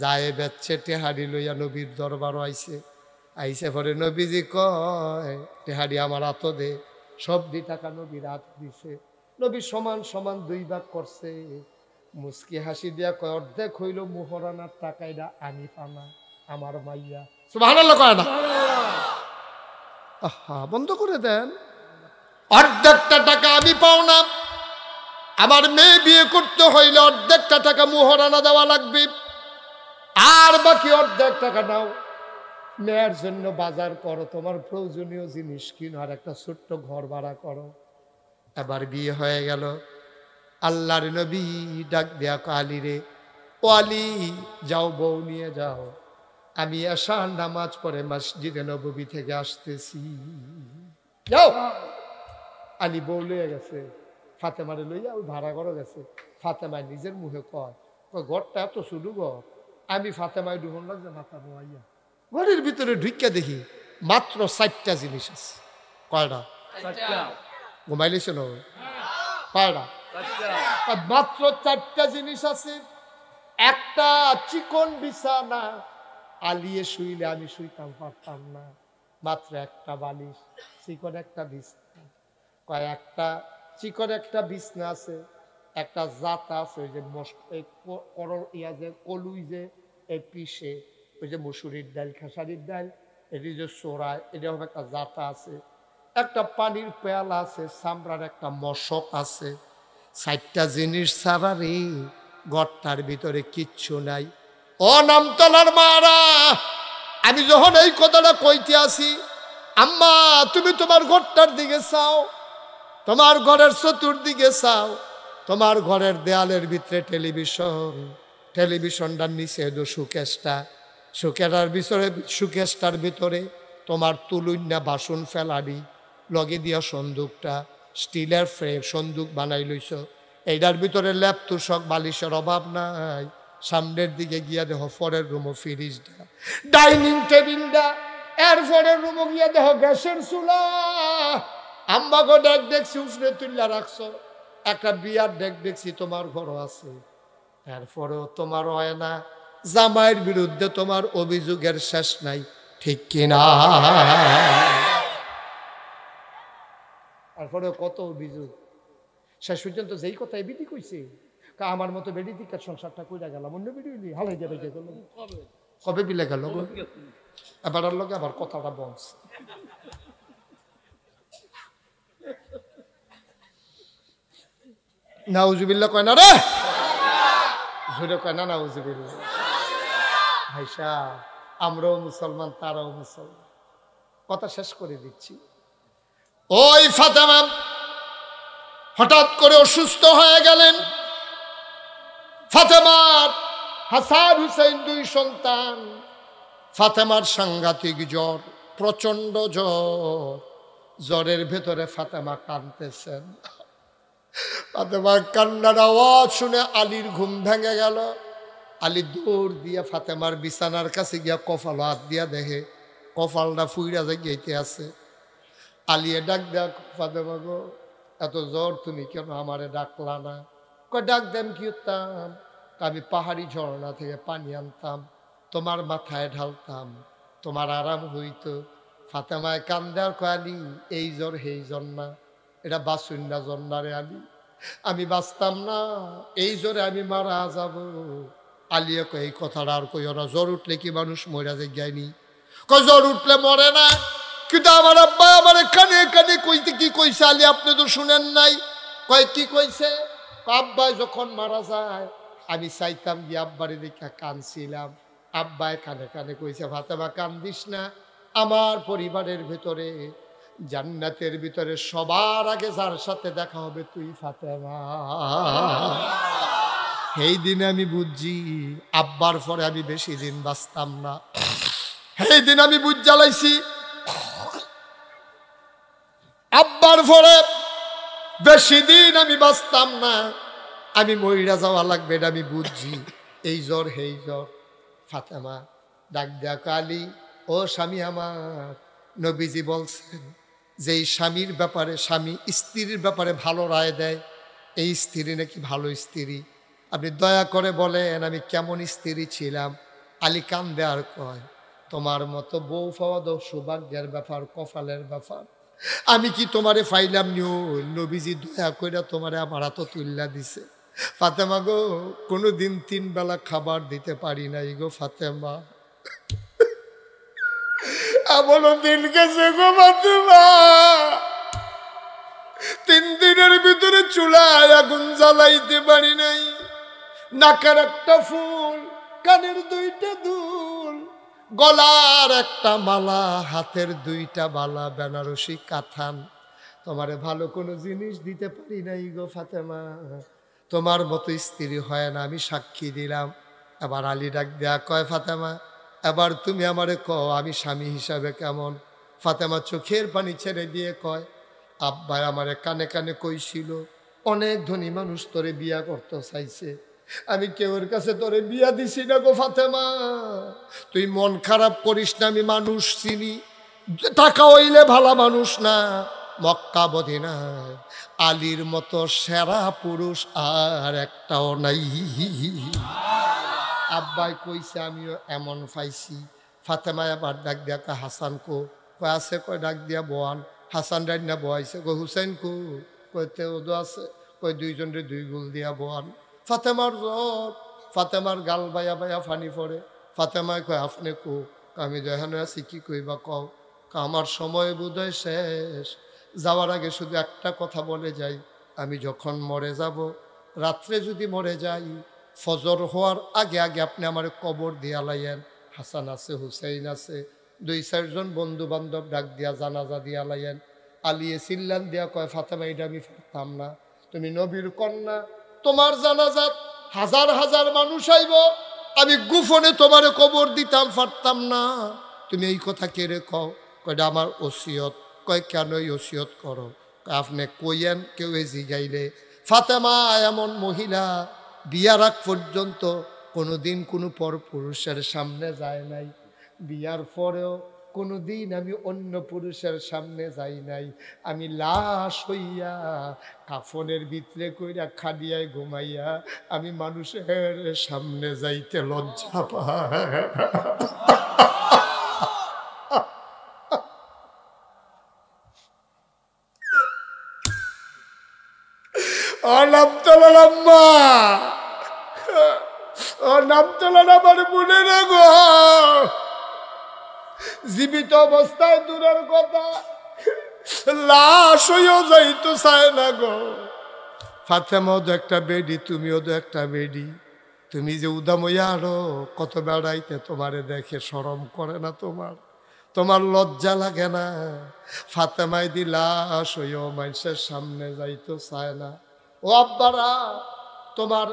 [SPEAKER 1] যায় বেচ্ছে টেহারি লইয়া নবীর দরবারও আইসে পরে নবীজি কয় টেহারি আমার হাত দে। সব দি টাকা নবীর হাত দিছে। নবী সমান সমান 2 ভাগ করছে, মুস্কি হাসি দিয়া কয় অর্ধেক হইল মোহরানার টাকা, এটা আমি পানা আমার মাইয়া। সুবহানাল্লাহ কয় না? আহা বন্ধ করে দেন, অর্ধেকটা টাকা আমি পাও না, আমার মেয়ে বিয়ে করতে হইলে অর্ধেকটা টাকা মোহরানা দেওয়া লাগবে, আর বাকি অর্ধেক টাকা নাও, মেয়ের জন্য বাজার করো, তোমার প্রয়োজনীয় জিনিস কিনো, আর একটা ছোট্ট ঘর ভাড়া করো। এবার বিয়ে হয়ে গেল। আল্লাহর নবী ডাক দেয়া আলী রে, ও আলী যাও বউ নিয়ে যাও, আমি এশার নামাজ পড়ে মসজিদে নববী থেকে আসতেছি। যাও। আলী বউ লইয়া গেছে, ফাতেমারে লইয়া ওই ভাড়া ঘরে গেছে। ফাতেমায় নিজের মুখে কয় ঘরটা এত শুধু ঘর, আমি ফাতেমায় ডুবন লাগছে মাথা নোয়াইয়া ঘরের ভিতরে ঢুকিয়া দেখি মাত্র 4টা জিনিস আছে। কয়টা? ঘুমাইলেছ না? কয়টা? মাত্র 4টা জিনিস আছে। একটা চিকন বিছানা, আলিয়ে শুইলে আমি শুইতাম পারতাম না, মাত্র একটা বালিশ, চিকন একটা বিছনা। কয় একটা চিকন একটা বিছনা আছে, একটা জাতা আছে, ওই যে ইয়া যে কলুই যে পিসে, ওই যে মুসুরির ডাল খেসারির ডাল, এটি যে চোরায়, এটা হবে একটা জাতা আছে, একটা পানির পেয়ালা আছে, চামড়ার একটা মশক আছে। 4টা জিনিস ছাড়া রে ঘরটার ভিতরে কিচ্ছু নাই। ও নামতলার মারা, আমি যখন এই কথাটা কইতে আসি, আম্মা তুমি তোমার ঘরটার দিকে চাও, তোমার ঘরের চতুর্দিকে চাও, তোমার ঘরের দেয়ালের ভিতরে টেলিভিশনটার নিচে সুকেশটার ভিতরে তোমার তুলুন্যা বাসন ফেলাবি, লগে দিয়া সন্দুকটা স্টিলের ফ্রেম সন্দুক বানাই লইছ, এইটার ভিতরে ল্যাপ তুষক বালিশের অভাব নাই। সামনের দিকে গিয়া দেহ পরের রুমও ফ্রিজটা, ডাইনিং টেবিলটা, এর পরের রুমও গিয়া দেহ গ্যাসের চুলা। আম্মাকে ডেক দেখছি উফরে তুল্লা রাখছো, একটা বিয়ার ডেক দেখছি তোমার ঘরও আছে, এরপরেও তোমার হয় না। জামাইয়ের বিরুদ্ধে তোমার অভিযোগের শেষ নাই, ঠিক কিনা? তারপরে কত অভিযোগ, শেষ পর্যন্ত যেই কথাই বিধি কইছে, আমার মতো বেড়ি দিকার সংসারটা কইরা গেলাম, অন্য বেড়ি হালাই যাবে গেল, কবে বিলে গেল এবার লোক আবার কথাটা বলছে। নাউজুবিল্লাহ কয় না রে, জোরে কয় না নাউজুবিল্লাহ। ভাইসা আমরাও মুসলমান, তারাও মুসলমান। কথা শেষ করে দিচ্ছি। ওই ফাতেমা হঠাৎ করে অসুস্থ হয়ে গেলেন। ফাতেমার হাসান হুসেন দুই সন্তান। ফাতেমার সাংঘাতিক জ্বর, প্রচন্ড জ্বর। জ্বরের ভেতরে ফাতেমা কাঁদতেছেন। ফাতেমার কান্নার আওয়াজ শুনে আলীর ঘুম ভেঙে গেল। আলী দৌড় দিয়া ফাতেমার বিছানার কাছে গিয়া কপাল হাত দিয়া দেখে কপালটা ফুইরা যাইতে আছে। আলিয়ে ডাক দেয়া, ফাতেমা গো, এত জ্বর, তুমি কেন আমারে ডাকলা না? কয় ডাক দেম কি হতাম, আমি পাহাড়ি ঝর্ণা থেকে পানি আনতাম, তোমার মাথায় ঢালতাম, তোমার আরাম হইতো। ফাতেমায় কান্দে আর কয়, আলী এই জ্বর হেই জ্বর না, এটা বাসুন্না জ্বর না রে আলী, আমি বাঁচতাম না, এই জ্বরে আমি মারা যাব। আলিয়া কয় এই কথাটা আর কই না, জ্বর উঠলে কি মানুষ মরা যায় যায়নি? কয় জ্বর উঠলে মরে না, কিন্তু আমার আব্বা আমার কানে কানে কইতে কি কইছে আলী, আপনি তো শুনেন নাই। কয় কি কইছে? আব্বাই যখন মারা যায় আমি চাইতাম গিয়ে আব্বারে দেখা কানছিলাম, আব্বাই কানে কানে কইছে ফাতেমা কান্দিস না, আমার পরিবারের ভিতরে জান্নাতের ভিতরে সবার আগে যার সাথে দেখা হবে তুই ফাতেমা। এই দিনে আমি বুঝছি আব্বার পরে আমি বেশি দিন বাঁচতাম না। এই দিন আমি বুঝ জ্বালাইছি আব্বার পরে বেশি দিন আমি বাঁচতাম না, আমি মইরা যাওয়া লাগবে, এটা আমি বুঝছি। এই জ্বর হেই জ্বর। ফাতেমা ডাক দেয়া, কালী ও স্বামী আমার, নবীজি বলছেন যে এই স্বামীর ব্যাপারে, স্বামী স্ত্রীর ব্যাপারে ভালো রায় দেয়, এই স্ত্রী নাকি ভালো স্ত্রী, আপনি দয়া করে বলেন আমি কেমন স্ত্রী ছিলাম। আলী কান্দে আর কয়, তোমার মতো বউ পাওয়া তো সৌভাগ্যের ব্যাপার, কপালের ব্যাপার। আমি কি তোমারে ফাইলাম নিও, নবীজি দয়া কইরা তোমারে আমার হাতে তুল্লা দিছে। ফাতেমা গো, কোনোদিন 3 বেলা খাবার দিতে পারি নাই গো ফাতেমা, এমন দিন গেছে গো ফাতেমা, 3 দিনের ভিতরে চুলায় আগুন জ্বালাইতে পারি নাই। নাকের একটা ফুল, কানের 2টা দুল, গলার একটা মালা, হাতের 2টা বালা, বেনারসি কাথান, তোমারে ভালো কোনো জিনিস দিতে পারি নাই গো ফাতেমা, তোমার মতো স্ত্রী হয় না, আমি সাক্ষী দিলাম। এবার আলী ডাক দেয়া কয়, ফাতেমা এবার তুমি আমারে কও আমি স্বামী হিসাবে কেমন? ফাতেমা চোখের পানি ছেড়ে দিয়ে কয়, আব্বাই আমারে কানে কানে কইছিল অনেক ধনী মানুষ তোরে বিয়া করতে চাইছে, আমি কেউর কাছে তোরে বিয়া দিছি না গো ফাতেমা, তুই মন খারাপ করিস না, আমি মানুষ চিনি, টাকা হইলে ভালো মানুষ না, মক্কা মদিনায় আলীর মতো সেরা পুরুষ আর একটাও নাই। আব্বাই কইছে আমিও এমন পাইছি। ফাতেমা আবার ডাক দিয়া কয়, হাসান কো? কয় আছে। কয় ডাক দিয়া বোয়ান। হাসান রান্না বোয়াইছে। কয় হুসেন কো? কয় তেও আছে। কয় 2 জনের 2 গুল দিয়া বোয়ান। ফাতেমার জ্বর, ফাতেমার গাল বাইয়া বাইয়া ফানি পড়ে। ফাতেমায় কয় আপনি কো? আমি যেখানে আছি কি কইবা কও? আমার সময় বোধহয় শেষ, যাওয়ার আগে শুধু একটা কথা বলে যাই, আমি যখন মরে যাব, রাত্রে যদি মরে যাই, ফজর হওয়ার আগে আগে আপনি আমার কবর দিয়া লাইয়েন। হাসান আছে, হুসাইন আছে, 2-4 জন বন্ধু বান্ধব ডাক দিয়া জানাজা দিয়া লাইয়েন। আলিয়ে চিল্লান দিয়া কয়, ফাতেমা এটা আমি পারতাম না, তুমি নবীর কন্যা, তোমার জানাজাত হাজার হাজার মানুষ আইব, আমি গোপনে তোমারে কবর দিতাম, পারতাম না, তুমি এই কথা কেড়ে কও? কয়টা আমার ওসিয়ত। কয় কেন এই ওসিয়ত করো? আপনি কইয়েন, কেউ জিগাইলে ফাতেমা এমন মহিলা বিয়ার আগ পর্যন্ত কোনোদিন কোনো পর পুরুষের সামনে যায় নাই, বিয়ার পরেও কোনোদিন আমি অন্য পুরুষের সামনে যাই নাই। আমি লাশ হইয়া কাফনের ভিতরে কইরা খাদিয়ায় ঘুমাইয়া আমি মানুষের সামনে যাইতে লজ্জা পাই। ও নামতলার আম্মা, ও নামতলার আমার বোনের গো, জীবিত অবস্থায় দূরের কথা লাশ হইও যাইতো চায় না গো। ফাতেমাও তো একটা বেডি, তুমিও তো একটা বেডি, তুমি যে উদামইয়া আরো কত বেড়াইতে তোমারে দেখে শরম করে না তোমার? তোমার লজ্জা লাগে না? ফাতেমাই দি লাশ হইও মানুষের সামনে যাইতো চায় না। ও আব্বারা, তোমার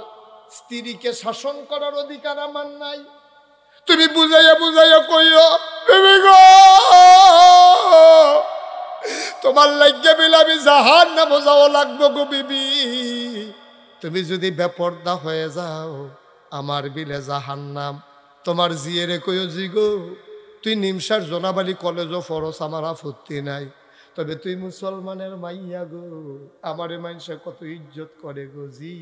[SPEAKER 1] স্ত্রীকে শাসন করার অধিকার আমার নাই? তুমি বুঝাইয়া বুঝাইয়া কইও বেবি গো, তোমার লাগিয়ে বিলে আমি জাহান না বোঝাও লাগবো গো বিবি। তুমি যদি বেপর্দা হয়ে যাও আমার বিলে জাহান্নাম। তোমার জিয়েরে কইও জি গো, তুই নিমসার জোনাবালি কলেজও ফরস, আমার আপত্তি নাই, তবে তুই মুসলমানের মাইয়া গো, আমারে মানুষে কত ইজ্জত করে গো জি।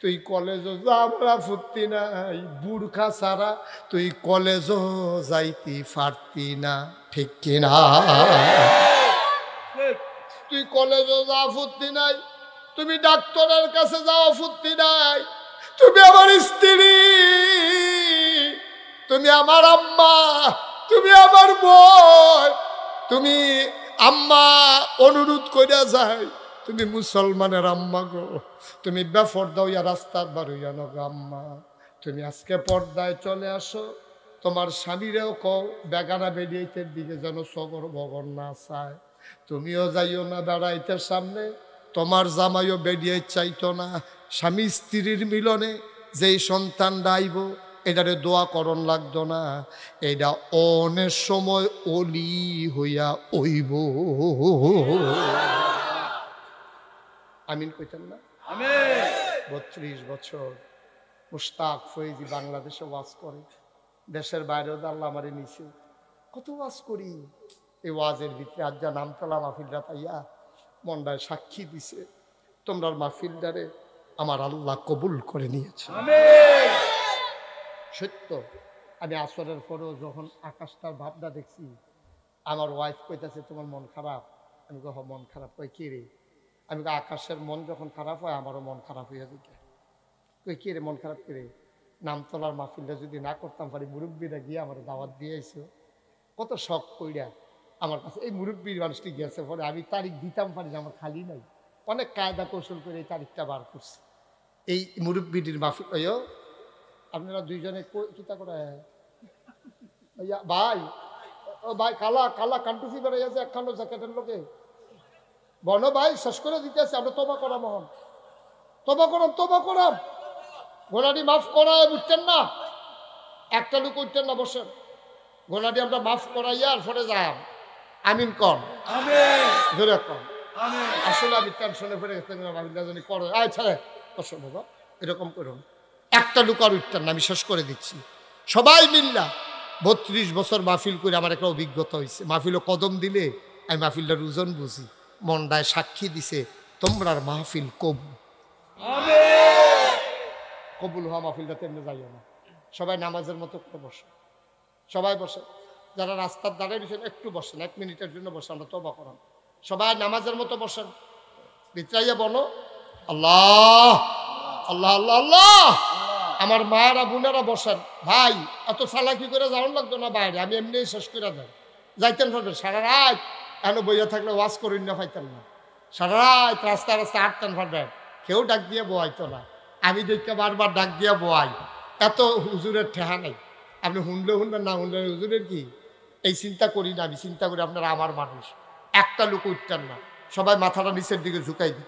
[SPEAKER 1] তুই কলেজও যা, আমার আপত্তি নাই, বুরখা ছাড়া তুই কলেজও যাইতে পারতি না, ঠিক কিনা? তুই কলেজও যা, আপত্তি নাই, তুমি ডাক্তারের কাছে যাও, আপত্তি নাই, তুমি আমার স্ত্রী, তুমি আমার আম্মা, তুমি আমার বোন, তুমি আম্মা অনুরোধ কইরা যায়, তুমি মুসলমানের আম্মা গো, তুমি বেপর্দা হইয়া রাস্তার বার হইয়া নগো আম্মা, তুমি আজকে পর্দায় চলে আসো। তোমার স্বামীরেও কও বেগানা বেরিয়েতের দিকে যেন সগর বগর না চায়। তুমিও যাইও না বেড়াইতের সামনে, তোমার জামাইও বেরিয়ে চাইতো না। স্বামী স্ত্রীর মিলনে যেই সন্তান ডাইব এটারে দোয়া করণ লাগতো না, এটা অনেক সময় অলি হইয়া ওইব। আমিন কইতেন না? 32 বছর মুশতাক ফয়েজি বাংলাদেশে ওয়াজ করে, দেশের বাইরেও আল্লাহ আমারে নিছে, কত ওয়াজ করি। এই ওয়াজের ভিতরে আজ যা নামতলা মাহফিলটা পাইয়া মনটায় সাক্ষী দিছে, তোমরা মাহফিলটারে আমার আল্লাহ কবুল করে নিয়েছে। সত্য। আমি আসরের পরেও যখন আকাশটার ভাবনা দেখছি, আমার ওয়াইফ কইতাছে তোমার মন খারাপ? আমি কহ মন খারাপ। কই কি রে? আমি আকাশের মন যখন খারাপ হয় আমারও মন খারাপ হইয়া যায়। কই কি রে মন খারাপ করে? নামতলার মাহফিলটা যদি না করতাম পারি, মুরব্বীরা গিয়ে আমার দাওয়াত দিয়েছে, কত শখ কইরা আমার কাছে এই মুরব্বীর মানুষটি গেছে, পরে আমি তারিখ দিতাম পারি না, আমার খালি নাই, অনেক কায়দা কৌশল করে এই তারিখটা বার করছে। এই মুরব্বীটির মাহফিল ওইও আপনারা দুইজনে কিতা করে ভাই, ও ভাই কালা কালা কান্টুসি বেড়াই আছে একখানো জ্যাকেটের লোকে বনো ভাই শেষ করে দিতেছে। আমরা তোবা করাম, হন তোবা করাম, তোবা করাম, গোলাটি মাফ করা বুঝতেন না, একটা লোক উঠতেন না, বসেন, গোলাটি আমরা মাফ করাইয়া আর ফরে যাম। আমিন কন, জোরে কন। আসলে আমি টেনশনে পড়ে গেছি, জানি করো আচ্ছা বসো বাবা, এরকম করুন। একটা লোক আর উঠতেন না, আমি শেষ করে দিচ্ছি। সবাই মিল্লা 32 বছর মাহফিল করে আমার একটা অভিজ্ঞতা হয়েছে। মাহফিলও কদম দিলে আমি মাহফিলটার ওজন বুঝি, মনটায় সাক্ষী দিছে তোমরার মাহফিল কবুল। কবুল হওয়া মাহফিলটা তেমনি যাইও না। সবাই নামাজের মতো করে বসে, সবাই বসে, যারা রাস্তার দাঁড়িয়ে দিচ্ছেন একটু বসেন, 1 মিনিটের জন্য বসে, আমরা তওবা করাম। সবাই নামাজের মতো বসেন, বিতরাইয়া বলো আল্লাহ আল্লাহ আল্লাহ আল্লাহ। আমার মায়েরা বোনেরা বসেন। ভাই এত চালাকি করে যাওয়ার লাগতো না বাইরে, আমি এমনি শেষ করে দেয় যাইতেন পারবেন। সারা রাত এখনো বইয়া থাকলে ওয়াজ করেন না, পাইতেন না। সারা রাত রাস্তায় রাস্তায় হাঁটতেন পারবেন, কেউ ডাক দিয়ে বোয়াইতো না। আমি দেখতে বারবার ডাক দিয়ে বোয়াই, এত হুজুরের ঠেহা নাই। আপনি শুনলে শুনবেন, না শুনলে হুজুরের কি, এই চিন্তা করি না। আমি চিন্তা করি আপনারা আমার মানুষ। একটা লোক উঠতেন না, সবাই মাথাটা নিচের দিকে ঝুঁকাই দিন,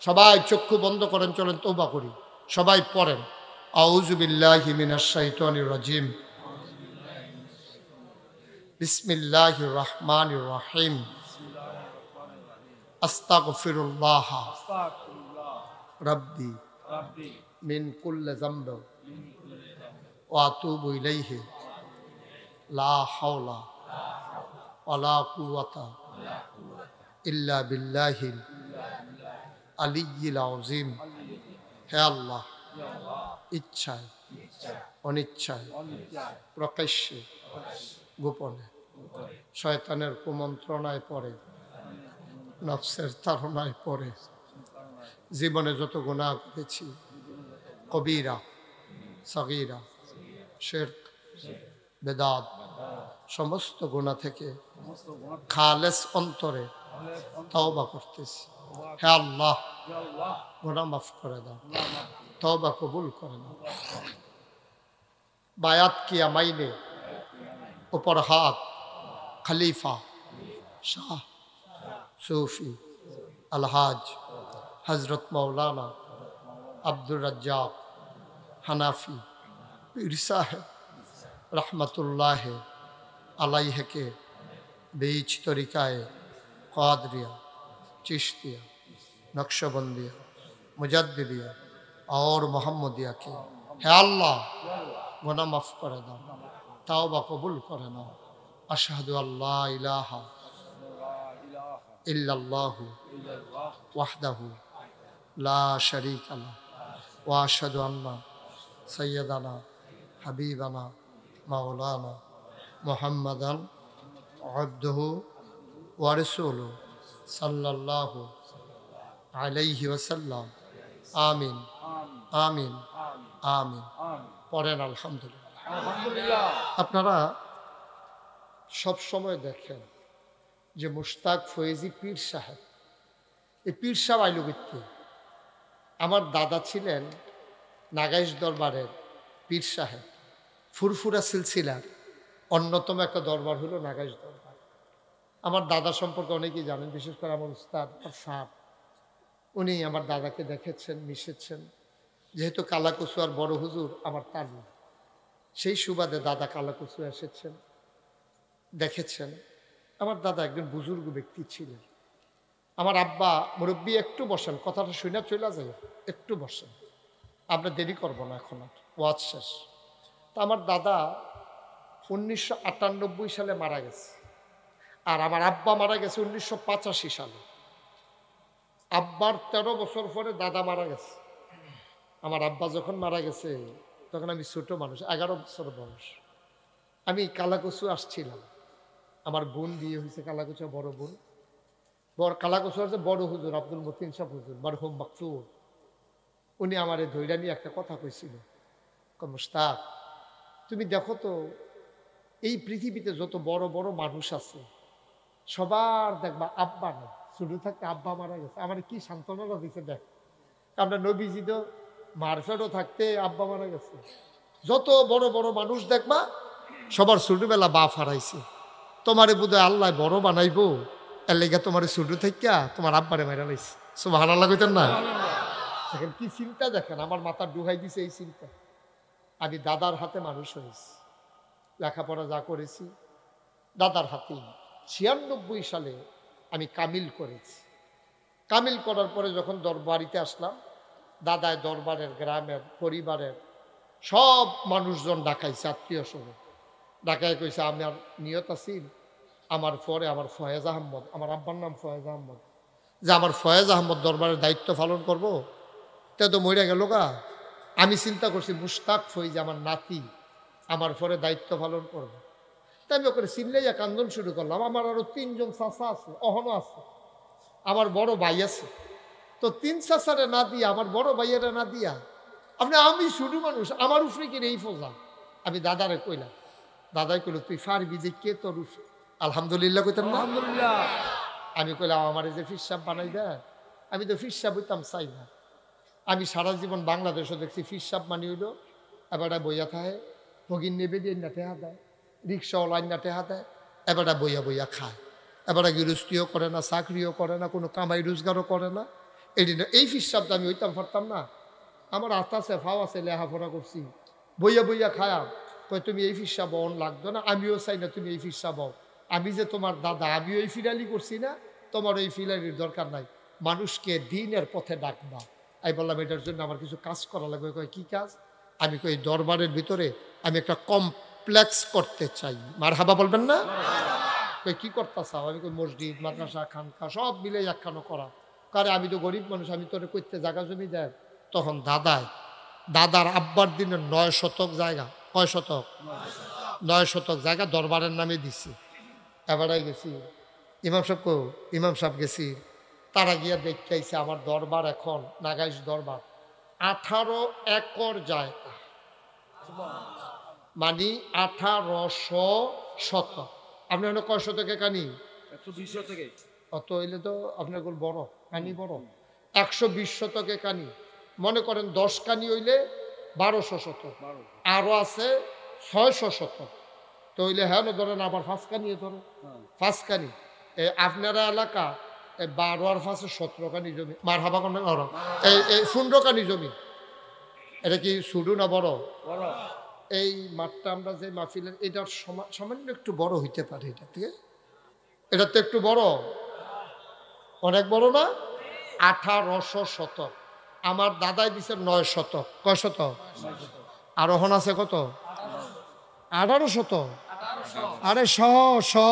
[SPEAKER 1] সবাই চক্ষু বন্ধ করেন, চলেন তওবা করি। সবাই পড়েন আউযু বিল্লাহি মিনাশ শাইতানির রাজিম, বিসমিল্লাহির রাহমানির রাহিম, আস্তাগফিরুল্লাহ রব্বি মিন কুল্লি যামব ওয়া আতুবু ইলাইহি লা হাওলা ওয়ালা কুওয়াতা ইল্লা বিল্লাহিল আলিয়্যিল আযীম। হে আল্লাহ, ইচ্ছায় অনিচ্ছায় প্রকাশ্যে গোপনে শয়তানের কুমন্ত্রণায় পড়ে, নফসের তাড়নায় পড়ে জীবনে যত গুনাহ করেছি, কবিরা সগীরা শিরক বেদাত, সমস্ত গুনাহ থেকে খালেস অন্তরে তওবা করতেছি। হে আল্লাহ, গুনাহ মাফ করে দাও, তওবা কবুল করে নাও। বায়াত কিয়া মাইনে উপর হাত খলিফা শাহ सूफी अलहाज हजरत मौलाना अब्दुल रज्जाक हनाफी पीर साहब रहमतुल्लाह अलैह के बीच तरीकाए क़ादरिया चिश्तिया नक्शबंदिया मुजद्दिदिया और मोहम्मदिया के है अल्लाह गुनाह माफ़ कर दो, तौबा कबूल कर लो। अशहदु अल्ला इलाहा इल्लल्लाहु वहदहु ला शरीका लह व अशहदु अन्ना सय्यदना हबीबना मौलाना मुहम्मदन अब्दुहु व रसूलुहु सल्लल्लाहु अलैहि वसल्लम। आमीन आमीन आमीन। পড়েন আলহামদুলিল্লাহ। আপনারা সব সময় দেখেন যে মুশতাক ফয়েজি পীর সাহেব, এই পীর সাহেব আইলুগিত্তি আমার দাদা ছিলেন নাগাইশ দরবারের পীর সাহেব। ফুরফুরা সিলসিলার অন্যতম একটা দরবার হলো নাগাইশ দরবার। আমার দাদা সম্পর্কে অনেকেই জানেন, বিশেষ করে আমার উস্তাদ সাহেব, উনি আমার দাদাকে দেখেছেন, মিশেছেন। যেহেতু কালাকুচু আর বড় হুজুর আমার তালু, সেই সুবাদে দাদা কালাকুচু এসেছেন, দেখেছেন। আমার দাদা একজন বুজুর্গ ব্যক্তি ছিলেন। আমার আব্বা মুরব্বী, একটু বসেন, কথাটা শুনে চলে যায়, একটু বসেন, আমরা দেরি করবো না, এখন আর ওয়াজ শেষ। তা আমার দাদা 1998 সালে মারা গেছে, আর আমার আব্বা মারা গেছে 1985 সালে। আব্বার 13 বছর পরে দাদা মারা গেছে। আমার আব্বা যখন মারা গেছে তখন আমি ছোট মানুষ, 11 বছর বয়স। আমি কালাকুচু আসছিলাম, আমার বোন বিয়ে হয়েছে কালাকুচু, বড় বোন। কালাকুচু আছে বড় হুজুর আব্দুল মতিন সাহেব হুজুর মারহুম মাকসুদ, উনি আমার ধৈর্য নিয়ে একটা কথা কইছিল, মুশতাক তুমি দেখো তো এই পৃথিবীতে যত বড় বড় মানুষ আছে সবার দেখবা আব্বা নেই, শুরু থাকতে আব্বা মারা গেছে। আমার কি সান্ত্বনা দিচ্ছে দেখ, আমরা নবীজি তো মারফেটও থাকতে আব্বা মারা গেছে। যত বড় বড় মানুষ দেখবা সবার ছোটবেলা বাপ হারাইছে। তোমারে বোধহয় আল্লাহ বড় বানাইবো, এর লেগে তোমার ছোট থেকে তোমার আব্বারে মারা লাইছে। সুবহানাল্লাহ কইতেন না? দেখেন কি চিন্তা, দেখেন আমার মাথা ডুহাই দিছে এই চিন্তা। আমি দাদার হাতে মানুষ হয়েছি, লেখাপড়া যা করেছি দাদার হাতেই। 96 সালে আমি কামিল করেছি। কামিল করার পরে যখন দরবারিতে আসলাম, দাদায় দরবারের গ্রামের পরিবারের সব মানুষজন ডাকাইছে, আত্মীয় স্বজন ডাকাই কইছে আমার নিয়ত আছি আমার পরে আমার ফয়েজ আহমদ, আমার আব্বার নাম ফয়েজ আহমদ, যে আমার ফয়েজ আহমদ দরবারের দায়িত্ব পালন করব। তে তো মরে গেল গা। আমি চিন্তা করছি মুশতাক ফয়েজ আমার নাতি আমার পরে দায়িত্ব পালন করবে। তাই আমি ওকে চিনলেই কান্দন শুরু করলাম। আমার আরো 3 জন চাচা আছে, অহনো আছে, আমার বড় ভাই আছে। তো 3 চাচারে না দিয়া, আমার বড় ভাইয়েরা না দিয়া, আমি শুরু মানুষ, আমার উপরে কি এই ফোজা। আমি দাদারে কইলাম, দাদাই কইল তুই পারবি যে কে তোর উপরে? আলহামদুলিল্লাহ কইতাম না? আলহামদুলিল্লাহ। আমি কইলাম আমার যে ফিরসাব বানাই দেয়, আমি তো ফিরসাব হইতাম চাই না। আমি সারা জীবন বাংলাদেশে দেখছি ফিরসাব মানি হইলো এবারটা বইয়া থাকে, ভগিন নেবে দিয়ে না টেহা দেয়, রিক্সাওয়ালা না টেহা দেয়, এবারটা বইয়া বইয়া খায়, এবারটা গৃহস্থিও করে না, চাকরিও করে না, কোনো কামাই রোজগারও করে না। এই ফিরসাবটা আমি হইতাম পারতাম না। আমার হাত আছে, ফাও আছে, লেখাপড়া করছি, বইয়া বইয়া খায়া কই তুমি এই ফিরসাব অন লাগতো না, আমিও চাই না তুমি এই ফিরসাব। আমি যে তোমার দাদা, আমিও এই ফিরালি করছি না, তোমার এই ফিরালির দরকার নাই। মানুষকে দিনের পথে ডাকবা, আমি বললাম এটার জন্য আমার কিছু কাজ করা লাগবে। কয় কি কাজ? আমি কই দরবারের ভিতরে আমি একটা কমপ্লেক্স করতে চাই। মারহাবা বলবেন না? কই কি করতে চাও? আমি কই মসজিদ, মাদ্রাসা, খানকা সব মিলে একখানো করা। কারণ আমি তো গরিব মানুষ, আমি তোরে কইতে জায়গা জমি দেয়। তখন দাদার আব্বার দিনে 9 শতক জায়গা, কয় শতক? 9 শতক জায়গা দরবারের নামে দিছি। এবারে গেছি ইমাম সাহেব গেছি, তারা গিয়া দেখতে আইছে আমার দরবার এখন নাগাইশ দরবার 18 একর জায়গা, মানে 1800 শতক। আপনার হলো কয় শতকে কানি? 120 শতকে। অত হইলে তো আপনার বড় কানি বড়। 120 শতকে কানি, মনে করেন 10 কানি হইলে 1200 শতক, আরো আছে 600 শতক। তো হইলে হ্যাঁ ধরেন আবার 5 কানি ধরেন, 5 কানি। আপনারা এলাকা 12 আর 5 17 কানি জমি। মার হাবা কোন এই 15 কানি জমি। এটা কি শুরু না বড়? এই মাঠটা আমরা যে মাহফিলের এটার সামান্য একটু বড় হইতে পারে, এটা থেকে এটা তো একটু বড়, অনেক বড় না? 1800 শতক। আমার দাদাই দিছে 9 শতক। কয় শতক? আরোহণ আছে কত? 18 শতক। আরে 1800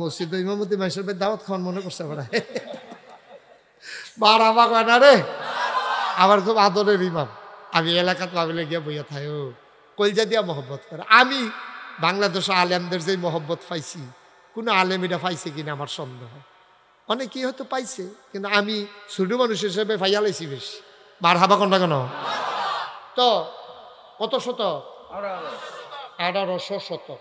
[SPEAKER 1] মসজিদ ইমামতি মাইসের দাওয়াত খাওয়ান মনে করছে বাড়াবা কয় না রে। আমার খুব আদরের ইমাম, আমি এলাকাতে ভাবিলে গিয়ে বইয়া থাই ও কলজা দিয়া মহব্বত করে। আমি বাংলাদেশে আলেমদের যে মহব্বত পাইছি, কোনো আলেম এটা পাইছে কিনা আমার সন্দেহ। অনেকেই হয়তো পাইছে, কিন্তু আমি ছোট মানুষ হিসেবে পাইয়া লাইছি বেশি। মার হাবা কোনটা কেন? তো কত শতক? 1800 শতক।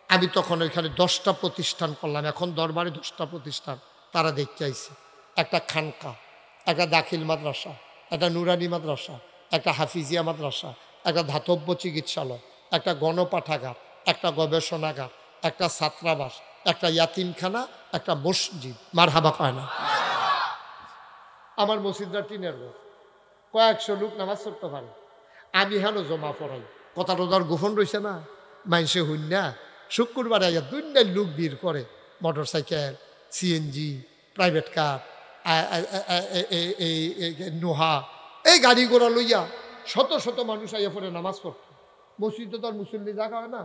[SPEAKER 1] আমি তখন ওইখানে 10টা প্রতিষ্ঠান করলাম। এখন দরবারে 10টা প্রতিষ্ঠান তারা দেখতে আইছে। একটা খানকা, একটা দাখিল মাদ্রাসা, একটা নুরানি মাদ্রাসা, একটা হাফিজিয়া মাদ্রাসা, একটা ধাতব্য চিকিৎসালয়, একটা গণপাঠাগার, একটা গবেষণাগার, একটা ছাত্রাবাস, একটা ইয়াতিমখানা, একটা মসজিদ। মার হাবা কয় না? আমার মসজিদটা টিনের ঘর, কয়েকশো লোক নামাজ পড়তে পারে। আমি হেন জমা পড়াই, কথাটা ধর গোপন রয়েছে না, মাইসে হইন না। শুক্রবার আইয়া দুইটাই লোক ভিড় করে, motor cycle, CNG, private car, Noha, এই গাড়ি ঘোড়া লইয়া শত শত মানুষ আইয়া পরে নামাজ পড়তো। মসজিদে তো আর মুসল্লি জায়গা হয় না।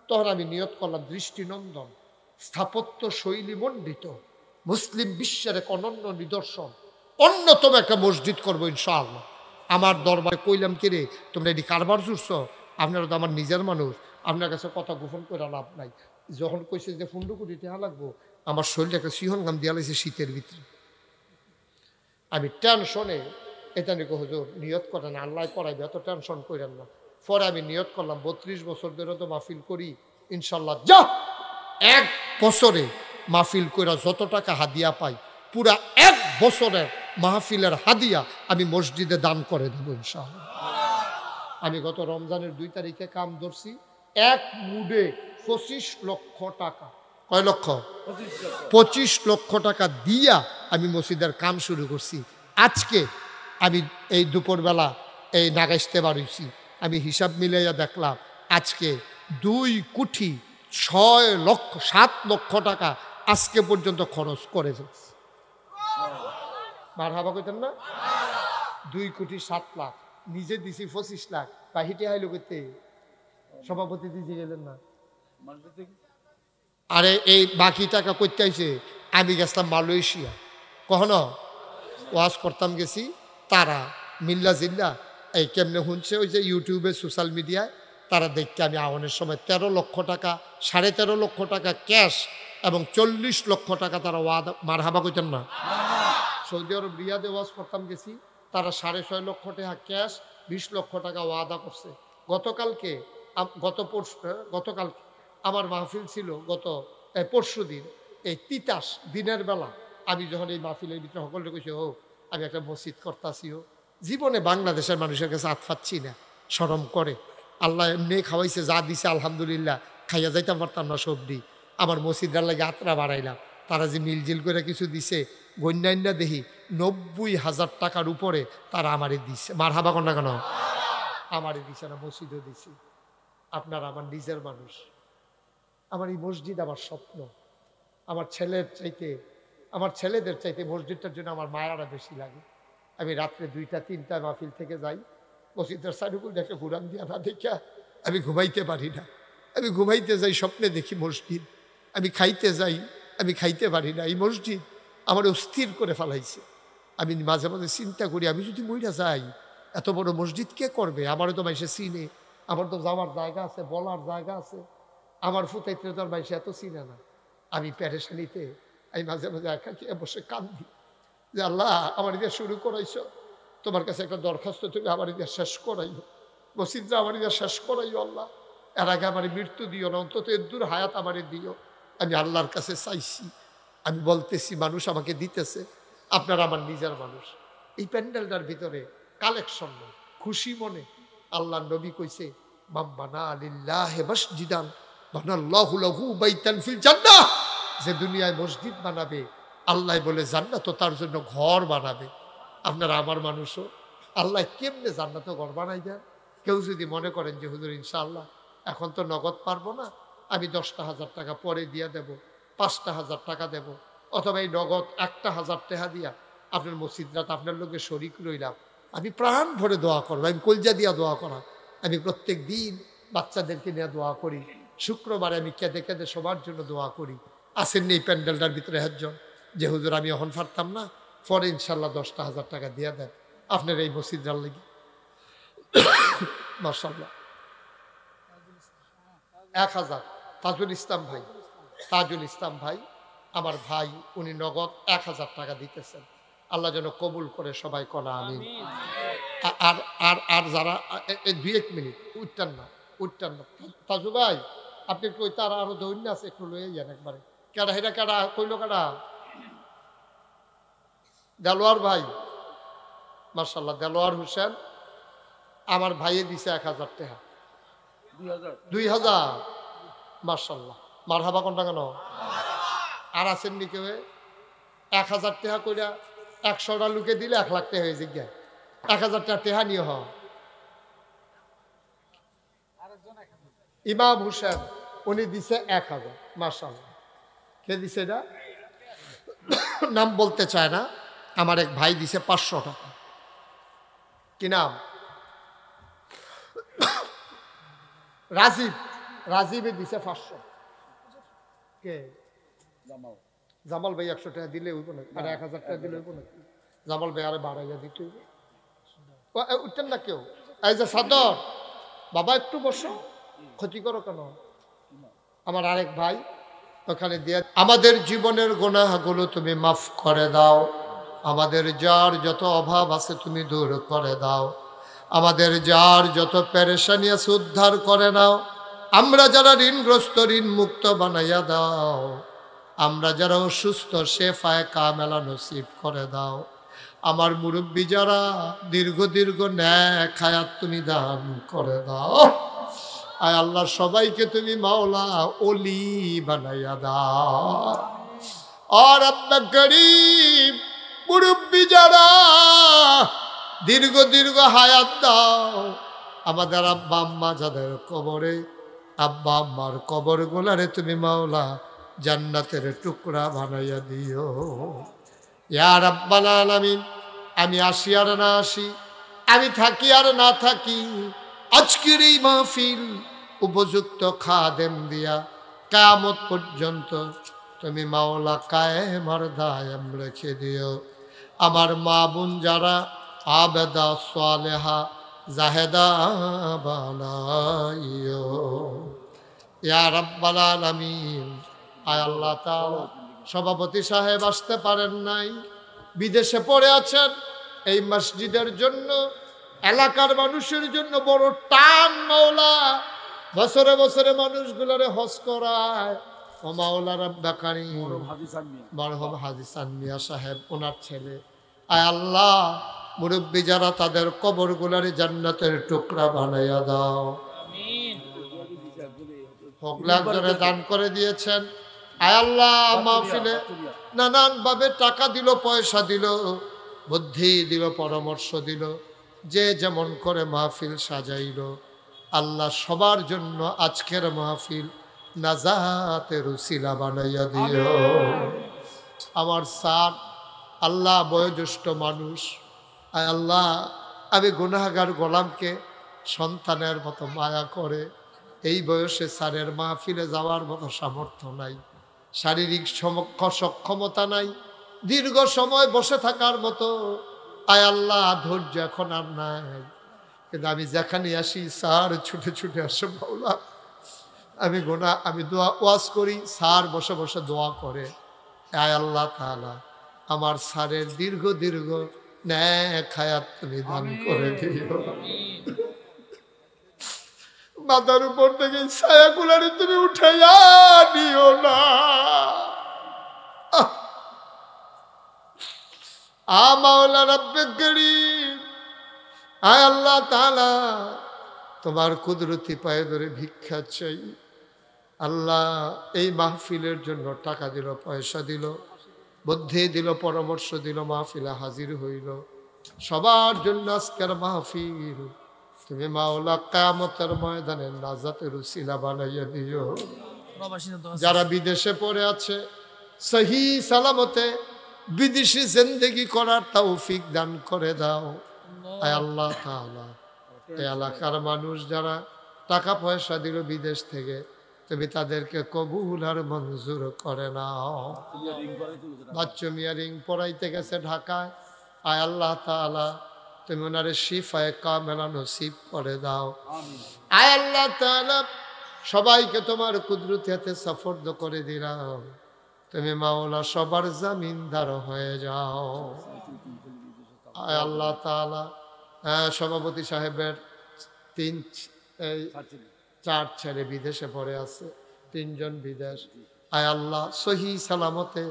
[SPEAKER 1] তখন আমি নিয়ত করলাম দৃষ্টিনন্দন, স্থাপত্য শৈলী মণ্ডিত, মুসলিম বিশ্বের এক অনন্য নিদর্শন, অন্যতম একটা মসজিদ করবো ইনশাআল্লাহ। আমার দরবারে কইলাম কি রে তোমরা এটি কারবার জুড়ছ? আপনারা তো আমার নিজের মানুষ, আপনার কাছে কথা গোপন করে লাভ নাই। যখন কইছে যে 15 কোটি টাকা লাগবো, আমার শরীরটা একটা সিহন গাম দিয়া লাগছে শীতের ভিতরে। আমি টেনশনে এটা নিয়ে হুজুর নিয়ত করেন, আল্লাহ করাইবে, এত টেনশন করেন না। পরে আমি নিয়ত করলাম 32 বছর ধরে তো মাহফিল করি, ইনশাল্লাহ যা 1 বছরে মাহফিল কইরা যত টাকা হাদিয়া পাই, পুরা 1 বছরের মাহফিলের হাদিয়া আমি মসজিদে দান করে দেবো ইনশাআল্লাহ। আমি গত রমজানের 2 তারিখে কাম ধরছি, এক মুডে 25 লক্ষ টাকা। কয় লক্ষ? 25 লক্ষ টাকা দিয়া আমি মসজিদের কাম শুরু করছি। আজকে আমি এই দুপুরবেলা এই নাগাইতে বাড়িছি, আমি হিসাব মিলাইয়া দেখলাম আজকে 2,06,07 লক্ষ টাকা আজকে পর্যন্ত খরচ করে ফেলছি। মারহাবা কইতেন না? 2,07,00,000 নিজে দিছি 25 লাখ, বাহিটে হাইলো করতে সভাপতি দিতে গেলেন না। আরে এই বাকি টাকা করতে আইছে, আমি গেছিলাম মালয়েশিয়া, কখনো ওয়াজ করতাম গেছি, তারা মিল্লা জিল্লা এই কেমনে শুনছে ওই যে ইউটিউবে সোশ্যাল মিডিয়ায়, তারা দেখতে আমি আহ্বানের সময় 13 লক্ষ টাকা, 13.5 লক্ষ টাকা ক্যাশ এবং 40 লক্ষ টাকা তারা ওয়াদা। মারহাবা কইতেন না? সৌদি আরব রিয়াদে ওয়াজ করতাম গেছি, তারা 6.5 লক্ষ টাকা ক্যাশ, 20 লক্ষ টাকা ওয়াদা করছে। গতকালকে আমার মাহফিল ছিল, পরশু দিন এই তিতাস দিনের বেলা আমি যখন এই মাহফিলের ভিতরে সকলে কইছি ও আমি একটা মসজিদ করতাছি, ও জীবনে বাংলাদেশের মানুষের কাছে হাত পাচ্ছি না, শরম করে। আল্লাহ এমনি খাওয়াইছে, যা দিছে আলহামদুলিল্লাহ, খাইয়া যাইতাম পারতাম না সবজি। আমার মসজিদের লাগে আত্রা বাড়াইলাম, তারা যে মিলজিল করে কিছু দিছে গণ্যান্যা দেখি 90,000 টাকার উপরে তারা আমারে দিছে। মারহাবা কন্যা কেন? আমারে দিছে না, মসজিদও দিছি। আপনারা আমার নিজের মানুষ, আমার এই মসজিদ আমার স্বপ্ন। আমার ছেলের চাইতে আমার ছেলেদের চাইতে মসজিদটার জন্য আমার মায়ারা বেশি লাগে। আমি রাত্রে 2টা 3টা মাহফিল থেকে যাই, মসজিদের সাইডুকুল দেখে ঘুরান দিয়া না দেখা আমি ঘুমাইতে পারি না। আমি ঘুমাইতে যাই, স্বপ্নে দেখি মসজিদ। আমি খাইতে যাই, আমি খাইতে পারি না। এই মসজিদ আমার অস্থির করে ফেলাইছে। আমি মাঝে মাঝে চিন্তা করি, আমি যদি মইরা যাই, এত বড় মসজিদ কে করবে? আমারও তো মাইসে চিনে, আমার তো যাওয়ার জায়গা আছে, বলার জায়গা আছে। আমার ফুটাইতে তো আর মাইসে এত চিনে না। আমি প্যারেশানিতে আমি মাঝে মাঝে একা খেয়ে বসে কান্দি যে আল্লাহ, আমার দিয়ে শুরু করাইছো, তোমার কাছে একটা দরখাস্ত, তুমি আমার দিয়ে শেষ করাইও, মসজিদরা আমার দিয়ে শেষ করাইও আল্লাহ। এর আগে আমার মৃত্যু দিও না, অন্তত এর দূর হায়াত আমারে দিও। আমি আল্লাহর কাছে চাইছি, আমি বলতেছি, মানুষ আমাকে দিতেছে, আপনারা আমার নিজের মানুষ। এই প্যান্ডেলটার ভিতরে কালেকশন না, খুশি মনে আল্লাহ নবী কইছে, মাম্মানা লিল্লাহি মসজিদান বানাল্লাহু লাহু বাইতান ফিল জান্নাহ। যে দুনিয়ায় মসজিদ বানাবে, আল্লাহ বলে জান্নাত তার জন্য ঘর বানাবে। আপনারা আমার মানুষও, আল্লাহ কেমনে জান্নাত ঘর বানাই দেন? কেউ যদি মনে করেন যে হুজুর ইনশাআল্লাহ এখন তো নগদ পারবো না, আমি 10,000 টাকা পরে দিয়ে দেব, 5,000 টাকা দেব, অথবা এই নগদ 1,000 টাকা দিয়া আপনার মসজিদরাত আপনার লোকে শরিক রইলাম, আমি প্রাণ ভরে দোয়া করবো। আমি কলজা দিয়া দোয়া করা। আমি প্রত্যেক দিন বাচ্চাদেরকে নিয়ে দোয়া করি, শুক্রবারে আমি কেঁদে কেঁদে সবার জন্য দোয়া করি। আসেননি এই প্যান্ডেলটার ভিতরে একজন যে হুজুর আমি এখন পারতাম না, পরে ইনশাল্লাহ 10,000 টাকা দিয়ে দেন আপনার এই মসজিদটার লেগে। মাশাআল্লাহ। 1,000 তাজুল ইসলাম ভাই, তাজুল ইসলাম ভাই আমার ভাই, উনি নগদ 1,000 টাকা দিতেছেন। আল্লাহ যেন কবুল করে, সবাই কনা আমিন। আর আর আর যারা 2-1 মিনিট উঠতেন না, উঠতেন না। তাজু ভাই আপনি একটু তার আরো দৈন্য আছে, একটু লয়ে যান একবারে। কেডা হেরা কেডা কইল কেডা? দেলোয়ার ভাই, মাশাআল্লাহ। দেলোয়ার হোসেন আমার ভাইয়ে দিছে 1,000 টাকা। 2,000 মাশাআল্লাহ, মারহাবা কোনটা কেন? আর আছেন নি কেউ? 1,000 টাকা কইরা 100টা লোকে দিলে 1 লাখ টাকা হয়ে যায়। 1,000 টাকা নিয়ে হ। ইমাম হোসেন উনি দিছে 1,000। মাশাআল্লাহ। কে দিছে এটা? নাম বলতে চায় না। আমার এক ভাই দিছে 500 টাকা। কি নাম? রাজীব। রাজীবে দিছে 500। কে? জামাল ভাই 100 টাকা দিলে হইব না, আর 1,000 টাকা দিলে হইব না? জামাল ভাই আরে বাড়াইয়া দিতে হইব। উঠতেন না কেউ? এই যে সাদর বাবা একটু বসো, ক্ষতি করো কেন? আমার আরেক ভাই ওখানে দিয়ে, আমাদের জীবনের গুনাহগুলো তুমি মাফ করে দাও, আমাদের যার যত অভাব আছে তুমি দূর করে দাও, আমাদের যার যত পেরেশানি আছে উদ্ধার করে নাও, আমরা যারা ঋণগ্রস্ত ঋণ মুক্ত বানাইয়া দাও, আমরা যারা অসুস্থ শেফায়ে কামেলা নসিব করে দাও, আমার মুরব্বী যারা দীর্ঘ দীর্ঘ নেক হায়াত তুমি দান করে দাও। আয় আল্লাহ, সবাইকে তুমি মাওলা ওলি বানাইয়া দাও। আর আব্বা করিম মুরব্বী যারা দীর্ঘ দীর্ঘ হায়াত দাও, আমাদের আব্বা আম্মা যাদের কবরে, আব্বা আম্মার কবর গোলারে তুমি মাওলা জান্নাতের টুকরা বানাইয়া দিও। ইয়া রাব্বাল আলামিন, আমি আসি আর না আসি, আমি থাকি আর না থাকি, আজকের এই মাহফিল উপযুক্ত খাদেম দিয়া কিয়ামত পর্যন্ত তুমি মাওলা কায়েম আর দায়েম রেখে দিও। আমার মা বোন যারা আবেদা সালেহা জাহেদা বানাইও ইয়া রাব্বাল আলামিন। আয় আল্লাহ তাআলা, সভাপতি সাহেব আসতে পারেন নাই, বিদেশে পড়ে আছেন। এই মসজিদের জন্য, এলাকার মানুষের জন্য বড় টান মাওলা, বছরে বছরে মানুষগুলোরে হজ করায়। ও মাওলা রাব্বা কারীম, মরহুম হাজী সান মিয়া সাহেব ওনার ছেলে, আয় আল্লাহ মুরব্বী যারা তাদের কবরগুলোরে জান্নাতের টুকরা বানাইয়া দাও। আমিন। হকলাজরে দান করে দিয়েছেন, আয় আল্লাহ মাহফিলে নানান ভাবে টাকা দিল, পয়সা দিল, বুদ্ধি দিল, পরামর্শ দিল, যে যেমন করে মাহফিল সাজাইল, আল্লাহ সবার জন্য আজকের মাহফিল নাজাতের উসিলা বানাইয়া দিও। আমার স্যার আল্লাহ বয়োজ্যেষ্ঠ মানুষ, আয় আল্লাহ আমি গুনাহগার গোলামকে সন্তানের মতো মায়া করে, এই বয়সে স্যারের মাহফিলে যাওয়ার মতো সামর্থ্য নাই, শারীরিক সক্ষমতা নাই, দীর্ঘ সময় বসে থাকার মতো আয় আল্লাহ ধৈর্য এখন আর নাই। কিন্তু আমি যেখানে আসি স্যার ছুটে ছুটে আসে মাওলা, আমি দোয়া ওয়াজ করি, স্যার বসে বসে দোয়া করে। আয় আল্লাহ তাআলা আমার স্যারের দীর্ঘ দীর্ঘ নেক হায়াত তুমি দান করে দিও। মাথার উপর থেকে ছায়াগুলারে তুমি উঠাইয়া দিও না। মাওলা রব্বে করিম, আয় আল্লাহ তাআলা তোমার কুদরতি পায়ে ধরে ভিক্ষা চাই। আল্লাহ এই মাহফিলের জন্য টাকা দিল, পয়সা দিল, বুদ্ধি দিল, পরামর্শ দিল, মাহফিলে হাজির হইল, সবার জন্য আজকের মাহফিল তুমি মাওলা কিয়ামতের ময়দানে নাজাতের উসিলা বানাইয়া দিও। যারা বিদেশে পড়ে আছে সহি সালামতে বিদেশি জিন্দেগি করার তৌফিক দান করে দাও। আয় আল্লাহ তাআলা এই এলাকার মানুষ যারা টাকা পয়সা দিল বিদেশ থেকে, তুমি তাদেরকে কবুল আর মঞ্জুর করে নাও। বাচ্চা মিয়া রিং পড়াইতে গেছে ঢাকায়, আয় আল্লাহ তাআলা তুমি ওনারে শিফায়ে কামেলা নসিব করে দাও। আয় আল্লাহ তাআলা সবাইকে তোমার কুদরতি হাতে সফরদ করে দিলাম, তুমি মাওলা সবার জামিনদার হয়ে যাও। আয় আল্লাহ তাআলা সভাপতি সাহেবের 4 ছেলে বিদেশে পড়ে আছে, 3 জন বিদেশ। আয় আল্লাহ সহি সালামতে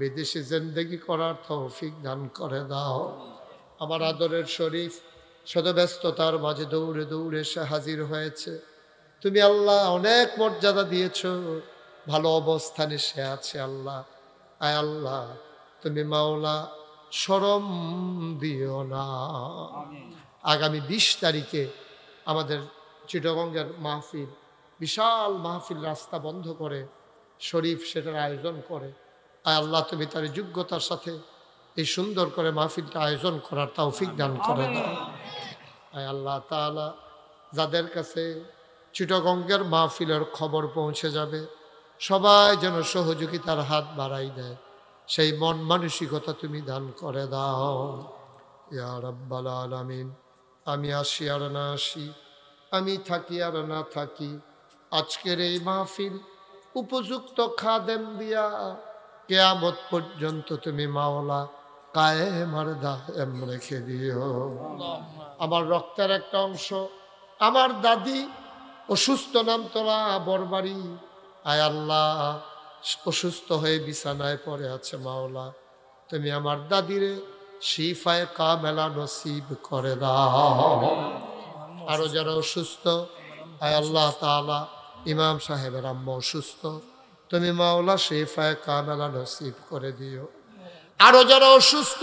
[SPEAKER 1] বিদেশে জিন্দেগি করার তৌফিক দান করে দাও। আমার আদরের শরীফ শত ব্যস্ততার মাঝে দৌড়ে দৌড়ে এসে হাজির হয়েছে। তুমি আল্লাহ অনেক মর্যাদা দিয়েছ, ভালো অবস্থানে সে আছে আল্লাহ। আয় আল্লাহ তুমি মাওলা শরম দিও না। আগামী 20 তারিখে আমাদের চিটাগঙ্গের মাহফিল, বিশাল মাহফিল, রাস্তা বন্ধ করে শরীফ সেটার আয়োজন করে। আয় আল্লাহ তুমি তার যোগ্যতার সাথে এই সুন্দর করে মাহফিলটা আয়োজন করার তৌফিক দান করে দাও। আয় আল্লাহ তাআলা যাদের কাছে চিটাগঙ্গের মাহফিলের খবর পৌঁছে যাবে সবাই যেন সহযোগিতার হাত বাড়াই দেয়, সেই মন মানসিকতা তুমি দান করে দাও। ইয়া রাব্বাল আলামিন, আমি আসি আর না আসি, আমি থাকি আর না থাকি, আজকের এই মাহফিল উপযুক্ত খাদেম দিয়া কিয়ামত পর্যন্ত তুমি মাওলা কায়েম আর দায়েম রেখে দিও। আমার রক্তের একটা অংশ আমার দাদি অসুস্থ, নামতলা বরবাড়ি, আয় আল্লাহ অসুস্থ হয়ে বিছানায় পড়ে আছে মাওলা, তুমি আমার দাদিরে শিফায়ে কামেলা নসিব করে দাও। আরো যারা অসুস্থ, আয় আল্লাহ তাআলা ইমাম সাহেবের আম্মা অসুস্থ, তুমি মাওলা শিফায়ে কামেলা নসিব করে দিও। আরো যারা অসুস্থ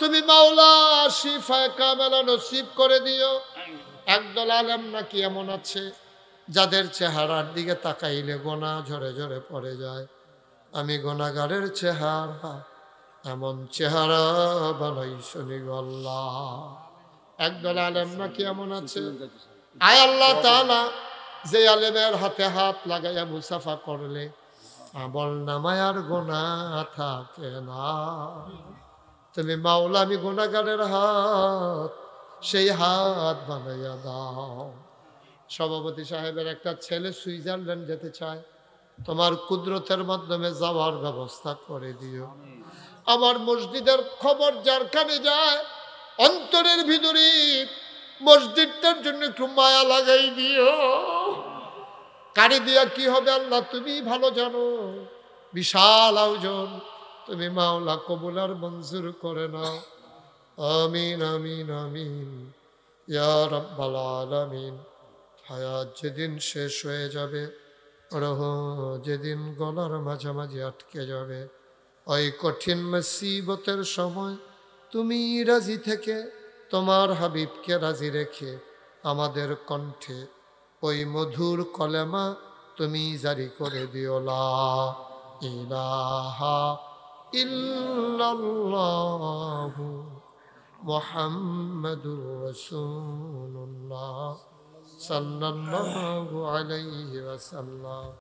[SPEAKER 1] তুমি মাওলা শিফায়ে কামেলা নসিব করে দিও। একদল আলেম নাকি এমন আছে যাদের চেহারার দিকে তাকাইলে গোনা ঝরে ঝরে পড়ে যায়। আমি গোনাগারের চেহারা এমন চেহারা বানাইছনি গো আল্লাহ। একদল আলেম নাকি এমন আছে, আয় আল্লাহ তাআলা যে আলেমের হাতে হাত লাগাইয়া মুসাফা করলে আমল নামায় আর গোনা থাকে না। তুমি মাওলা আমি গোনাগারের হাত, সেই হাত বানাইয়া দাও। সভাপতি সাহেবের একটা ছেলে সুইজারল্যান্ড যেতে চায়, তোমার কুদরতের মাধ্যমে যাওয়ার ব্যবস্থা করে দিও। আমার মসজিদের খবর যার কানে যায় অন্তরের ভিতরে মসজিদটার জন্য একটু মায়া লাগাই দিও। কারি দিয়া কি হবে আল্লাহ তুমি ভালো জানো, বিশাল আয়োজন, তুমি মাওলা কবুল আর মঞ্জুর করে নাও। আমিন আমিন আমিন ইয়া রাব্বাল আলামিন। হায়াত যেদিন শেষ হয়ে যাবে, রহ যেদিন গলার মাঝামাঝি আটকে যাবে, ওই কঠিন মুসিবতের সময় তুমি রাজি থেকে তোমার হাবিবকে রাজি রেখে আমাদের কণ্ঠে ওই মধুর কলেমা তুমি জারি করে দিও, লা ইলাহা ইল্লাল্লাহু মুহাম্মাদুর রাসূলুল্লাহ সাল্লাল্লাহু আলাইহি ওয়াসাল্লাম।